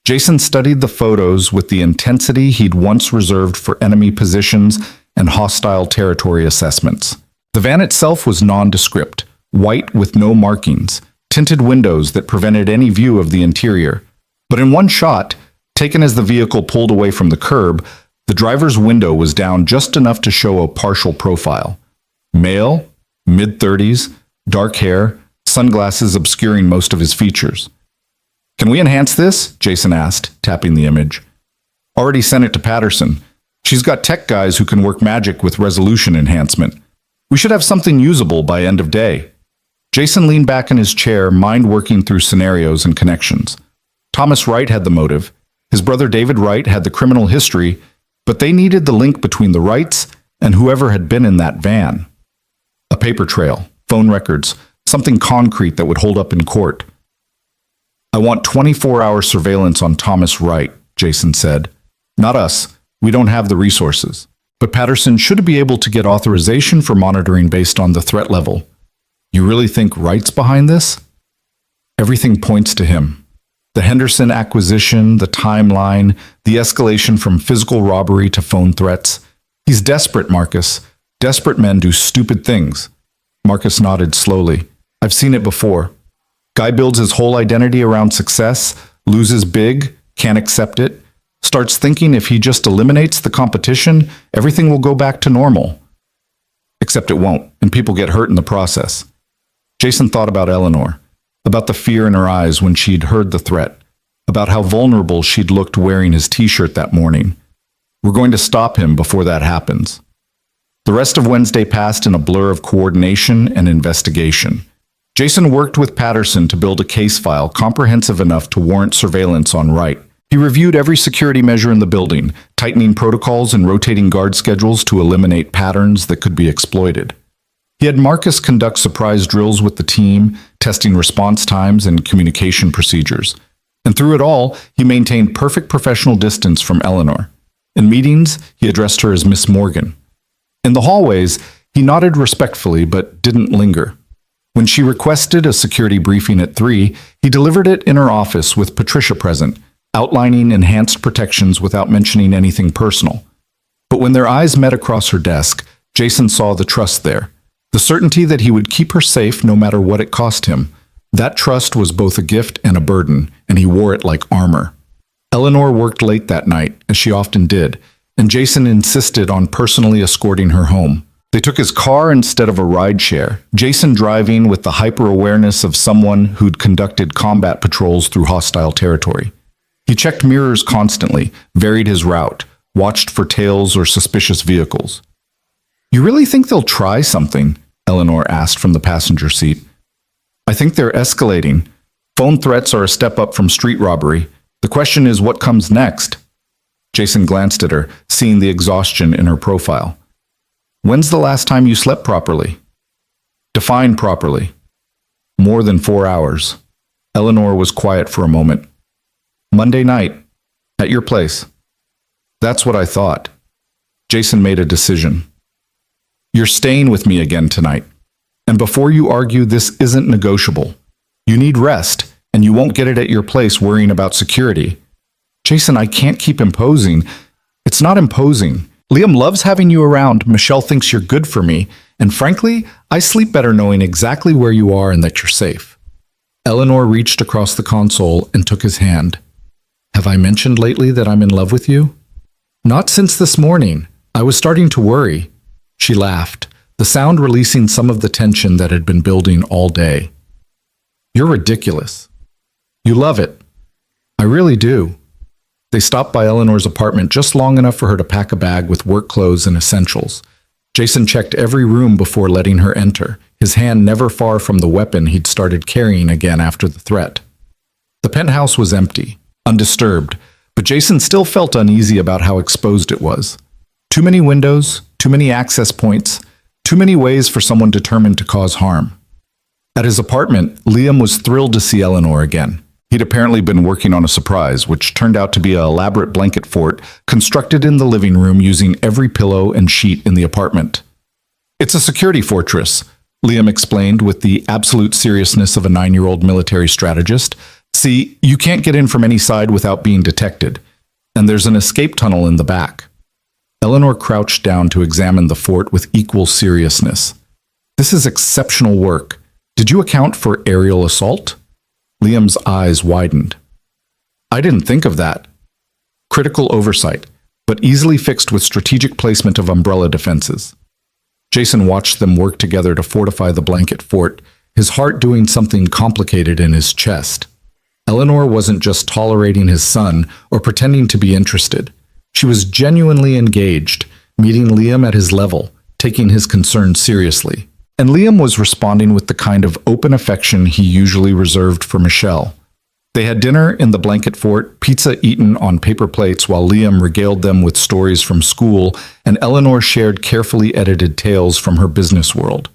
Jason studied the photos with the intensity he'd once reserved for enemy positions and hostile territory assessments. The van itself was nondescript, white with no markings, tinted windows that prevented any view of the interior. But in one shot, taken as the vehicle pulled away from the curb, the driver's window was down just enough to show a partial profile. Male, mid-30s, dark hair, sunglasses obscuring most of his features. "Can we enhance this?" Jason asked, tapping the image. "Already sent it to Patterson. She's got tech guys who can work magic with resolution enhancement. We should have something usable by end of day." Jason leaned back in his chair, mind working through scenarios and connections. Thomas Wright had the motive. His brother David Wright had the criminal history, but they needed the link between the Wrights and whoever had been in that van. A paper trail, phone records, something concrete that would hold up in court. "I want 24-hour surveillance on Thomas Wright," Jason said. "Not us. We don't have the resources. But Patterson should be able to get authorization for monitoring based on the threat level." "You really think Wright's behind this?" "Everything points to him. The Henderson acquisition, the timeline, the escalation from physical robbery to phone threats. He's desperate, Marcus. Desperate men do stupid things." Marcus nodded slowly. "I've seen it before. Guy builds his whole identity around success, loses big, can't accept it, starts thinking if he just eliminates the competition, everything will go back to normal. Except it won't, and people get hurt in the process." Jason thought about Eleanor, about the fear in her eyes when she'd heard the threat, about how vulnerable she'd looked wearing his t-shirt that morning. "We're going to stop him before that happens." The rest of Wednesday passed in a blur of coordination and investigation. Jason worked with Patterson to build a case file comprehensive enough to warrant surveillance on Wright. He reviewed every security measure in the building, tightening protocols and rotating guard schedules to eliminate patterns that could be exploited. He had Marcus conduct surprise drills with the team, testing response times and communication procedures. And through it all, he maintained perfect professional distance from Eleanor. In meetings, he addressed her as Miss Morgan. In the hallways, he nodded respectfully but didn't linger. When she requested a security briefing at 3, he delivered it in her office with Patricia present, outlining enhanced protections without mentioning anything personal. But when their eyes met across her desk, Jason saw the trust there. The certainty that he would keep her safe no matter what it cost him. That trust was both a gift and a burden, and he wore it like armor. Eleanor worked late that night, as she often did, and Jason insisted on personally escorting her home. They took his car instead of a rideshare, Jason driving with the hyper-awareness of someone who'd conducted combat patrols through hostile territory. He checked mirrors constantly, varied his route, watched for tails or suspicious vehicles. "You really think they'll try something?" Eleanor asked from the passenger seat. "I think they're escalating. Phone threats are a step up from street robbery. The question is what comes next." Jason glanced at her, seeing the exhaustion in her profile. "When's the last time you slept properly?" "Define properly." "More than 4 hours." Eleanor was quiet for a moment. "Monday night, at your place." "That's what I thought." Jason made a decision. "You're staying with me again tonight. And before you argue, this isn't negotiable. You need rest, and you won't get it at your place worrying about security." "Jason, I can't keep imposing." "It's not imposing. Liam loves having you around. Michelle thinks you're good for me. And frankly, I sleep better knowing exactly where you are and that you're safe." Eleanor reached across the console and took his hand. "Have I mentioned lately that I'm in love with you?" "Not since this morning. I was starting to worry." She laughed, the sound releasing some of the tension that had been building all day. You're ridiculous. You love it. I really do. They stopped by Eleanor's apartment just long enough for her to pack a bag with work clothes and essentials. Jason checked every room before letting her enter, his hand never far from the weapon he'd started carrying again after the threat. The penthouse was empty, undisturbed, but Jason still felt uneasy about how exposed it was. Too many windows, too many access points, too many ways for someone determined to cause harm. At his apartment, Liam was thrilled to see Eleanor again. He'd apparently been working on a surprise, which turned out to be an elaborate blanket fort constructed in the living room using every pillow and sheet in the apartment. It's a security fortress, Liam explained with the absolute seriousness of a 9-year-old military strategist. See, you can't get in from any side without being detected, and there's an escape tunnel in the back. Eleanor crouched down to examine the fort with equal seriousness. This is exceptional work. Did you account for aerial assault? Liam's eyes widened. I didn't think of that. Critical oversight, but easily fixed with strategic placement of umbrella defenses. Jason watched them work together to fortify the blanket fort, his heart doing something complicated in his chest. Eleanor wasn't just tolerating his son or pretending to be interested. She was genuinely engaged, meeting Liam at his level, taking his concerns seriously. And Liam was responding with the kind of open affection he usually reserved for Michelle. They had dinner in the blanket fort, pizza eaten on paper plates while Liam regaled them with stories from school, and Eleanor shared carefully edited tales from her business world.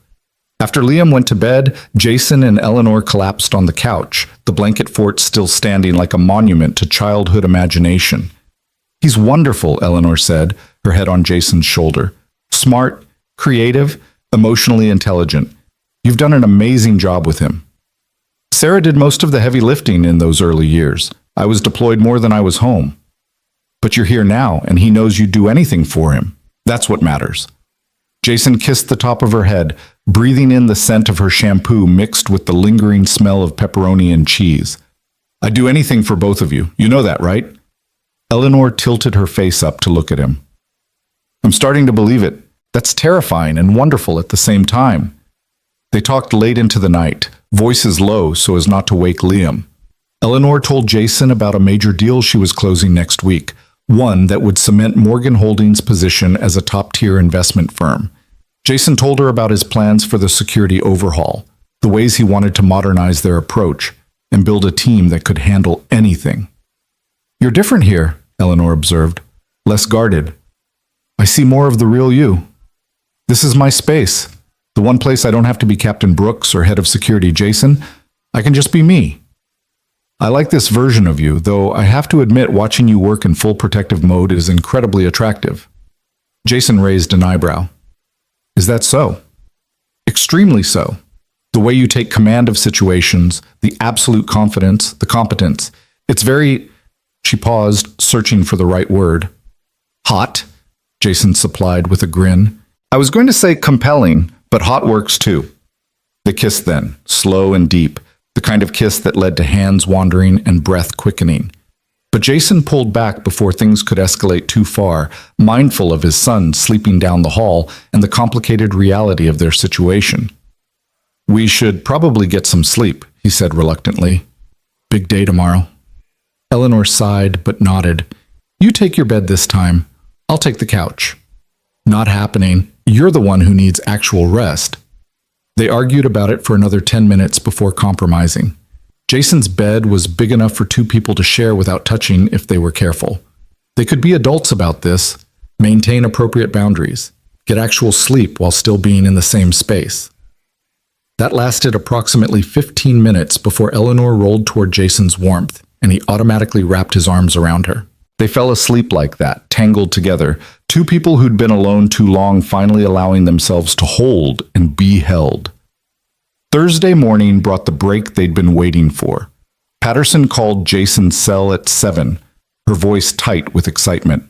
After Liam went to bed, Jason and Eleanor collapsed on the couch, the blanket fort still standing like a monument to childhood imagination. He's wonderful, Eleanor said, her head on Jason's shoulder. Smart, creative, emotionally intelligent. You've done an amazing job with him. Sarah did most of the heavy lifting in those early years. I was deployed more than I was home. But you're here now, and he knows you'd do anything for him. That's what matters. Jason kissed the top of her head, breathing in the scent of her shampoo mixed with the lingering smell of pepperoni and cheese. I'd do anything for both of you. You know that, right? Eleanor tilted her face up to look at him. I'm starting to believe it. That's terrifying and wonderful at the same time. They talked late into the night, voices low so as not to wake Liam. Eleanor told Jason about a major deal she was closing next week, one that would cement Morgan Holdings' position as a top-tier investment firm. Jason told her about his plans for the security overhaul, the ways he wanted to modernize their approach, and build a team that could handle anything. You're different here, Eleanor observed, less guarded. I see more of the real you. This is my space, the one place I don't have to be Captain Brooks or head of security Jason. I can just be me. I like this version of you, though I have to admit watching you work in full protective mode is incredibly attractive. Jason raised an eyebrow. Is that so? Extremely so. The way you take command of situations, the absolute confidence, the competence. It's very... She paused, searching for the right word. Hot, Jason supplied with a grin. I was going to say compelling, but hot works too. They kissed then, slow and deep, the kind of kiss that led to hands wandering and breath quickening. But Jason pulled back before things could escalate too far, mindful of his son sleeping down the hall and the complicated reality of their situation. We should probably get some sleep, he said reluctantly. Big day tomorrow. Eleanor sighed but nodded. You take your bed this time. I'll take the couch. Not happening. You're the one who needs actual rest. They argued about it for another 10 minutes before compromising. Jason's bed was big enough for 2 people to share without touching if they were careful. They could be adults about this, maintain appropriate boundaries, get actual sleep while still being in the same space. That lasted approximately 15 minutes before Eleanor rolled toward Jason's warmth, and he automatically wrapped his arms around her. They fell asleep like that, tangled together, 2 people who'd been alone too long finally allowing themselves to hold and be held. Thursday morning brought the break they'd been waiting for. Patterson called Jason's cell at 7, her voice tight with excitement.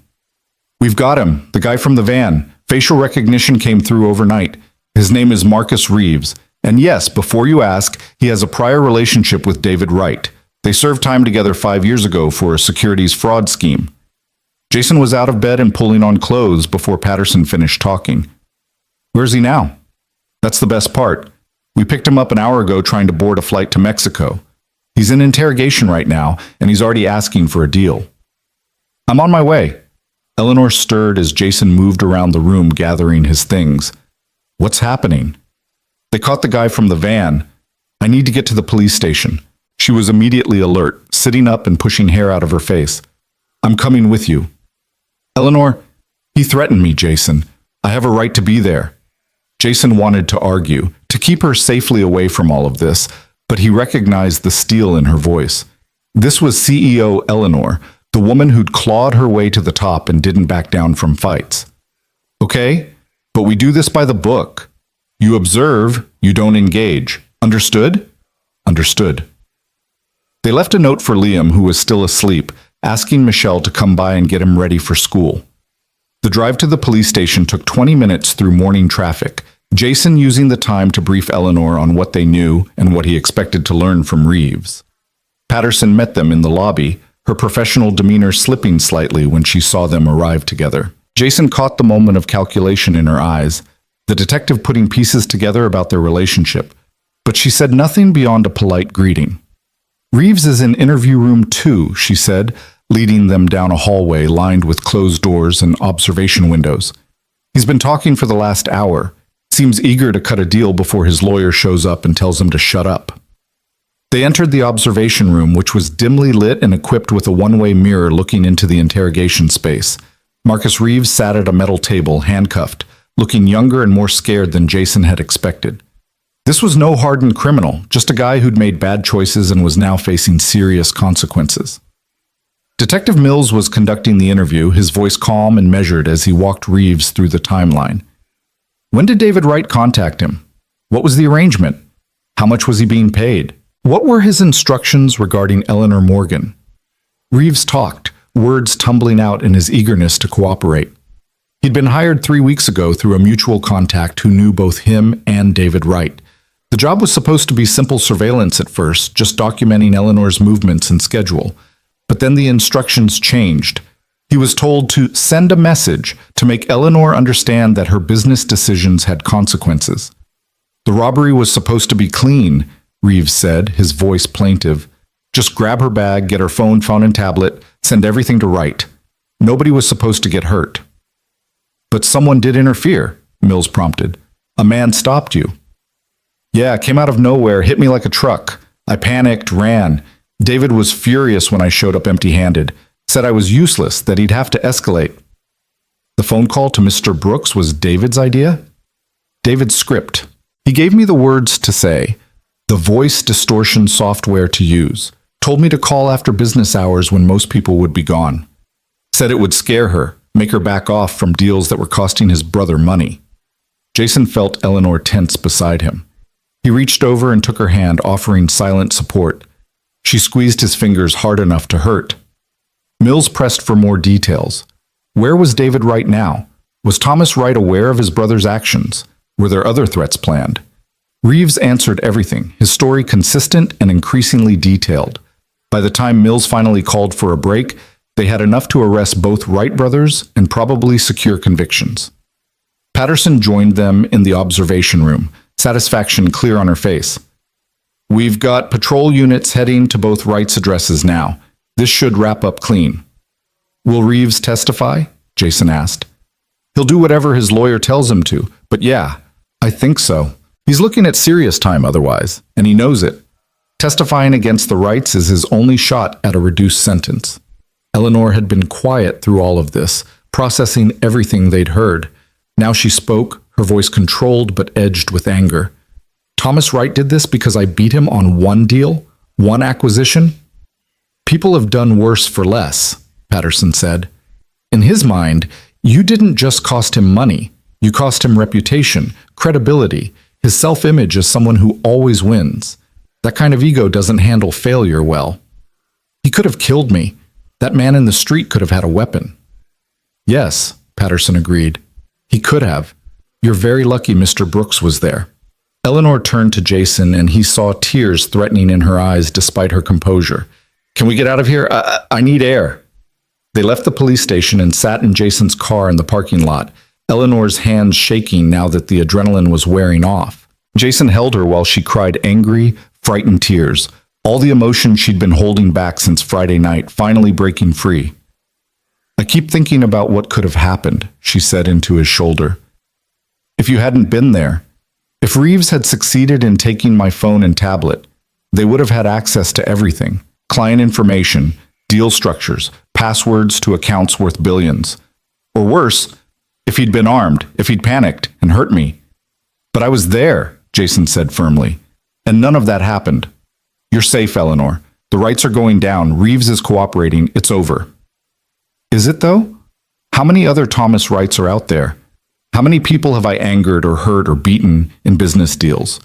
We've got him, the guy from the van. Facial recognition came through overnight. His name is Marcus Reeves. And yes, before you ask, he has a prior relationship with David Wright. They served time together 5 years ago for a securities fraud scheme. Jason was out of bed and pulling on clothes before Patterson finished talking. Where's he now? That's the best part. We picked him up an hour ago trying to board a flight to Mexico. He's in interrogation right now, and he's already asking for a deal. I'm on my way. Eleanor stirred as Jason moved around the room gathering his things. What's happening? They caught the guy from the van. I need to get to the police station. She was immediately alert, sitting up and pushing hair out of her face. I'm coming with you. Eleanor, he threatened me, Jason. I have a right to be there. Jason wanted to argue, to keep her safely away from all of this, but he recognized the steel in her voice. This was CEO Eleanor, the woman who'd clawed her way to the top and didn't back down from fights. Okay, but we do this by the book. You observe, you don't engage. Understood? Understood. They left a note for Liam, who was still asleep, asking Michelle to come by and get him ready for school. The drive to the police station took 20 minutes through morning traffic, Jason using the time to brief Eleanor on what they knew and what he expected to learn from Reeves. Patterson met them in the lobby, her professional demeanor slipping slightly when she saw them arrive together. Jason caught the moment of calculation in her eyes, the detective putting pieces together about their relationship, but she said nothing beyond a polite greeting. Reeves is in interview room 2, she said, leading them down a hallway lined with closed doors and observation windows. He's been talking for the last hour, seems eager to cut a deal before his lawyer shows up and tells him to shut up. They entered the observation room, which was dimly lit and equipped with a one-way mirror looking into the interrogation space. Marcus Reeves sat at a metal table, handcuffed, looking younger and more scared than Jason had expected. This was no hardened criminal, just a guy who'd made bad choices and was now facing serious consequences. Detective Mills was conducting the interview, his voice calm and measured as he walked Reeves through the timeline. When did David Wright contact him? What was the arrangement? How much was he being paid? What were his instructions regarding Eleanor Morgan? Reeves talked, words tumbling out in his eagerness to cooperate. He'd been hired 3 weeks ago through a mutual contact who knew both him and David Wright. The job was supposed to be simple surveillance at first, just documenting Eleanor's movements and schedule. But then the instructions changed. He was told to send a message to make Eleanor understand that her business decisions had consequences. The robbery was supposed to be clean, Reeves said, his voice plaintive. Just grab her bag, get her phone and tablet, send everything to Wright. Nobody was supposed to get hurt. But someone did interfere, Mills prompted. A man stopped you. Yeah, came out of nowhere, hit me like a truck. I panicked, ran. David was furious when I showed up empty-handed, said I was useless, that he'd have to escalate. The phone call to Mr. Brooks was David's idea? David's script. He gave me the words to say, the voice distortion software to use, told me to call after business hours when most people would be gone. Said it would scare her, make her back off from deals that were costing his brother money. Jason felt Eleanor tense beside him. He reached over and took her hand, offering silent support. She squeezed his fingers hard enough to hurt. Mills pressed for more details. Where was David Wright now? Was Thomas Wright aware of his brother's actions? Were there other threats planned? Reeves answered everything, his story consistent and increasingly detailed. By the time Mills finally called for a break, they had enough to arrest both Wright brothers and probably secure convictions. Patterson joined them in the observation room, satisfaction clear on her face. We've got patrol units heading to both Wright's addresses now. This should wrap up clean. Will Reeves testify? Jason asked. He'll do whatever his lawyer tells him to, but yeah, I think so. He's looking at serious time otherwise, and he knows it. Testifying against the Wrights is his only shot at a reduced sentence. Eleanor had been quiet through all of this, processing everything they'd heard. Now she spoke, her voice controlled but edged with anger. Thomas Wright did this because I beat him on one deal, one acquisition? People have done worse for less, Patterson said. In his mind, you didn't just cost him money. You cost him reputation, credibility, his self-image as someone who always wins. That kind of ego doesn't handle failure well. He could have killed me. That man in the street could have had a weapon. Yes, Patterson agreed. He could have. You're very lucky Mr. Brooks was there. Eleanor turned to Jason, and he saw tears threatening in her eyes despite her composure. Can we get out of here? I need air. They left the police station and sat in Jason's car in the parking lot, Eleanor's hands shaking now that the adrenaline was wearing off. Jason held her while she cried angry, frightened tears, all the emotion she'd been holding back since Friday night finally breaking free. "I keep thinking about what could have happened," she said into his shoulder. "If you hadn't been there, if Reeves had succeeded in taking my phone and tablet, they would have had access to everything, client information, deal structures, passwords to accounts worth billions. Or worse, if he'd been armed, if he'd panicked and hurt me. But I was there," Jason said firmly, "and none of that happened. You're safe, Eleanor. The rights are going down. Reeves is cooperating. It's over." "Is it, though? How many other Thomas Wrights are out there? How many people have I angered or hurt or beaten in business deals?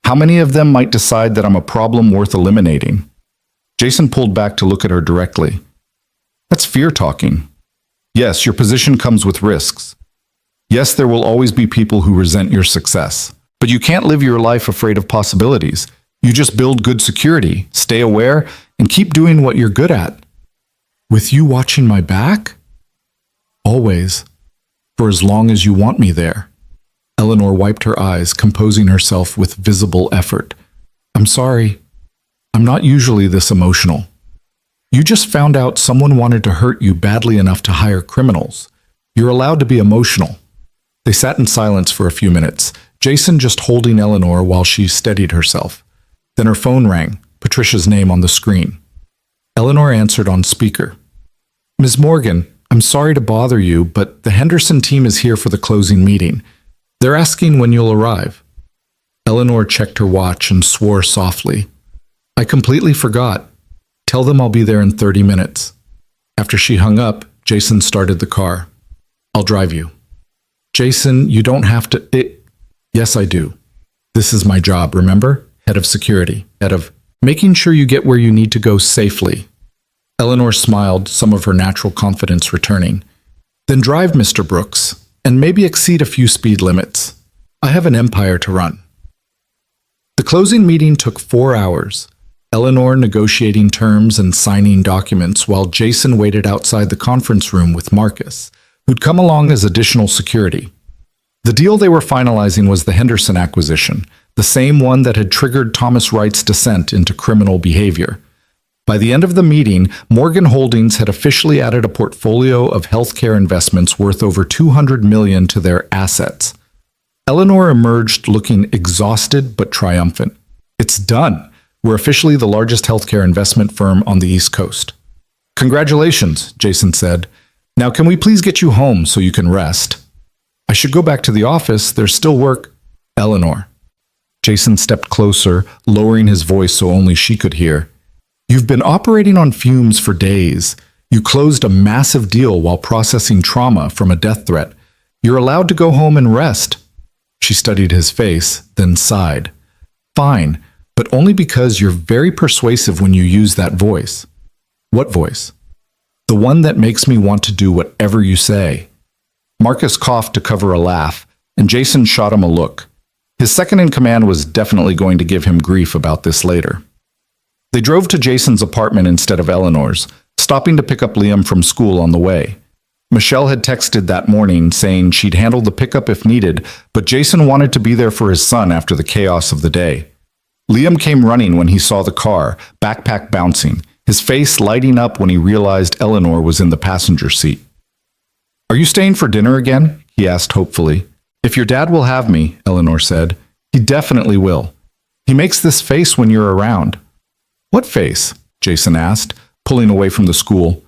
How many of them might decide that I'm a problem worth eliminating?" Jason pulled back to look at her directly. "That's fear talking. Yes, your position comes with risks. Yes, there will always be people who resent your success. But you can't live your life afraid of possibilities. You just build good security, stay aware, and keep doing what you're good at." "With you watching my back?" "Always. For as long as you want me there." Eleanor wiped her eyes, composing herself with visible effort. "I'm sorry. I'm not usually this emotional. You just found out someone wanted to hurt you badly enough to hire criminals. You're allowed to be emotional." They sat in silence for a few minutes, Jason just holding Eleanor while she steadied herself. Then her phone rang, Patricia's name on the screen. Eleanor answered on speaker. "Ms. Morgan, I'm sorry to bother you, but the Henderson team is here for the closing meeting. They're asking when you'll arrive." Eleanor checked her watch and swore softly. "I completely forgot. Tell them I'll be there in 30 minutes. After she hung up, Jason started the car. "I'll drive you." "Jason, you don't have to... Yes, I do. This is my job, remember? Head of security. Head of making sure you get where you need to go safely." Eleanor smiled, some of her natural confidence returning. "Then drive, Mr. Brooks, and maybe exceed a few speed limits. I have an empire to run." The closing meeting took 4 hours. Eleanor negotiating terms and signing documents while Jason waited outside the conference room with Marcus, who'd come along as additional security. The deal they were finalizing was the Henderson acquisition, the same one that had triggered Thomas Wright's descent into criminal behavior. By the end of the meeting, Morgan Holdings had officially added a portfolio of healthcare investments worth over $200 million to their assets. Eleanor emerged looking exhausted but triumphant. "It's done. We're officially the largest healthcare investment firm on the East Coast." "Congratulations," Jason said. "Now can we please get you home so you can rest?" "I should go back to the office. There's still work." "Eleanor." Jason stepped closer, lowering his voice so only she could hear. "You've been operating on fumes for days. You closed a massive deal while processing trauma from a death threat. You're allowed to go home and rest." She studied his face, then sighed. "Fine, but only because you're very persuasive when you use that voice." "What voice?" "The one that makes me want to do whatever you say." Marcus coughed to cover a laugh, and Jason shot him a look. His second-in-command was definitely going to give him grief about this later. They drove to Jason's apartment instead of Eleanor's, stopping to pick up Liam from school on the way. Michelle had texted that morning saying she'd handle the pickup if needed, but Jason wanted to be there for his son after the chaos of the day. Liam came running when he saw the car, backpack bouncing, his face lighting up when he realized Eleanor was in the passenger seat. "Are you staying for dinner again?" he asked hopefully. "If your dad will have me," Eleanor said. "He definitely will. He makes this face when you're around." "What face?" Jason asked, pulling away from the school.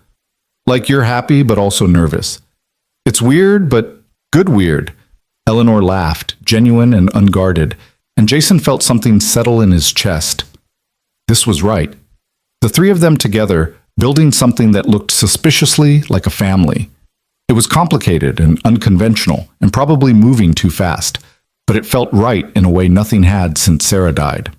"Like you're happy but also nervous. It's weird, but good weird." Eleanor laughed, genuine and unguarded, and Jason felt something settle in his chest. This was right. The three of them together, building something that looked suspiciously like a family. It was complicated and unconventional, and probably moving too fast, but it felt right in a way nothing had since Sarah died.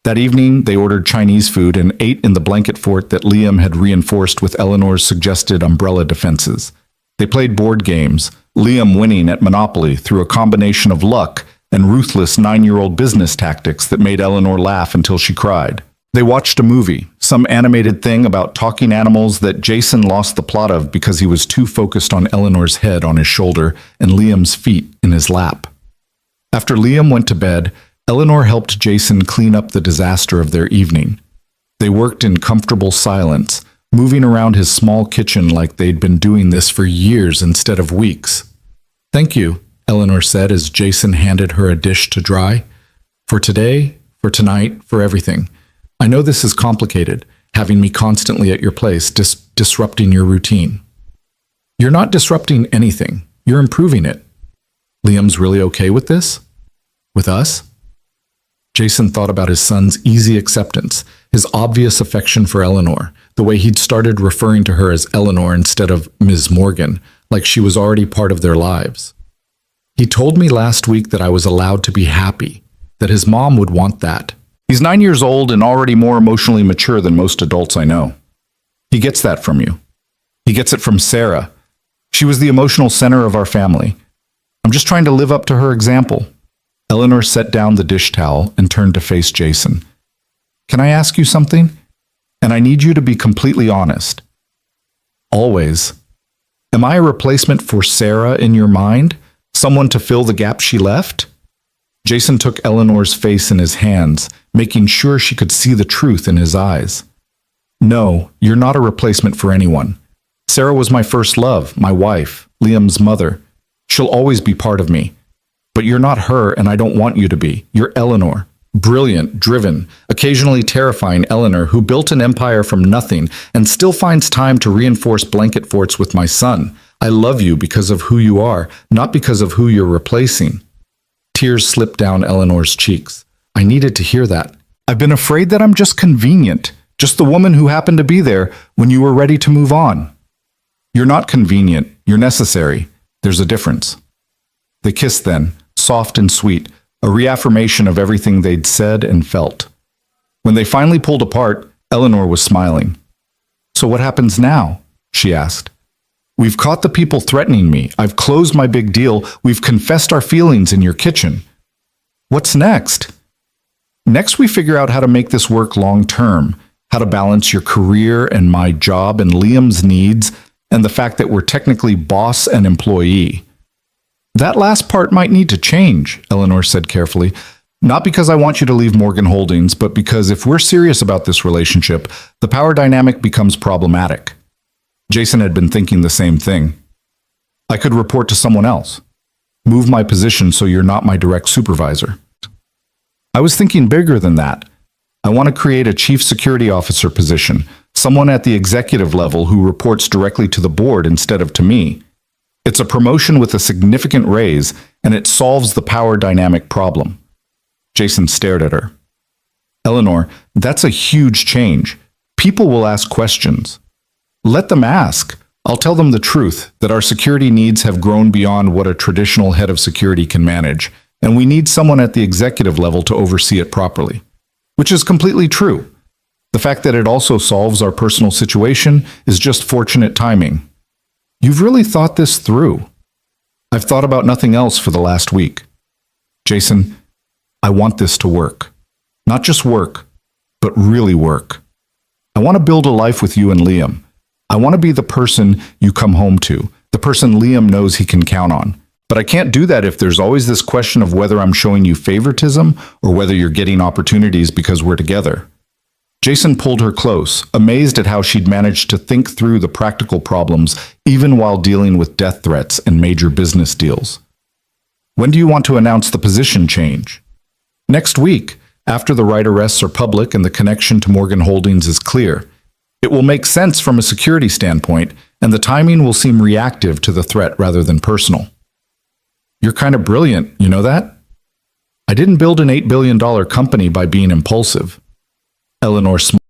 That evening, they ordered Chinese food and ate in the blanket fort that Liam had reinforced with Eleanor's suggested umbrella defenses. They played board games, Liam winning at Monopoly through a combination of luck and ruthless 9-year-old business tactics that made Eleanor laugh until she cried. They watched a movie, some animated thing about talking animals that Jason lost the plot of because he was too focused on Eleanor's head on his shoulder and Liam's feet in his lap. After Liam went to bed, Eleanor helped Jason clean up the disaster of their evening. They worked in comfortable silence, moving around his small kitchen like they'd been doing this for years instead of weeks. "Thank you," Eleanor said as Jason handed her a dish to dry. "For today, for tonight, for everything. I know this is complicated, having me constantly at your place, disrupting your routine." "You're not disrupting anything. You're improving it." "Liam's really okay with this? With us?" Jason thought about his son's easy acceptance, his obvious affection for Eleanor, the way he'd started referring to her as Eleanor instead of Ms. Morgan, like she was already part of their lives. "He told me last week that I was allowed to be happy, that his mom would want that. He's 9 years old and already more emotionally mature than most adults I know. He gets that from you. He gets it from Sarah. She was the emotional center of our family. I'm just trying to live up to her example." Eleanor set down the dish towel and turned to face Jason. "Can I ask you something? And I need you to be completely honest. Always. Am I a replacement for Sarah in your mind? Someone to fill the gap she left?" Jason took Eleanor's face in his hands, making sure she could see the truth in his eyes. "No, you're not a replacement for anyone. Sarah was my first love, my wife, Liam's mother. She'll always be part of me. But you're not her, and I don't want you to be. You're Eleanor. Brilliant, driven, occasionally terrifying Eleanor who built an empire from nothing and still finds time to reinforce blanket forts with my son. I love you because of who you are, not because of who you're replacing." Tears slipped down Eleanor's cheeks. "I needed to hear that. I've been afraid that I'm just convenient, just the woman who happened to be there when you were ready to move on." "You're not convenient. You're necessary. There's a difference." They kissed then, soft and sweet, a reaffirmation of everything they'd said and felt. When they finally pulled apart, Eleanor was smiling. "So what happens now?" she asked. "We've caught the people threatening me. I've closed my big deal. We've confessed our feelings in your kitchen. What's next?" "Next, we figure out how to make this work long term, how to balance your career and my job and Liam's needs, and the fact that we're technically boss and employee." "That last part might need to change," Eleanor said carefully. "Not because I want you to leave Morgan Holdings, but because if we're serious about this relationship, the power dynamic becomes problematic." Jason had been thinking the same thing. "I could report to someone else. Move my position so you're not my direct supervisor." "I was thinking bigger than that. I want to create a chief security officer position, someone at the executive level who reports directly to the board instead of to me. It's a promotion with a significant raise, and it solves the power dynamic problem." Jason stared at her. "Eleanor, that's a huge change. People will ask questions. Let them ask. I'll tell them the truth, that our security needs have grown beyond what a traditional head of security can manage, and we need someone at the executive level to oversee it properly." Which is completely true. The fact that it also solves our personal situation is just fortunate timing. "You've really thought this through." "I've thought about nothing else for the last week." "Jason, I want this to work. Not just work, but really work. I want to build a life with you and Liam. I want to be the person you come home to, the person Liam knows he can count on. But I can't do that if there's always this question of whether I'm showing you favoritism or whether you're getting opportunities because we're together." Jason pulled her close, amazed at how she'd managed to think through the practical problems even while dealing with death threats and major business deals. "When do you want to announce the position change?" "Next week, after the right arrests are public and the connection to Morgan Holdings is clear. It will make sense from a security standpoint, and the timing will seem reactive to the threat rather than personal." "You're kind of brilliant, you know that? I didn't build an $8 billion company by being impulsive." Eleanor smiled.